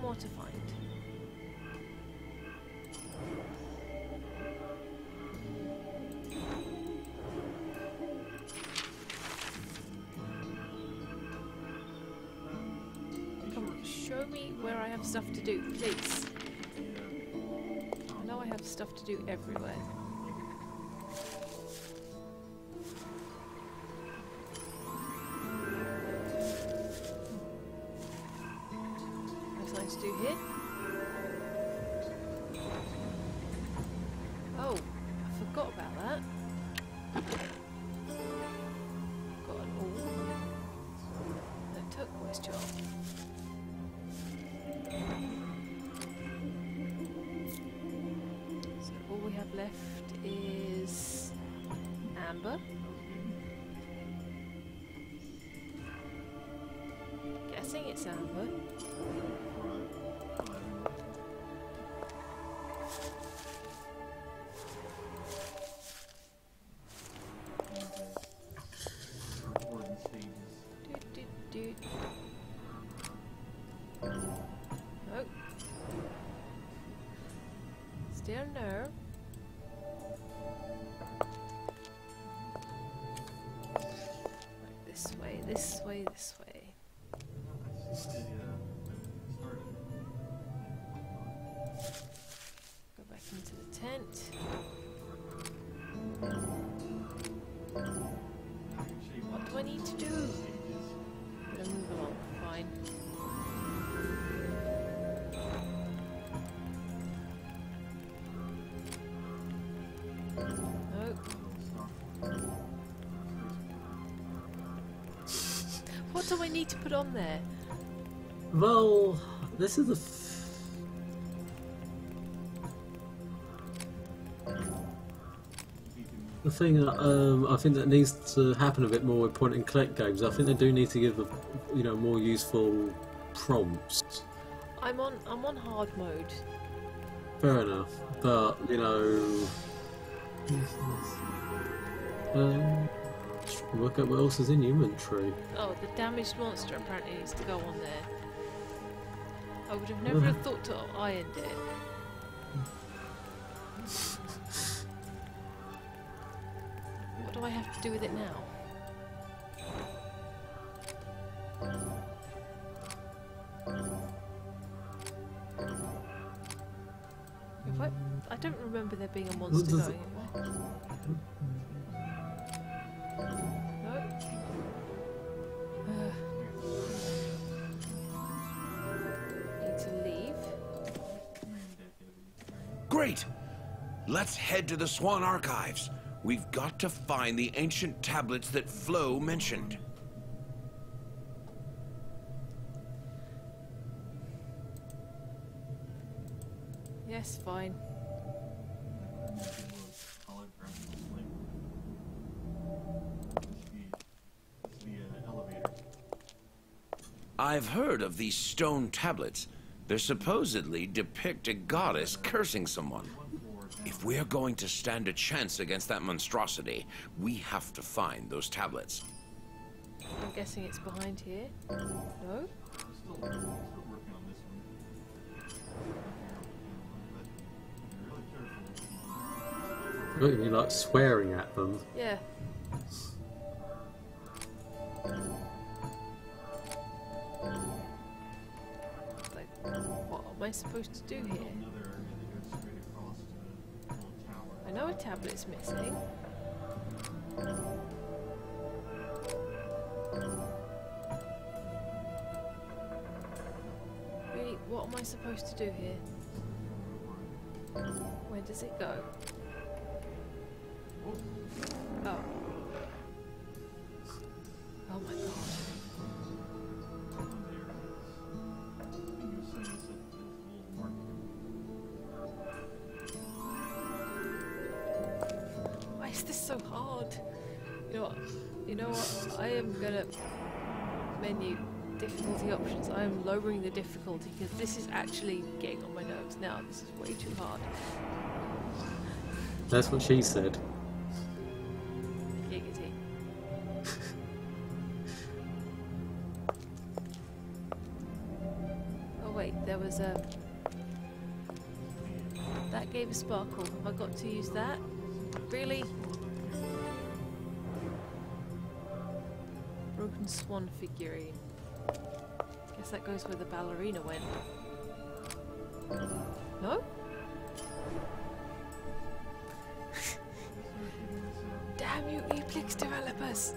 To find. Come on, show me where I have stuff to do, please. I know I have stuff to do everywhere. To do here. Oh, I forgot about that. Got an all. The turquoise charm. So all we have left is amber. Guessing it's amber. Oh. Still no. Right, this way, this way, this way. Go back into the tent. What do I need to do? I'm gonna move along, fine. What do I need to put on there? Well, this is the thing I think that needs to happen a bit more with point and collect games. I think they do need to give more useful prompts. I'm on hard mode. Fair enough, but work out what else is in inventory. Oh, the damaged monster apparently needs to go on there. I would have never thought to have ironed it. What do I have to do with it now? I don't remember there being a monster going in there. No? Need to leave. Great! Let's head to the Swan archives. We've got to find the ancient tablets that Flo mentioned. Yes, fine. I've heard of these stone tablets. They supposedly depict a goddess cursing someone. If we're going to stand a chance against that monstrosity, we have to find those tablets. I'm guessing it's behind here. No? Look, you're like swearing at them. Yeah. Like, what am I supposed to do here? I know a tablet's missing. Really, what am I supposed to do here? Where does it go? Oh. Oh my god. Why is this so hard? You know what? I am gonna menu difficulty options. I am lowering the difficulty because this is actually getting on my nerves now. This is way too hard. That's what she said. Giggity. Oh wait, there was a... That gave a sparkle. Have I got to use that? Really? Broken swan figurine. Guess that goes where the ballerina went. No? Damn you, Eplix developers!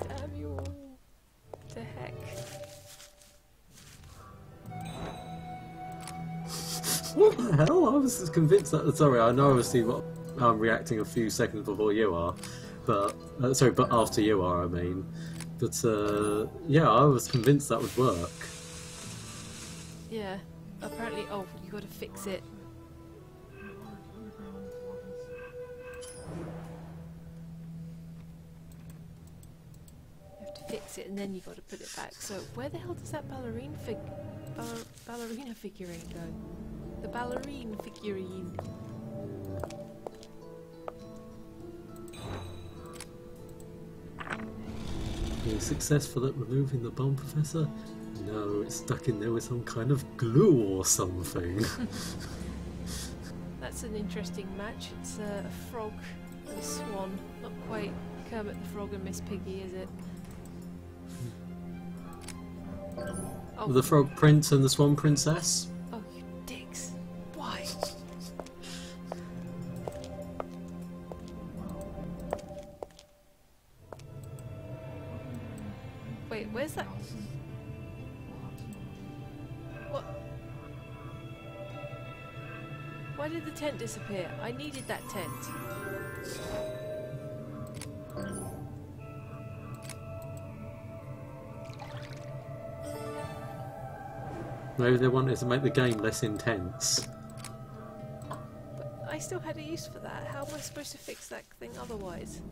Damn you all. The heck? What the hell? I was just convinced that. Sorry, I know obviously what I'm reacting a few seconds before you are, but sorry, but after you are, I mean. But yeah, I was convinced that would work. Yeah. Apparently, oh, you gotta fix it. You have to fix it and then you gotta put it back. So, where the hell does that ballerina figurine go? The ballerine figurine. Are you successful at removing the bomb, Professor? No, it's stuck in there with some kind of glue or something. That's an interesting match. It's a frog and a swan. Not quite Kermit the Frog and Miss Piggy, is it? Oh. The Frog Prince and the Swan Princess? Oh, you dicks. Why? Wait, where's that? What? Why did the tent disappear? I needed that tent. Maybe they wanted to make the game less intense. But still had a use for that. How am I supposed to fix that thing otherwise?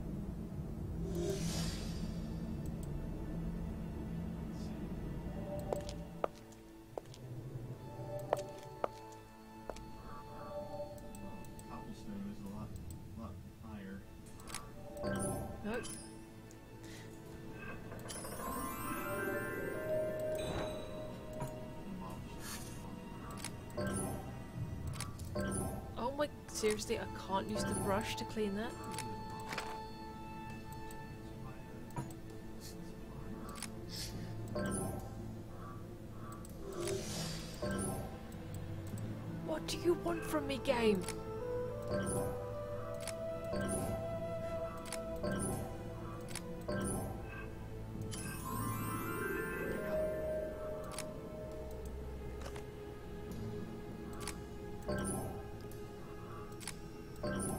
Cobblestone is a lot higher. Nope. Oh my, seriously, I can't use the brush to clean that? What do you want from me, game?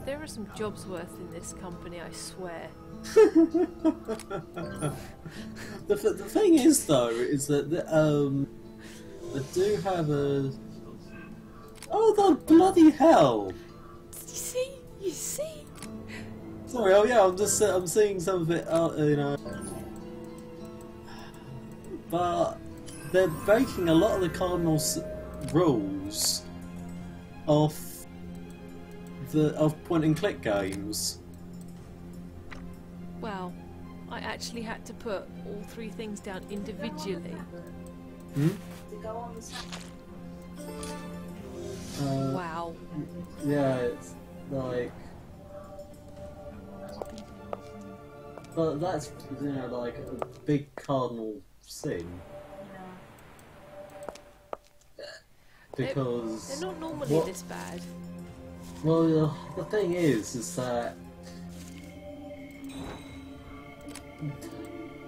There are some jobs worth in this company, I swear. The thing is, though, is that I do have a. Oh, the bloody hell! You see? Sorry, oh yeah, I'm seeing some of it, you know. But they're breaking a lot of the Cardinals' rules of point-and-click games. Well, I actually had to put all 3 things down individually. Hmm? To go on the side. Wow. Yeah, it's like. But that's, you know, like a big cardinal sin. Because. They're not normally this bad. Well, the thing is that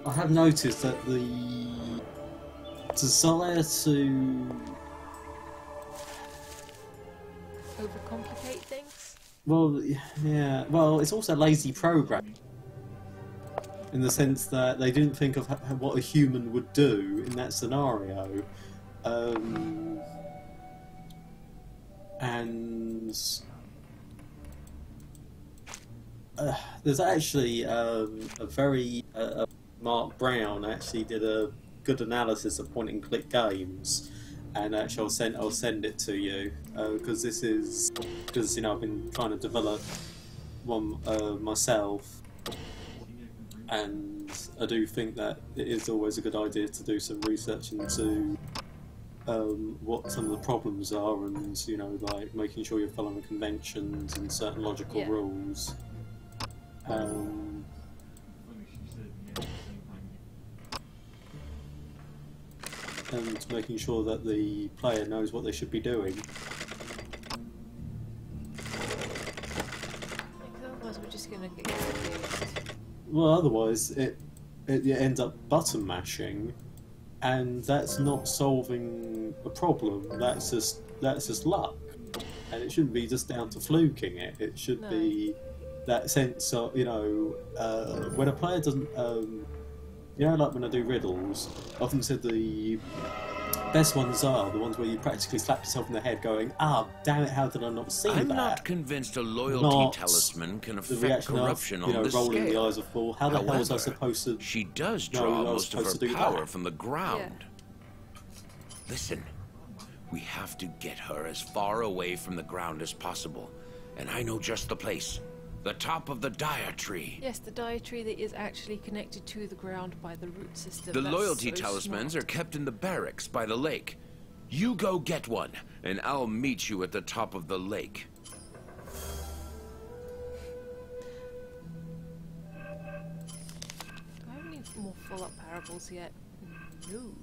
I have noticed that the desire to Overcomplicate things? well, yeah, well, it's also lazy programming in the sense that they didn't think of what a human would do in that scenario, and there's actually a very Mark Brown actually did a good analysis of point-and-click games, and actually I'll send it to you because you know I've been trying to develop one myself, and I do think that it is always a good idea to do some research into what some of the problems are, and you know, like making sure you're following conventions and certain logical rules. And making sure that the player knows what they should be doing. Otherwise we're just gonna get confused. Well, otherwise it ends up button mashing, and that's not solving a problem. That's just luck, and it shouldn't be just down to fluking it. It should be that sense of, you know, when a player doesn't, you know, like when I do riddles, I often said the best ones are the ones where you practically slap yourself in the head going, ah, damn it, how did I not see that? I'm not convinced a loyalty talisman can affect corruption of, you know, on this rolling scale. the eyes of fool. How the hell was I supposed to... She does draw most of her power from the ground. Yeah. Listen, we have to get her as far away from the ground as possible. And I know just the place. The top of the dire tree. Yes, the dire tree that is actually connected to the ground by the root system. The That's loyalty so talismans smart. are kept in the barracks by the lake. You go get one, and I'll meet you at the top of the lake. Do I have any more full-up parables yet? No.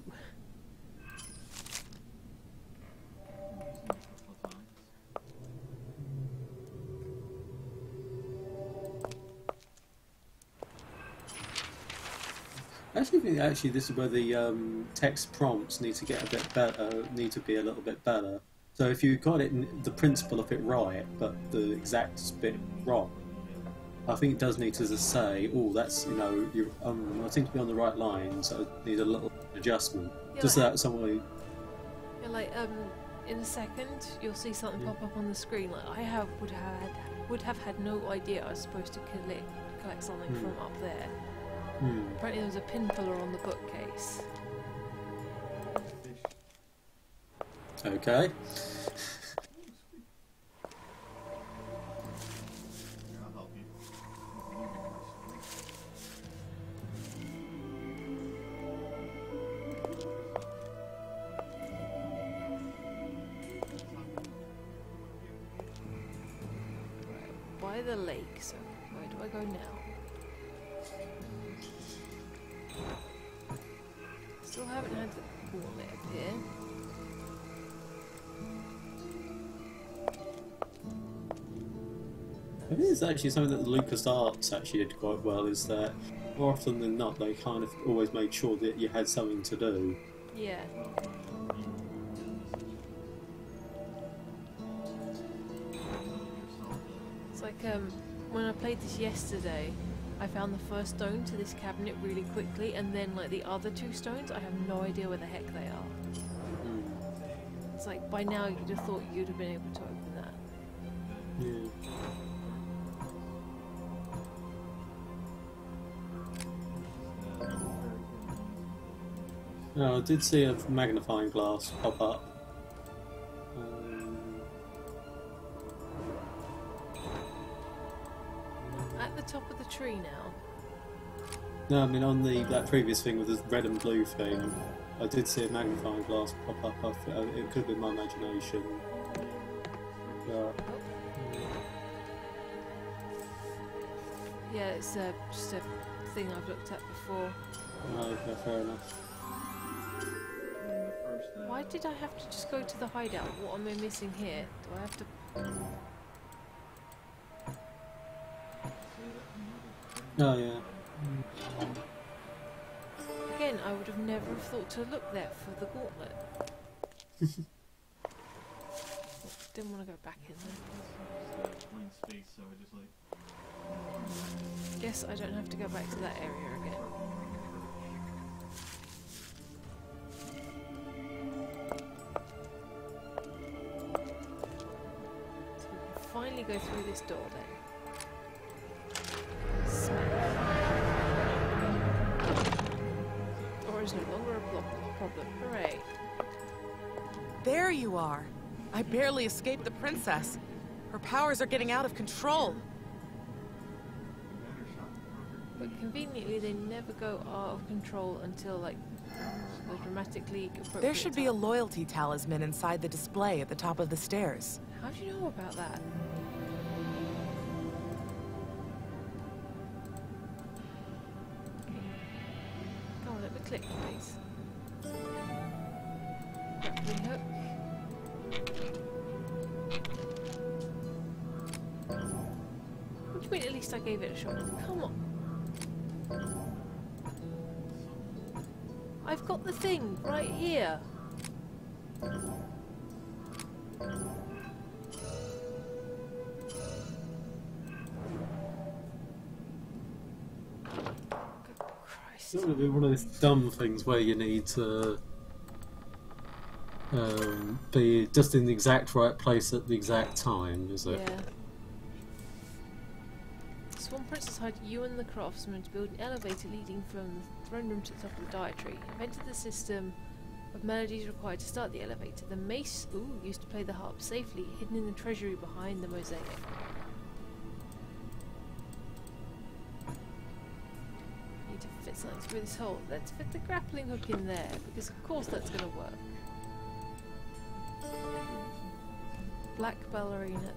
I actually think this is where the text prompts need to get a bit better. Need to be a little bit better. So if you got it, the principle of it right, but the exact bit wrong, I think it does need to just say, oh, that's, you know, you I seem to be on the right line, so I need a little adjustment. Yeah, Just like, that somebody. yeah, like in a second you'll see something pop up on the screen. Like I would have had no idea I was supposed to collect something from up there. Apparently there was a pin puller on the bookcase. Okay. Here, I'll help you. By the lake, so where do I go now? Still haven't had the gauntlet appear. It is actually something that the LucasArts actually did quite well, is that more often than not they kind of always made sure that you had something to do. Yeah. It's like when I played this yesterday, I found the first stone to this cabinet really quickly, and then like the other two stones, I have no idea where the heck they are. It's like by now you'd have thought you'd have been able to open that. Yeah. No, I did see a magnifying glass pop up. At the top of the tree now. No, I mean on that previous thing with the red and blue thing, I did see a magnifying glass pop up. It could have been my imagination. Yeah, it's just a thing I've looked at before. Okay, fair enough. Why did I have to just go to the hideout? What am I missing here? Do I have to... Oh yeah. Again, I would have never have thought to look there for the gauntlet. Didn't want to go back in there. Plain space, so I just like. Guess I don't have to go back to that area again. So we can finally go through this door then. Door is no longer a problem. Hooray. There you are. I barely escaped the princess. Her powers are getting out of control. But conveniently, they never go out of control until, like, a dramatically appropriate There should be a time. loyalty talisman inside the display at the top of the stairs. How do you know about that? Go on, let me click, please. Grappling hook. What do you mean at least I gave it a shot? Come on. I've got the thing right here. It's going to be one of those dumb things where you need to be just in the exact right place at the exact time, is it? Yeah. Swan Princess hired you and the craftsman to build an elevator leading from the throne room to the top of the dietary. Invented the system of melodies required to start the elevator. The mace used to play the harp safely, hidden in the treasury behind the mosaic. Need to fit something through this hole. Let's fit the grappling hook in there, because of course that's going to work. Black ballerina.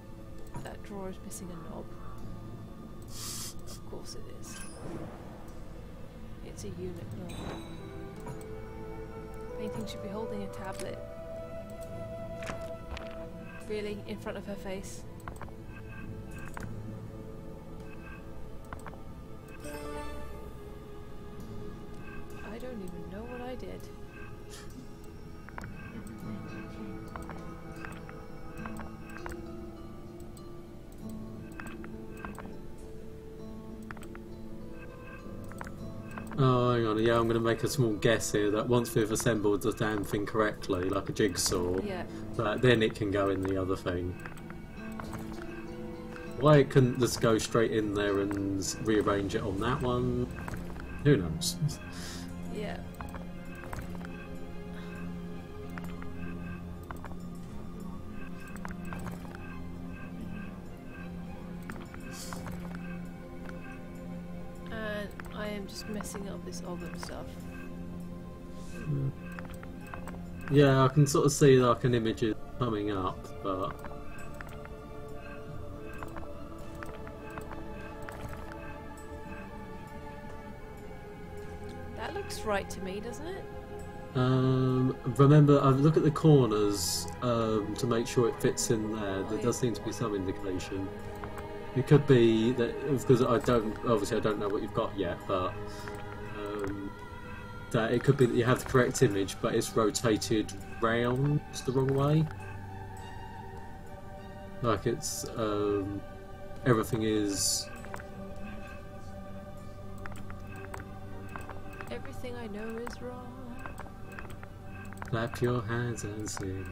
That drawer is missing a knob. Of course it is. It's a unit knob. Painting should be holding a tablet. Really? In front of her face? I don't even know what I did. Oh hang on, yeah, I'm going to make a small guess here that once we've assembled the damn thing correctly, like a jigsaw, Yeah. that then it can go in the other thing. Why it couldn't just go straight in there and rearrange it on that one? Who knows? Yeah. And I am just messing up this Ogham stuff. Yeah, I can sort of see like an image is coming up, but... That looks right to me, doesn't it? Remember, look at the corners to make sure it fits in there. There does seem to be some indication. It could be that, because obviously I don't know what you've got yet, but that it could be that you have the correct image, but it's rotated round the wrong way. Like it's everything is. Everything I know is wrong. Clap your hands and sing.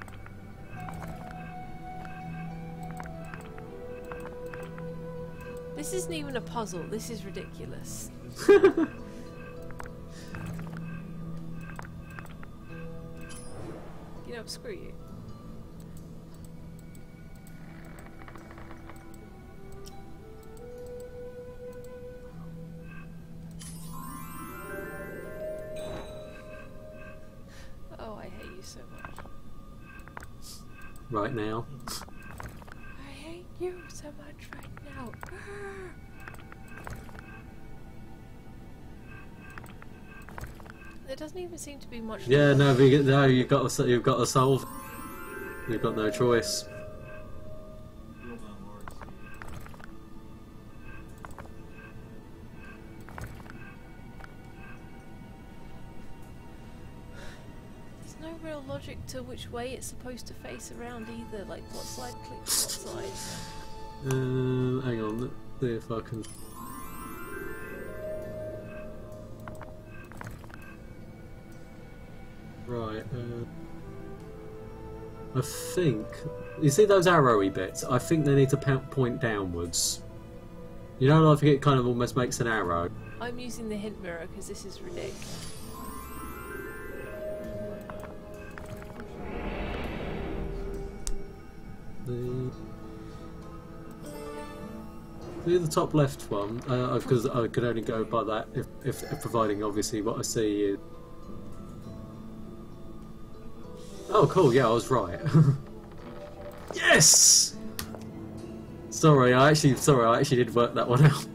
This isn't even a puzzle. This is ridiculous. You know, screw you. Oh, I hate you so much. Right now. I hate you so much right now. There doesn't even seem to be much. Yeah, no, you've got to solve. You've got no choice. There's no real logic to which way it's supposed to face around either. Like, what side clicks what side? Hang on, let's see if I can. Right, I think... You see those arrowy bits? I think they need to point downwards. You know, I think it kind of almost makes an arrow. I'm using the hint mirror because this is ridiculous. The top left one, because I could only go by that if providing obviously what I see is... Oh, cool! Yeah, I was right. Yes. Sorry, I actually did work that one out.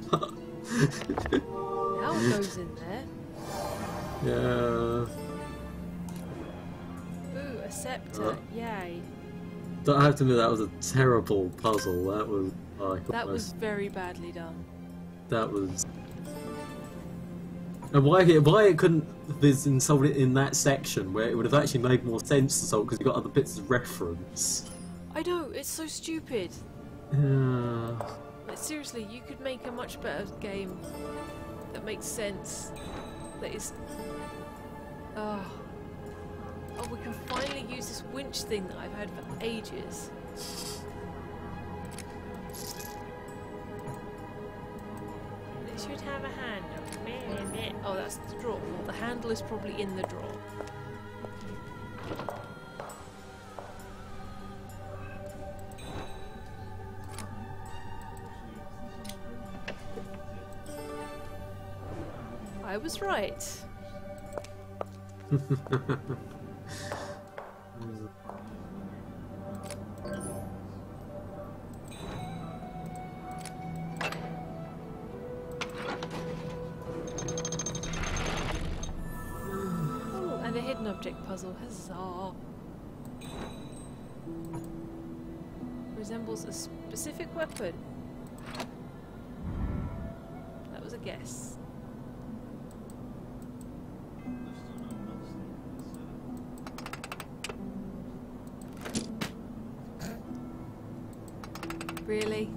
Now it goes in there. Yeah. Ooh, a scepter! Yay! I have to admit that was a terrible puzzle. That was like that was very badly done. That was. And why it couldn't have solved it in that section where it would have actually made more sense to solve because you got other bits of reference. I know, it's so stupid. Yeah. Like, seriously, you could make a much better game that makes sense. That is. Oh, we can finally use this winch thing that I've had for ages. It should have a handle. Oh, that's the drawer. Well, the handle is probably in the drawer. I was right. And a hidden object puzzle. Huzzah! Resembles a specific weapon. That was a guess. Really?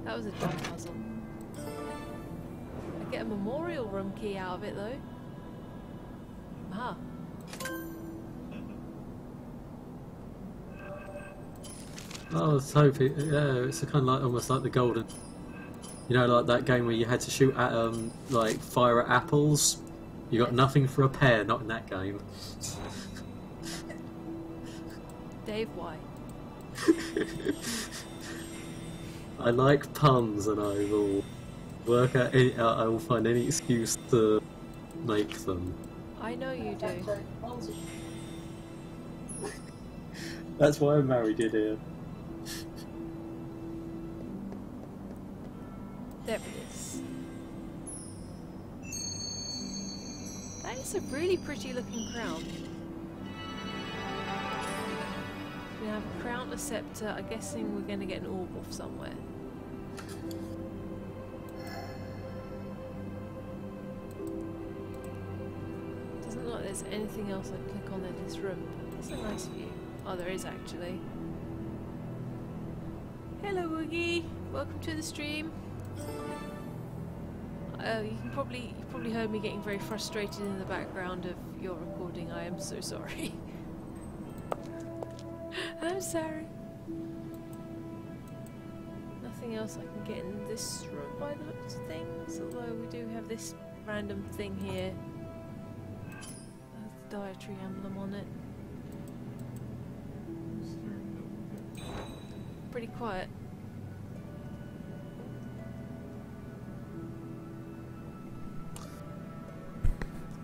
That was a dumb puzzle. get a memorial room key out of it though. Ah. Oh, it's hoping. Yeah, it's kind of like almost like the golden. You know, like that game where you had to shoot at like fire at apples. You got nothing for a pear, not in that game. Dave, why? I like puns, and I will work out. I will find any excuse to make them. I know you do. That's why I'm married in here. There it is. That is a really pretty looking crown. We have a crown, a scepter. I'm guessing we're going to get an orb off somewhere. Doesn't look like there's anything else I can click on in this room. That's a nice view. Oh, there is actually. Hello, Woogie. Welcome to the stream. You've probably heard me getting very frustrated in the background of your recording. I am so sorry. I'm sorry. Nothing else I can get in this room by the looks of things, although we do have this random thing here. The dietary emblem on it. Pretty quiet.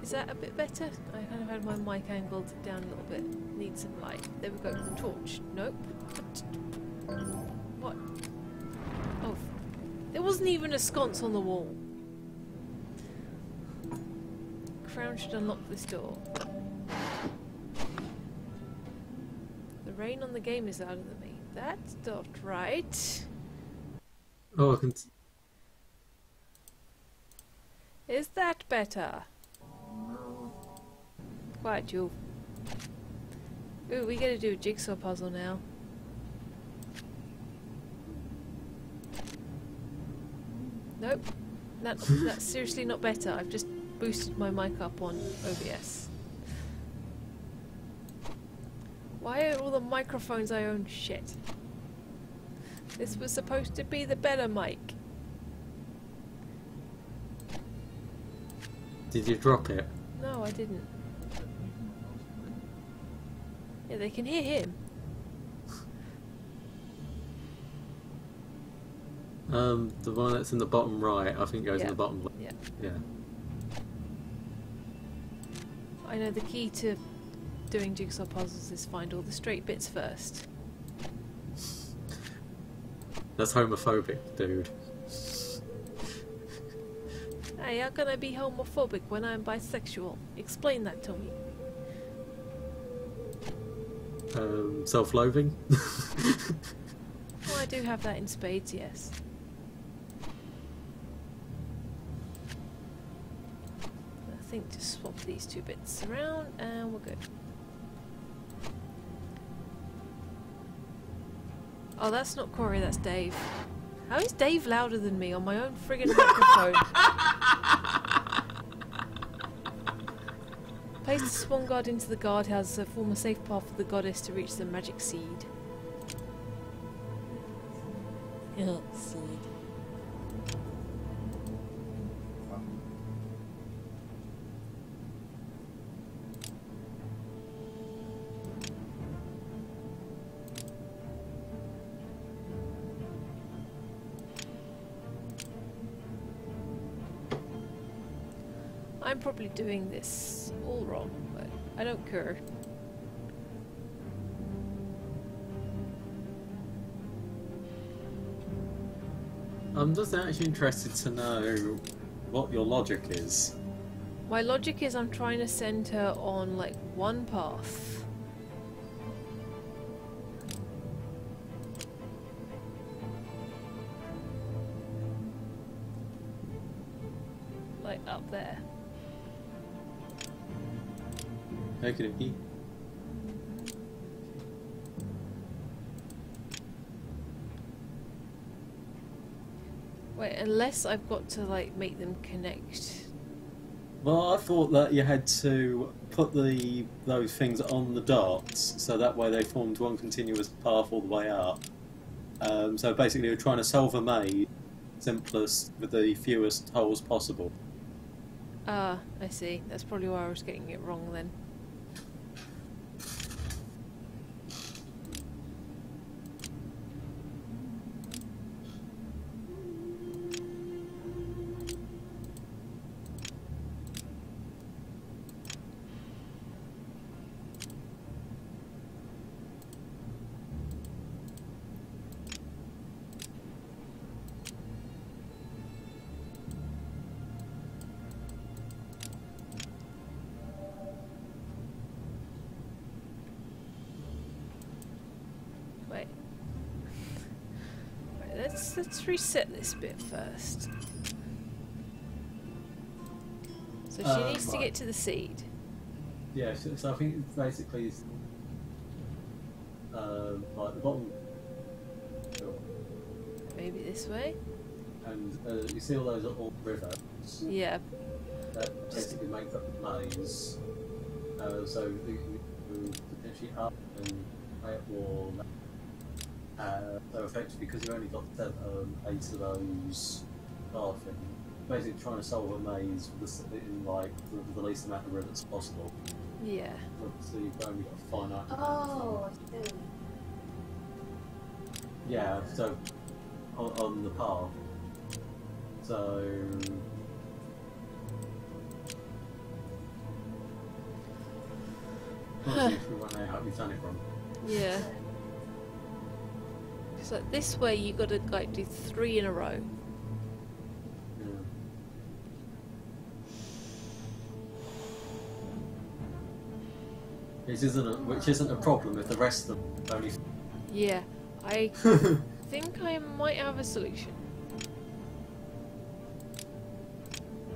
Is that a bit better? I kind of had my mic angled down a little bit. Need some light. There we go. Torch. Nope. What? Oh. There wasn't even a sconce on the wall. Crown should unlock this door. The rain on the game is louder than me. That's not right. Oh, I can. Is that better? Quiet, you. Ooh, we gotta do a jigsaw puzzle now. Nope. That's seriously not better. I've just boosted my mic up on OBS. Why are all the microphones I own shit? This was supposed to be the better mic. Did you drop it? No, I didn't. Yeah, they can hear him. The one that's in the bottom right, I think goes in the bottom left. Yeah. Yeah. I know the key to doing jigsaw puzzles is find all the straight bits first. That's homophobic, dude. Hey, how can I be homophobic when I'm bisexual? Explain that to me. Self-loathing? Well, I do have that in spades, yes. I think just swap these two bits around and we're good. Oh, that's not Corey, that's Dave. How is Dave louder than me on my own friggin' microphone? Place the Swan guard into the guardhouse to form a safe path for the goddess to reach the magic seed. Seed. I'm probably doing this all wrong, but I don't care. I'm just actually interested to know what your logic is. My logic is I'm trying to send her on like one path. Like up there. Okay, okay. Wait, unless I've got to like make them connect. Well, I thought that you had to put those things on the dots, so that way they formed one continuous path all the way up. So basically, you're trying to solve a maze simplest with the fewest holes possible. Ah, I see. That's probably why I was getting it wrong then. Wait. Right, let's reset this bit first. So she needs to Right. get to the seed. Yeah, so I think it's basically like the bottom, Maybe this way? and you see all those little rivers Yeah. that basically make up the maze. So you can move potentially up and right or left. So effectively, because you've only got 8 of those pathing, basically trying to solve a maze in like the least amount of rivets possible. Yeah. So you've only got a finite. Oh, I see. Yeah, so on the path. So if we run out, we've done it wrong. Yeah. So this way you gotta like do 3 in a row. Yeah. Which isn't a problem if the rest of them only. Yeah. I think I might have a solution.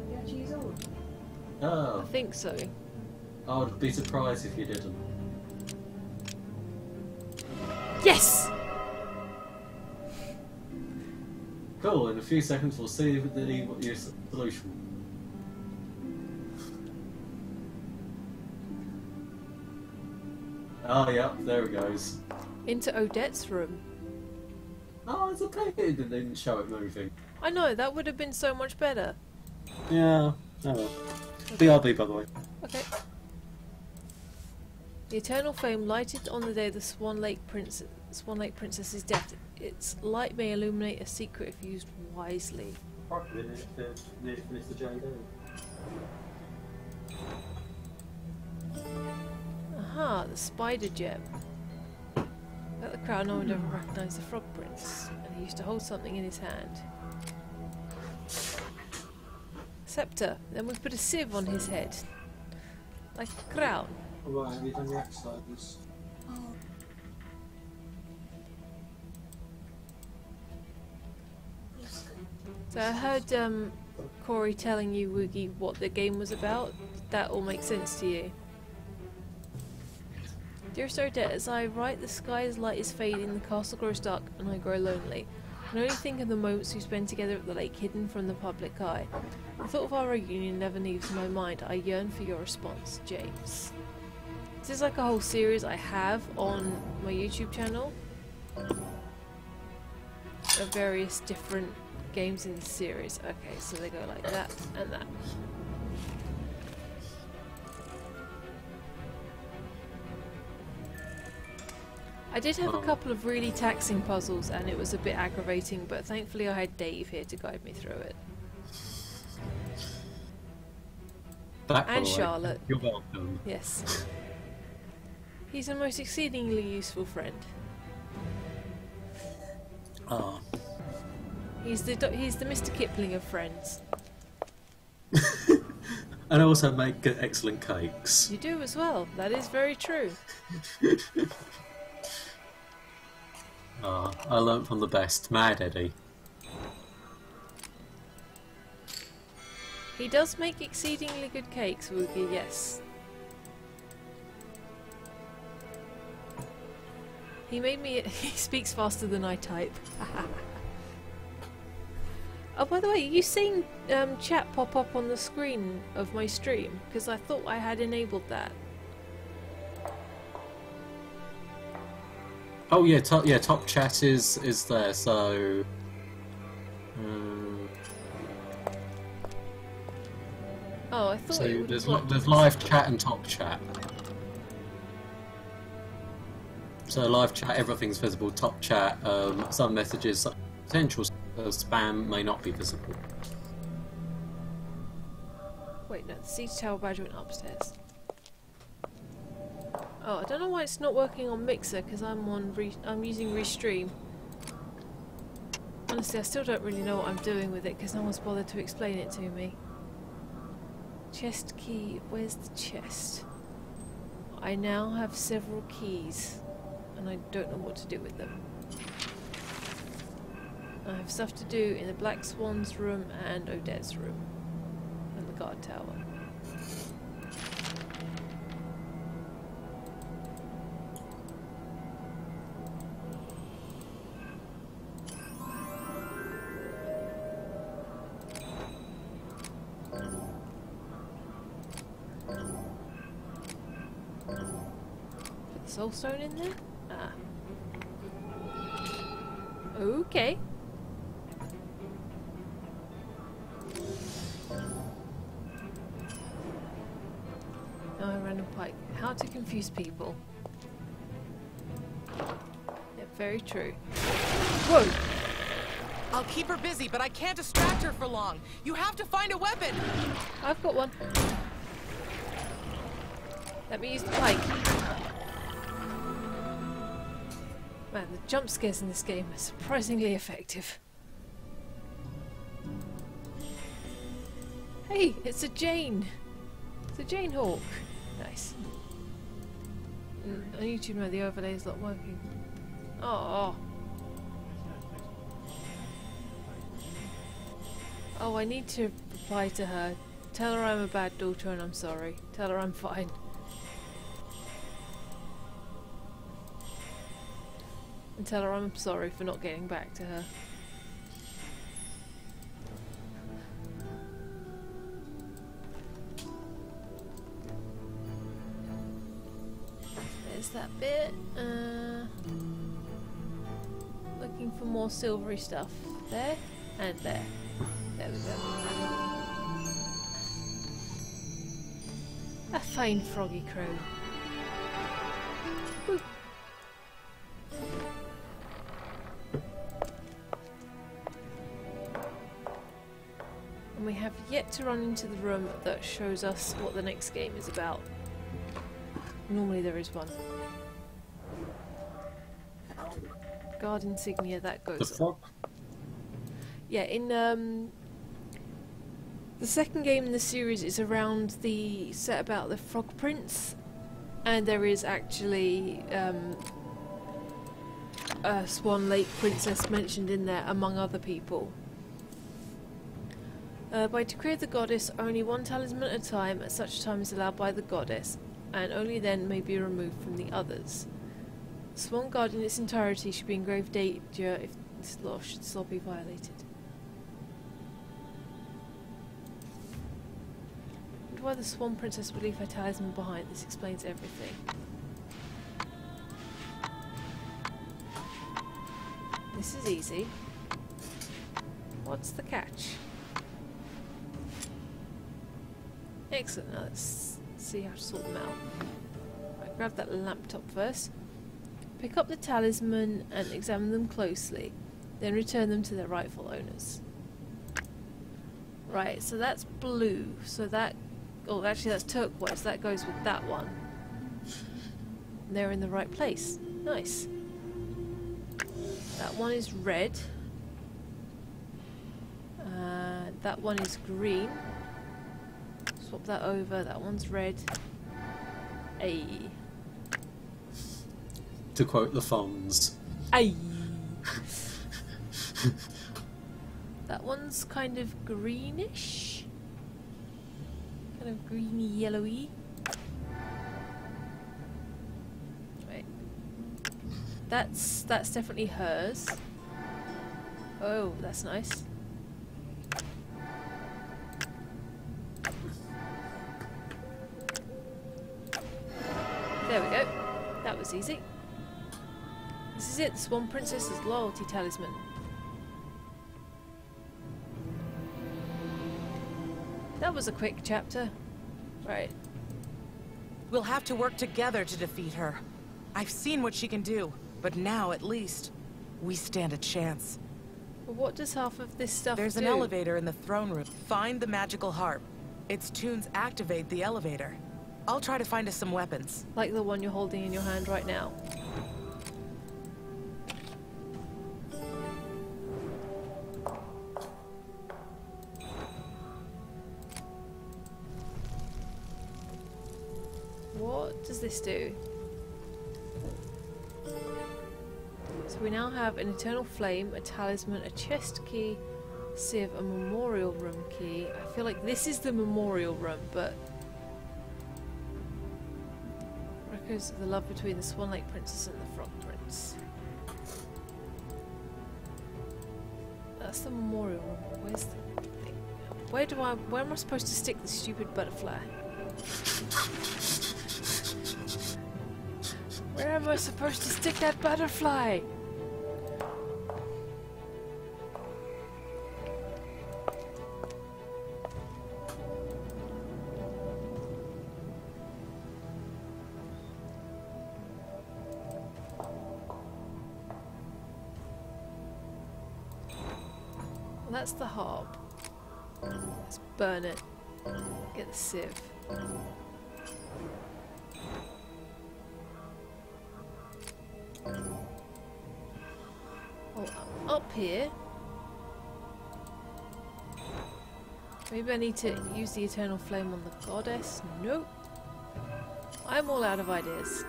You have to use all of them. I Oh, think so. I would be surprised if you didn't. Yes! Cool. In a few seconds, we'll see what your solution. Oh, yeah, there it goes. Into Odette's room. Oh, it's a pity it didn't show it moving. I know, that would have been so much better. Yeah. Oh well. BRB, by the way. Okay. The eternal flame lighted on the day of the Swan Lake Princess's death. Its light may illuminate a secret if used wisely. Nearly finished the JD. Aha, the spider gem. At the crowd, no one ever recognised the Frog Prince, and he used to hold something in his hand. Scepter. Then we put a sieve on his head, like a crown. Right, have you done your exercises? So I heard Corey telling you, Woogie, what the game was about. Did that all make sense to you? Dearest Odette, as I write, the sky's light is fading, the castle grows dark, and I grow lonely. I can only think of the moments we spend together at the lake, hidden from the public eye. The thought of our reunion never leaves my mind. I yearn for your response, James. This is like a whole series I have on my YouTube channel of various different games in the series. Okay, so they go like that and that. I did have a couple of really taxing puzzles and it was a bit aggravating, but thankfully I had Dave here to guide me through it. Back, And by the way. Charlotte. You're welcome. Yes. He's a most exceedingly useful friend. Ah. He's the Mr. Kipling of friends. And I also make excellent cakes. You do as well. That is very true. Ah, I learnt from the best, Mad Eddie. He does make exceedingly good cakes, Woogie, yes. He made me... He speaks faster than I type. Oh, by the way, you seen chat pop up on the screen of my stream? Because I thought I had enabled that. Oh yeah, top chat is there. So. Oh, I thought So it would there's live chat and top chat. So live chat, everything's visible. Top chat, some messages, potential spam may not be visible. Wait, no, the siege tower badge went upstairs. Oh, I don't know why it's not working on Mixer, because I'm using Restream. Honestly, I still don't really know what I'm doing with it, because no one's bothered to explain it to me. Chest key, where's the chest? I now have several keys, and I don't know what to do with them. I have stuff to do in the Black Swan's room and Odette's room, and the guard tower. Soulstone in there? Ah. Okay. Oh, a random pike. How to confuse people. Yeah, very true. Whoa! I'll keep her busy, but I can't distract her for long. You have to find a weapon! I've got one. Let me use the pike. Man, the jump scares in this game are surprisingly effective. Hey, it's a Jane! It's a Jane Hawk. Nice. On YouTube now the overlay is not working. Oh. Oh, I need to reply to her. Tell her I'm a bad daughter and I'm sorry. Tell her I'm fine. And tell her I'm sorry for not getting back to her. There's that bit. Looking for more silvery stuff. There and there. There we go. A fine froggy crow. Woo. And we have yet to run into the room that shows us what the next game is about. Normally there is one. Guard insignia, that goes The frog? Yeah, in the second game in the series is around the set about the Frog Prince, and there is actually a Swan Lake princess mentioned in there among other people. By decree of the goddess, only one talisman at a time at such time is allowed by the goddess, and only then may be removed from the others. Swan Guard in its entirety should be in grave danger if this law should still be violated. And why the Swan Princess would leave her talisman behind, this explains everything. This is easy. What's the catch? Excellent, now let's see how to sort them out. Right, grab that lamp top first. Pick up the talisman and examine them closely, then return them to their rightful owners. Right, so that's blue, so that... oh, actually that's turquoise, that goes with that one. They're in the right place. Nice. That one is red. That one is green. Swap that over, that one's red. Ayy. To quote the Fonz. Ayy. That one's kind of greenish. Kind of greeny yellowy. Right. That's definitely hers. Oh, that's nice. There we go. That was easy. This is it, the Swan Princess's loyalty talisman. That was a quick chapter. Right. We'll have to work together to defeat her. I've seen what she can do, but now at least we stand a chance. But what does half of this stuff There's do? an elevator in the throne room. Find the magical harp. Its tunes activate the elevator. I'll try to find us some weapons. Like the one you're holding in your hand right now. What does this do? So we now have an eternal flame, a talisman, a chest key, sieve, a memorial room key. I feel like this is the memorial room, but records of the love between the Swan Lake Princess and the Frog Prince. That's the memorial room. Where's the thing? Where am I supposed to stick the stupid butterfly? Where am I supposed to stick that butterfly? Well, that's the harp. Let's burn it. Get the sieve. Oh, up here. Maybe I need to use the eternal flame on the goddess. Nope. I'm all out of ideas.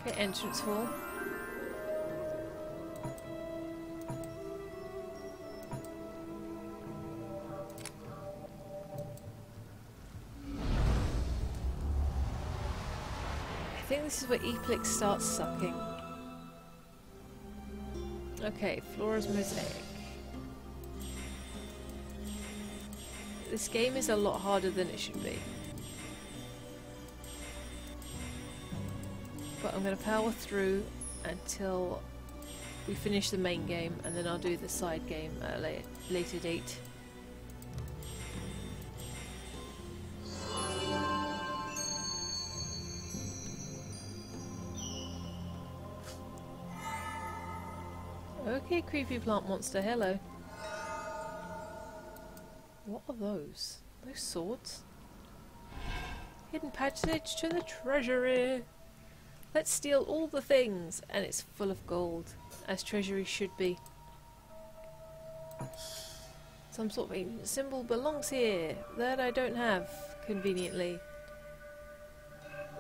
Okay, entrance hall. I think this is where Eplix starts sucking. Okay, Flora's mosaic. This game is a lot harder than it should be. But I'm going to power through until we finish the main game, and then I'll do the side game at a later date. Okay, creepy plant monster, hello. What are those? Those swords? Hidden passage to the treasury. Let's steal all the things, and it's full of gold, as treasury should be. Some sort of ancient symbol belongs here that I don't have, conveniently.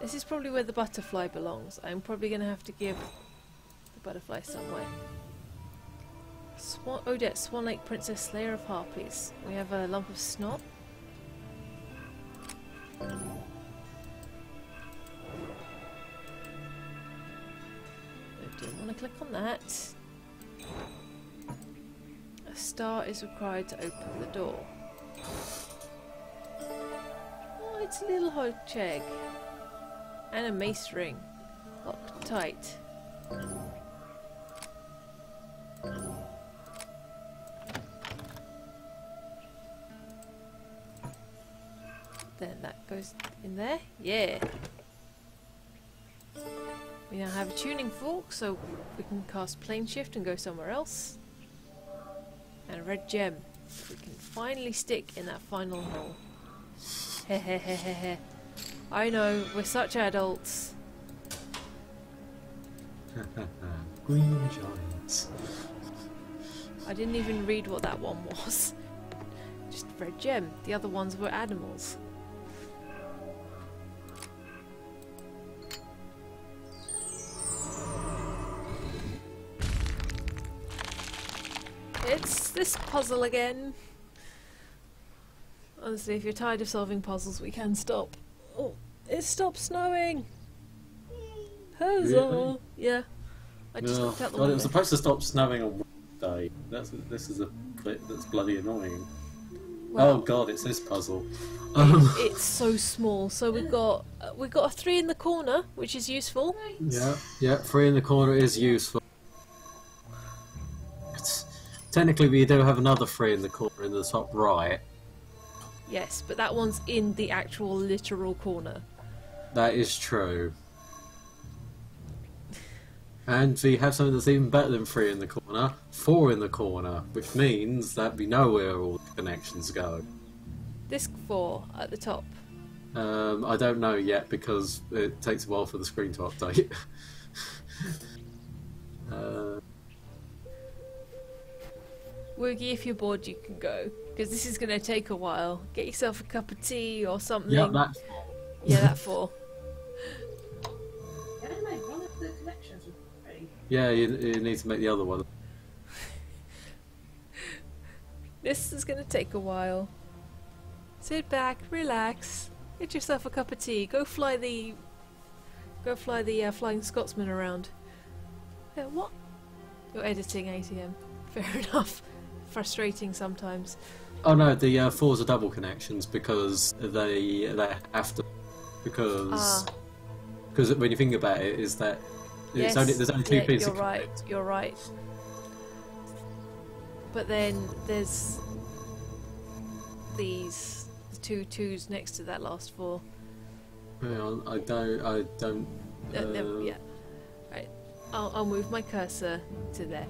This is probably where the butterfly belongs. I'm probably going to have to give the butterfly somewhere. Odette, Swan Lake Princess, Slayer of Harpies. We have a lump of snot. I don't want to click on that. A star is required to open the door. Oh, it's a little hot egg. And a mace ring. Locked tight. Then that goes in there. Yeah. We now have a tuning fork, so we can cast plane shift and go somewhere else. And a red gem. We can finally stick in that final hole. Hehehehe. I know, we're such adults. Green giants. I didn't even read what that one was. Just a red gem. The other ones were animals. It's this puzzle again. Honestly, if you're tired of solving puzzles, we can stop. Oh, it stopped snowing! Huzzah! Really? Yeah. I just looked out the God, window. it was supposed to stop snowing on Wednesday. This is a bit that's bloody annoying. Oh god, it's this puzzle. It's so small. So we've got a 3 in the corner, which is useful. Yeah, 3 in the corner is useful. Technically, we do have another 3 in the corner in the top right. Yes, but that one's in the actual literal corner. That is true. And we have something that's even better than 3 in the corner, 4 in the corner, which means that we know where all the connections go. Disc 4 at the top. I don't know yet because it takes a while for the screen to update. Woogie, if you're bored, you can go, because this is going to take a while. Get yourself a cup of tea or something. Yeah, that's that 4. Yeah, you need to make the other one. This is going to take a while. Sit back, relax, get yourself a cup of tea. Go fly the Flying Scotsman around. What? You're editing ATM. Fair enough. Frustrating sometimes. Oh no, the 4s are double connections because they have to, because when you think about it, is that Yes, there's only 2 pieces. You're right. But then there's the 2 2s next to that last 4. Hang on, I don't. Yeah. Right. I'll move my cursor to there.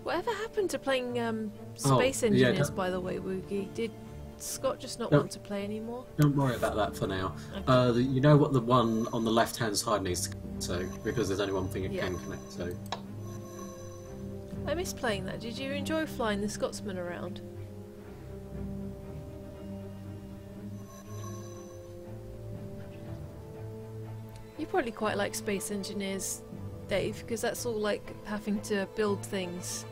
Whatever happened to playing Space Engineers, by the way, Woogie? Did Scott just not want to play anymore? Don't worry about that for now. Okay. You know what the one on the left-hand side needs to connect to, because there's only one thing it can connect to. I miss playing that. Did you enjoy flying the Scotsman around? You probably quite like Space Engineers, Dave, because that's all like having to build things.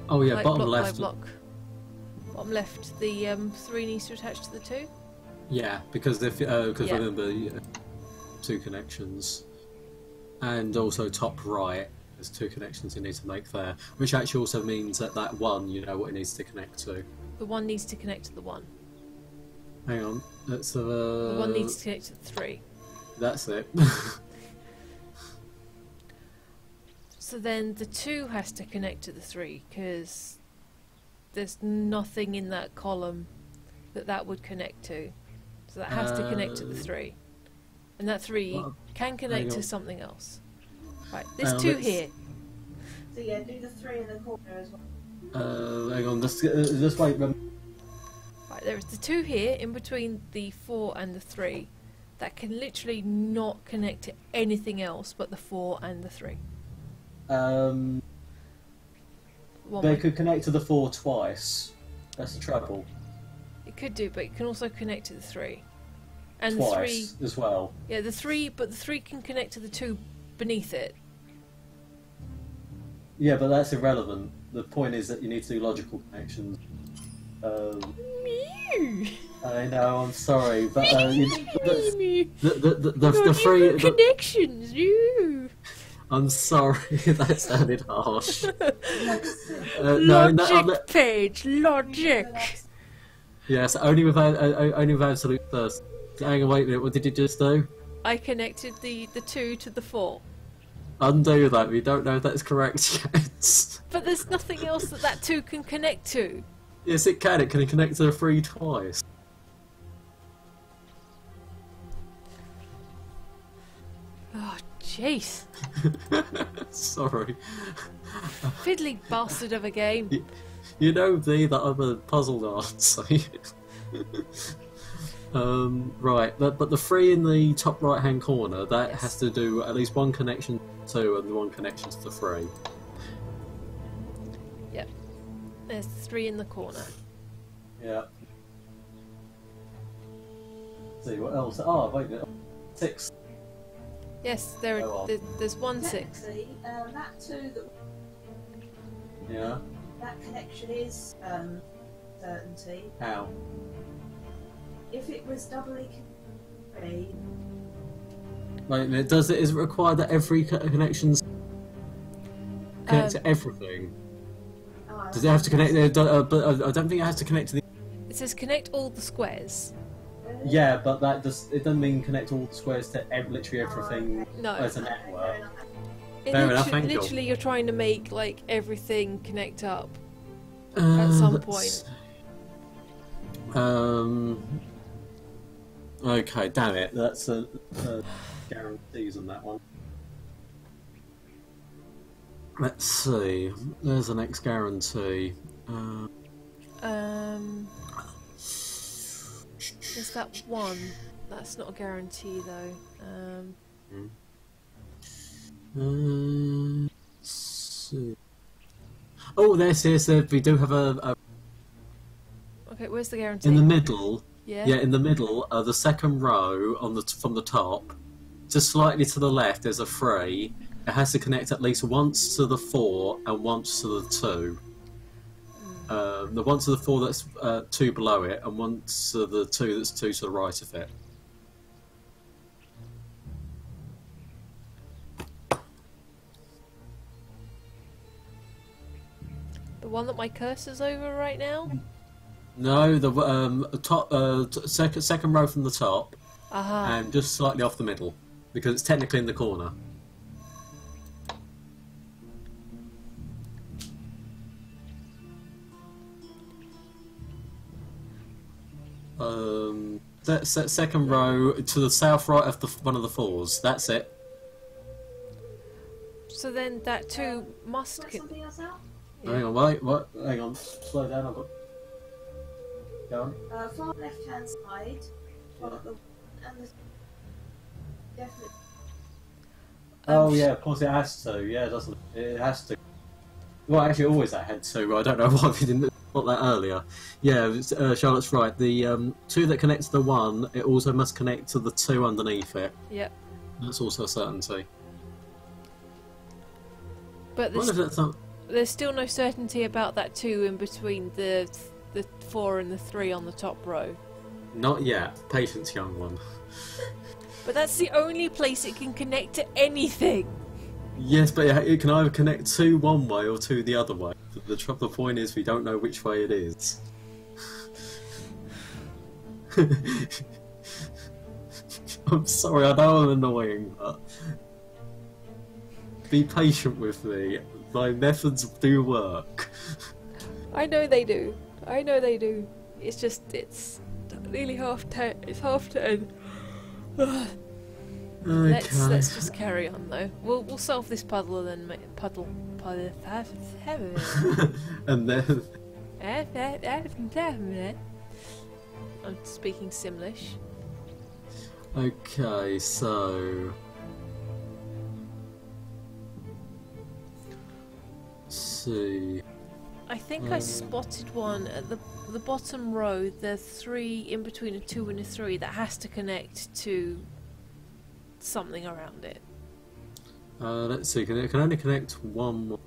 Oh yeah, like bottom block left. by block. Bottom left, the 3 needs to attach to the 2? Yeah, because remember, 2 connections. And also top right, there's 2 connections you need to make there, which actually also means that 1, you know what it needs to connect to. The 1 needs to connect to the 1. Hang on, that's The 1 needs to connect to the 3. That's it. So then the 2 has to connect to the 3, because there's nothing in that column that would connect to. So that has to connect to the 3. And that 3 can connect to something else. Right, there's 2 here. So yeah, do the 3 in the corner as well. Hang on, just wait. Right, there is the 2 here in between the 4 and the 3 that can literally not connect to anything else but the 4 and the 3. They could connect to the 4 twice. That's the trouble. It could do, but it can also connect to the 3. And Twice the 3 as well. Yeah, the 3, but the 3 can connect to the 2 beneath it. Yeah, but that's irrelevant. The point is that you need to do logical connections. I know, I'm sorry, but the 3 connections. I'm sorry, that sounded harsh. Logic, Paige, logic. Yes, only with absolute thirst. Hang on, wait a minute. What did you just do? I connected the 2 to the 4. Undo that. We don't know if that's correct yet. But there's nothing else that 2 can connect to. Yes, it can. It can connect to the 3 twice. Oh, jeez. Sorry. Fiddly bastard of a game. You know me that I'm a puzzle answer. Right, but the 3 in the top right-hand corner, that has to do at least 1 connection to 2 and 1 connection to the 3. Yep. There's 3 in the corner. Yeah. Let's see, what else? Oh, wait a minute. 6. Yes, there's 1 6. Technically, that 2 that... Yeah. That connection is certainty. How? If it was doubly connected, Wait a minute, is it required that every connection's connect to everything? Does it have to connect? But I don't think it has to connect to the. It says connect all the squares. Yeah, but that it doesn't mean connect all the squares to literally everything No. as a network. It Fair enough, thank you. literally, you're trying to make like everything connect up at some point. Okay, damn it. That's a guarantees on that one. Let's see. There's the next guarantee. There's that one. That's not a guarantee though. Let's see. Oh, yes, we do have a Okay, where's the guarantee? in the middle. Yeah. Yeah, in the middle, the second row on from the top, just slightly to the left. There's a 3. It has to connect at least once to the 4 and once to the 2. The one to the 4 that's 2 below it, and once to the 2 that's 2 to the right of it. The one that my cursor's over right now? No, the top second row from the top, Aha. and just slightly off the middle, because it's technically in the corner. That second row to the south right of one of the 4s. That's it. So then that 2 must. Something else out? Hang on, wait, what? Hang on, slow down. I've got. Go on. Far left hand side. And the definitely. Oh yeah, of course it has to. Yeah, doesn't it? It has to. Well, actually, always that had to. I don't know why we didn't put that earlier. Yeah, Charlotte's right. The 2 that connects to the 1, it also must connect to the 2 underneath it. Yep. That's also a certainty. But there's still no certainty about that 2 in between the 4 and the 3 on the top row. Not yet. Patience, young one. But that's the only place it can connect to anything. Yes, but it can either connect to one way or to the other way. The point is, we don't know which way it is. I'm sorry, I know I'm annoying, but be patient with me. My methods do work. I know they do. I know they do. It's just, it's nearly half 10. It's half 10. Okay. Let's just carry on though. We'll solve this puzzle and then puddle. And then I'm speaking Simlish. okay, so let's see. I think I spotted one at the bottom row. The 3 in between a 2 and a 3 that has to connect to something around it. Let's see. It can only connect one more.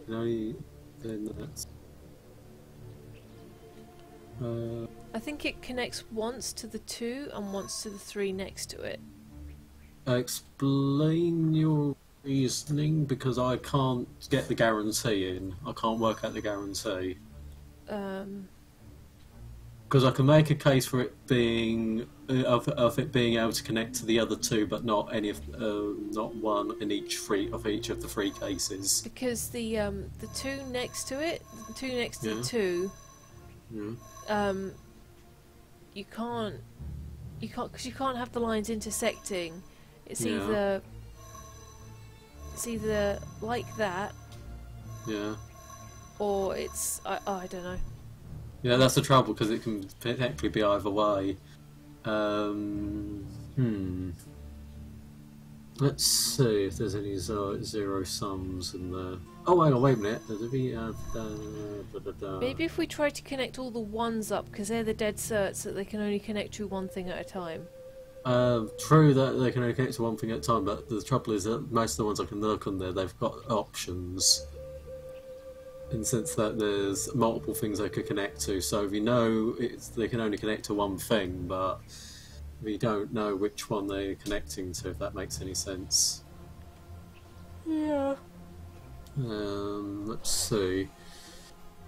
Can only then that's. I think it connects once to the 2 and once to the 3 next to it. Explain your reasoning, because I can't get the guarantee in. I can't work out the guarantee. Because I can make a case for it being of it being able to connect to the other 2, but not any of not one in each of the 3 cases. Because the 2 next to it, the 2 next to the 2, you can't because you can't have the lines intersecting. It's either like that, or it's I don't know. Yeah, that's the trouble, because it can technically be either way. Let's see if there's any zero sums in there. Oh, hang on, wait a minute. Maybe if we try to connect all the 1s up, because they're the dead certs that they can only connect to one thing at a time. True that they can only connect to one thing at a time, but the trouble is that most of the ones I can look on there, they've got options. In the sense that there's multiple things they could connect to, so we know they can only connect to one thing, but we don't know which one they're connecting to, if that makes any sense. Yeah. Let's see.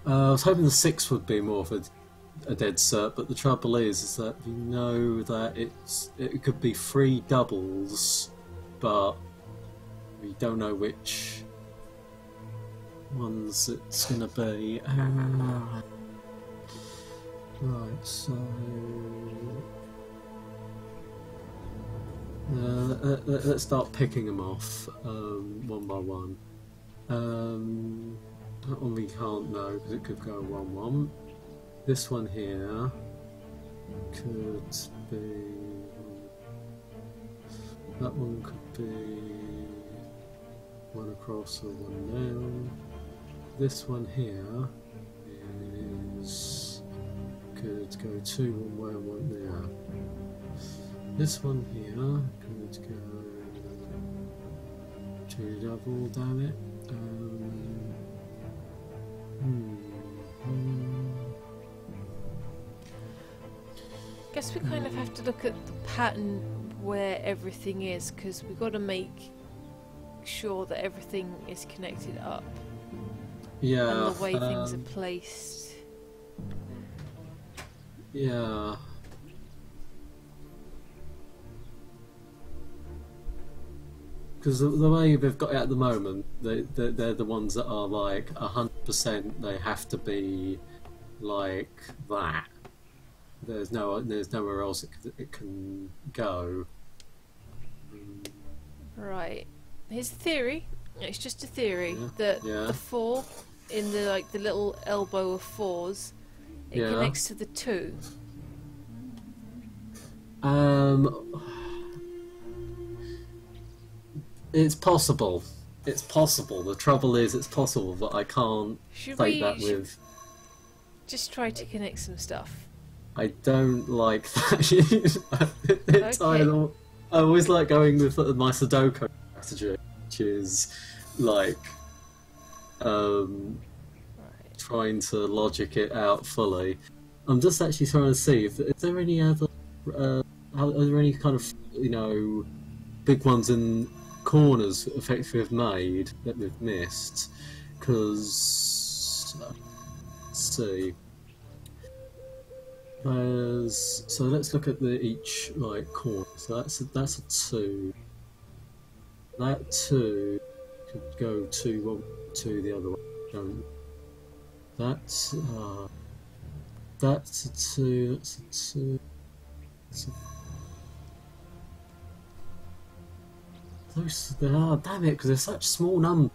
I was hoping the 6 would be more of a dead cert, but the trouble is that we know that it could be 3 doubles, but we don't know which ones it's going to be. Right, so let's start picking them off one by one. That one we can't know because it could go 1-1. This one here could be. That one could be 1 across or 1 down. This one here could go 2 one way and 1 there. This one here could go 2 double, damn it. Guess we kind of have to look at the pattern where everything is, because we've got to make sure that everything is connected up. Yeah. And the way things are placed. Yeah. Because the way they've got it at the moment, they're the ones that are like 100%. They have to be like that. There's nowhere else it can go. Right. Here's the theory. It's just a theory that the 4 in the the little elbow of 4s, it connects to the 2. It's possible. It's possible. The trouble is, it's possible, but I can't state that with. Just try to connect some stuff. I don't like that. Okay. I always like going with my Sudoku strategy, which is like trying to logic it out fully. I'm just actually trying to see if is there any other are there any kind of big ones in corners effectively have made that we've missed, because let's see. So let's look at each corner. So that's a 2. That 2 could go 2 1 2 the other way. That's a 2. That's a 2. Damn it, because they're such small numbers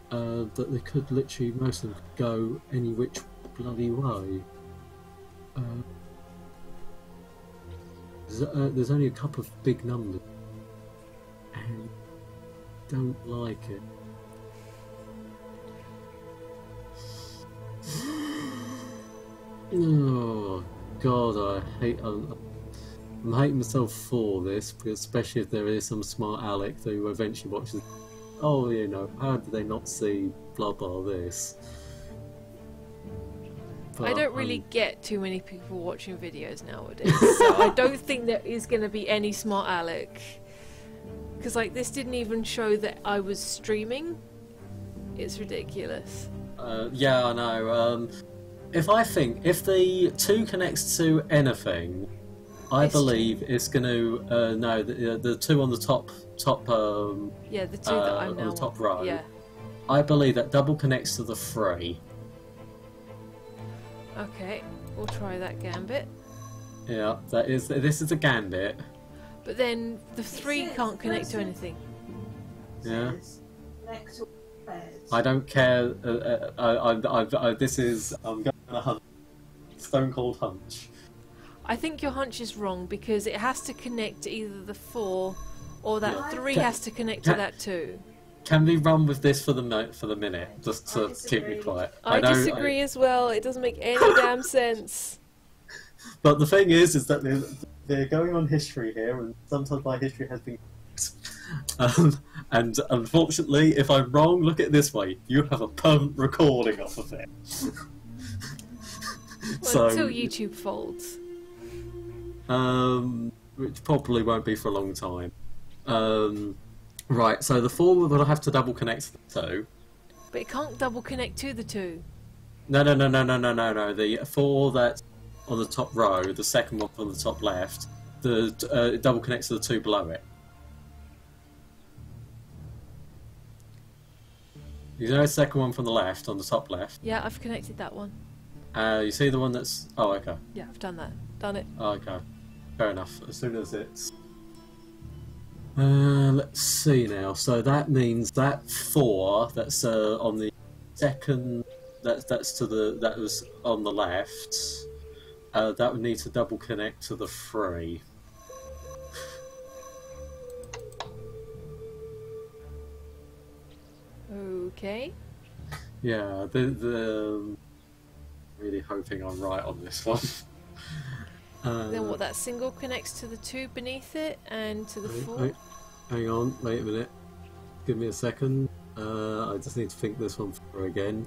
that they could literally, most of them could go any which bloody way. There's only a couple of big numbers and don't like it. Oh god, I'm hating myself for this, because especially if there is some smart Alec who eventually watches. Oh, how did they not see blah blah this? But I don't really get too many people watching videos nowadays, so I don't think there is going to be any smart Alec. Because this didn't even show that I was streaming. It's ridiculous. Yeah, I know. If the 2 connects to anything, I believe it's going to no the 2 on the top yeah, the 2 that I'm on now the top row. Yeah. I believe that double connects to the 3. Okay, we'll try that gambit. Yeah, this is a gambit. But then the 3 can't connect to anything. Yeah. Next to I don't care. I'm going on a hunch. Stone cold hunch. I think your hunch is wrong, because it has to connect to either the 4 or that 3 has to connect to that 2. Can we run with this for the minute, just to keep me quiet? I disagree as well. It doesn't make any damn sense. But the thing is that they're going on history here, and sometimes my history has been. And unfortunately, if I'm wrong, look at it this way: you have a permanent recording off of it. Well, until YouTube folds. Which probably won't be for a long time. Right, so the 4 will have to double connect to the 2. But it can't double connect to the 2. No, no, no, no, no, no, no, no. The 4 that's on the top row, the second one from the top left, it double connects to the 2 below it. You know the second one from the left, on the top left? Yeah, I've connected that one. You see the one that's... Oh, okay. Yeah, I've done that. Done it. Oh, okay. Fair enough. As soon as it's... let's see now. So that means that 4 that's on the second... That's to the... That was on the left. That would need to double connect to the 3. Okay. Yeah, really hoping I'm right on this one. Then what, that single connects to the 2 beneath it and to the 4? Wait, hang on, wait a minute. Give me a second. I just need to think this one through again.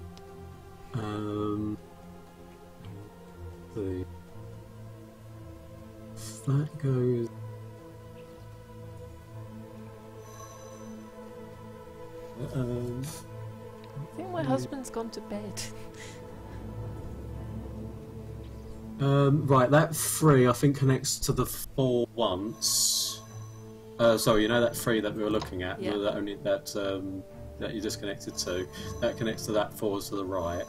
See. If that goes... I think my husband's gone to bed. Right, that 3 I think connects to the 4 once. Sorry, you know that 3 that we were looking at? Yeah. That you disconnected to? That connects to that 4 to the right.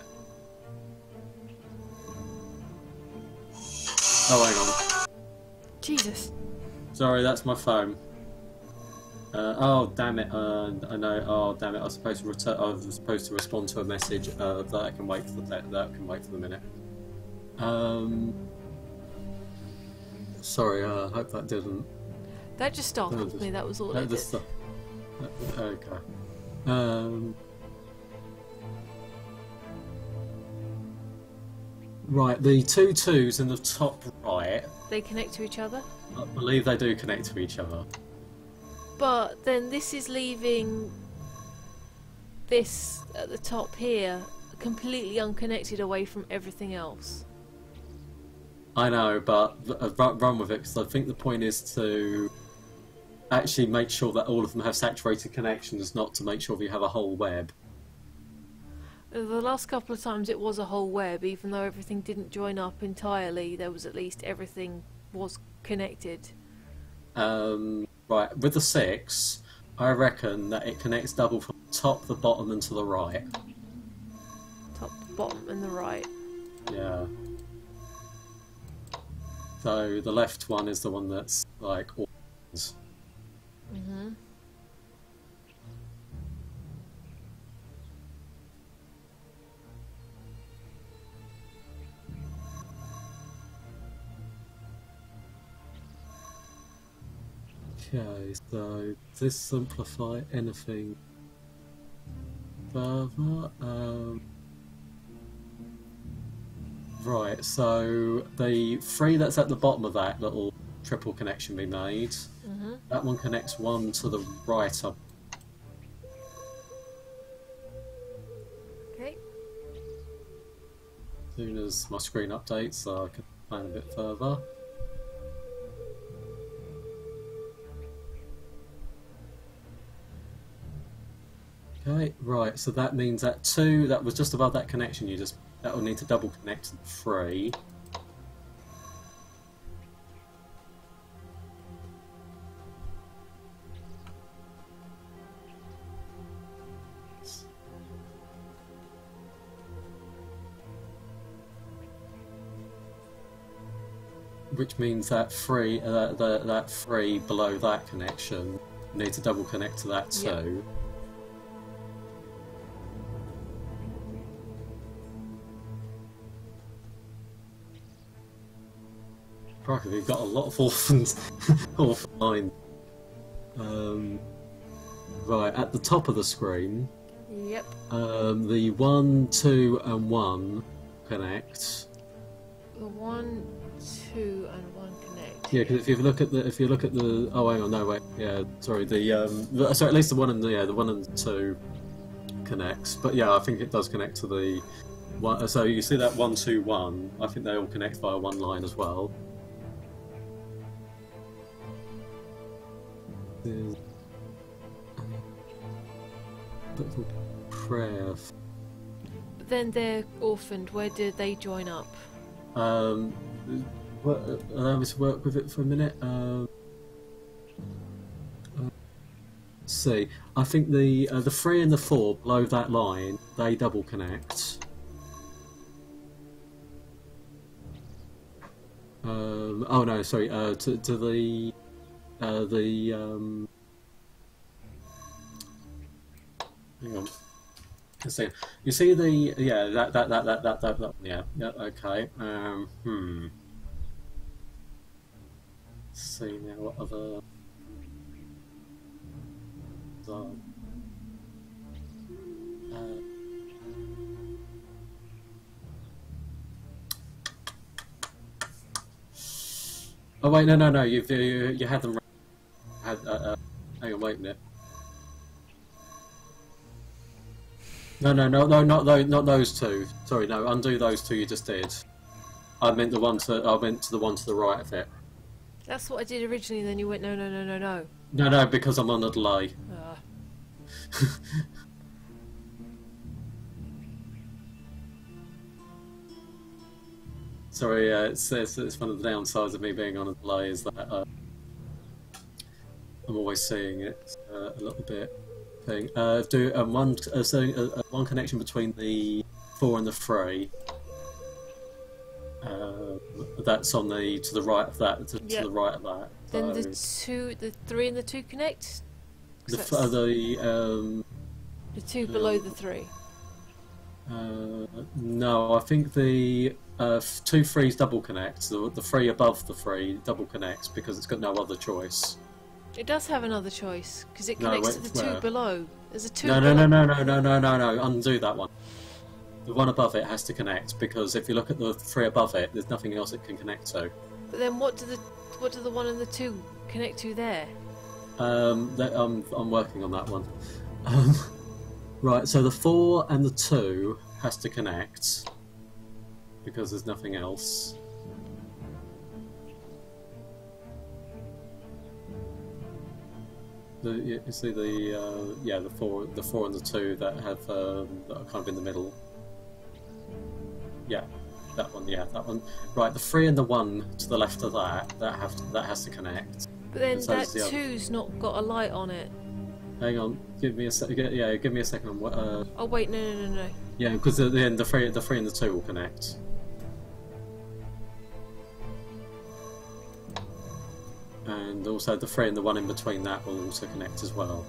Oh, hang on. Jesus. Sorry, that's my phone. Oh, damn it! I know. Oh, damn it! I was supposed to respond to a message that I can wait for that can wait for the minute. Sorry. I hope that didn't. That just startled me. That was all I did. Okay. Right, the 2 2s in the top right. They connect to each other? I believe they do connect to each other. But then this is leaving this at the top here completely unconnected away from everything else. I know, but run with it, because I think the point is to actually make sure that all of them have saturated connections, not to make sure that you have a whole web. The last couple of times it was a whole web, even though everything didn't join up entirely, there was at least everything was connected. Right, with the 6, I reckon that it connects double from the top, the bottom, and to the right. Top, bottom, and the right. Yeah. So the left one is the one that's like all. Mhm. Okay, so does this simplify anything further? Right, so the 3 that's at the bottom of that little triple connection we made, that one connects 1 to the right up. Okay. As soon as my screen updates, so I can plan a bit further. Okay, right, so that means that 2, that was just above that connection, that will need to double connect to the 3. Which means that 3, that 3 below that connection, need to double connect to that 2. Yep. Crikey, we've got a lot of orphans. Orphan lines. Right, at the top of the screen, Yep. the 1, 2, and 1 connect. The 1, 2, and 1 connect. Yeah, because if you look at the, oh, hang on, no, wait, yeah, sorry, sorry, at least the 1 and the 1 and 2 connects, but yeah, I think it does connect to the one. So you see that 1, 2, 1. I think they all connect via one line as well. There's little prayer. then they're orphaned. Where did they join up? Allow me to work with it for a minute. Let's see. I think the 3 and the 4 below that line, they double connect. Oh no, sorry. To the hang on. Let's see. You see the that yeah okay. Let's see now what other. Oh wait, no, you had them. Hang on, wait a minute. No, not those two. Sorry, no, undo those two you just did. I meant to the one to the right of it. That's what I did originally. Then you went no. No, because I'm on a delay. Sorry, it's one of the downsides of me being on a delay is that I'm always seeing it a little bit. Do one connection between the 4 and the 3. That's on to the right of that. To the right of that. Then the 3 and the 2 connect. The 2 below the 3. No, I think the 2 3s double connect. The 3 above the 3 double connects because it's got no other choice. It does have another choice because it connects to the 2 below. There's a 2 No, below. no. Undo that one. The one above it has to connect because if you look at the 3 above it, there's nothing else it can connect to. But then what do the 1 and the 2 connect to there? I'm working on that one. Right, so the 4 and the 2 has to connect because there's nothing else. You see the 4 and the 2 that have that are kind of in the middle. Yeah, that one. Yeah, that one. Right, the 3 and the 1 to the left of that has to connect. But then that 2's not got a light on it. Hang on, give me a second. Yeah, give me a second. Oh wait, no. Yeah, because at the end the 3 and the 2 will connect. And also the 3 and the 1 in between that will also connect as well.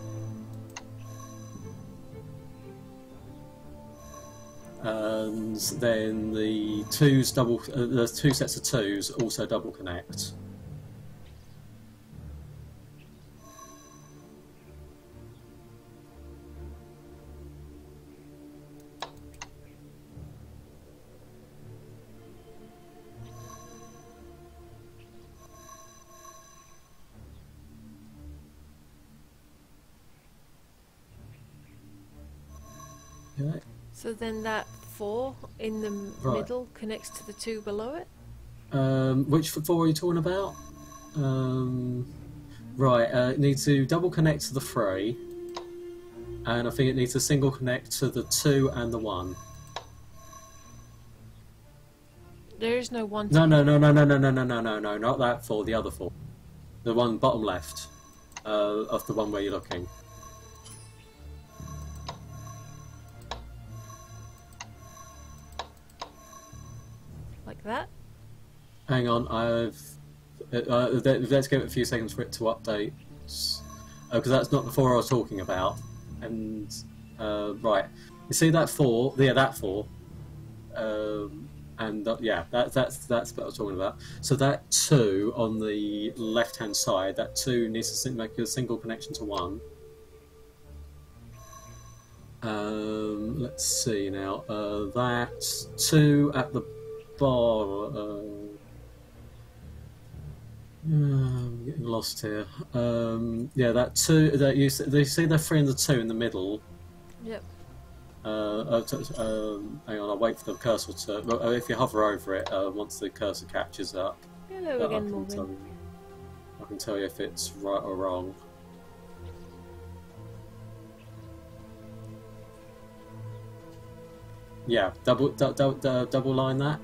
And then the 2's the 2 sets of 2's also double connect. Okay. So then that 4 in the middle connects to the 2 below it? Which 4 are you talking about? It needs to double connect to the 3, and I think it needs to single connect to the 2 and the 1. There is no 1. No, not that 4, the other 4. The one bottom left of the one where you're looking. Like that? Hang on, let's give it a few seconds for it to update. Because that's not the 4 I was talking about. And, right. You see that 4? Yeah, that 4. Yeah, that's what I was talking about. So that 2 on the left-hand side, that 2 needs to make a single connection to 1. Let's see now. That 2 at the bar. I'm getting lost here. Yeah, that 2. That you see the 3 and the 2 in the middle. Yep. Hang on, I'll wait for the cursor to. If you hover over it, once the cursor catches up, Hello again, Morgan. I can tell you if it's right or wrong. Yeah, double line that.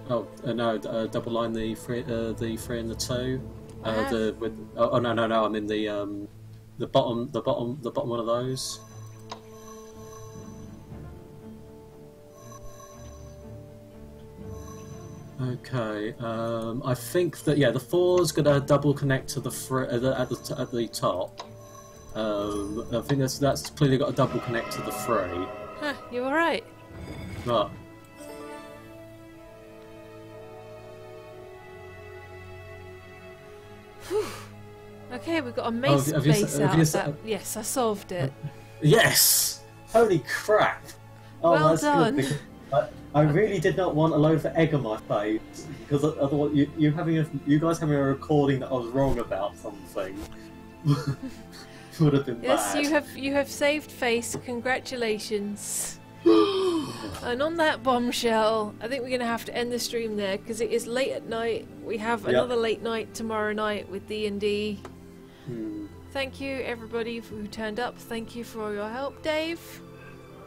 Oh no, double line the three and the two. No, I'm in the bottom one of those. Okay, I think that the four's gonna double connect to the at the top. I think that's clearly got a double connect to the three. Huh, you alright? Right. Okay, we've got a mace base out of that. Yes, I solved it. Yes! Holy crap! Oh, well that's done. Good I really did not want a load of egg on my face because otherwise you guys having a recording that I was wrong about something would have been yes, bad. Yes, you have saved face. Congratulations. And on that bombshell, I think we're going to have to end the stream there because it is late at night. We have another late night tomorrow night with D&D. Thank you everybody who turned up. Thank you for your help, Dave.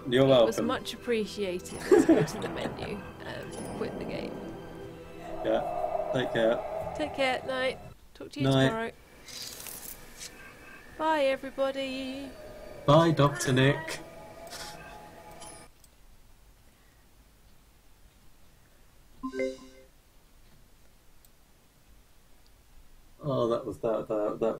You're welcome. It was much appreciated. Let's go to the menu and quit the game. Yeah. Take care. Take care. Night. Talk to you Night. tomorrow. Bye everybody. Bye, Dr. Nick. Oh, that was that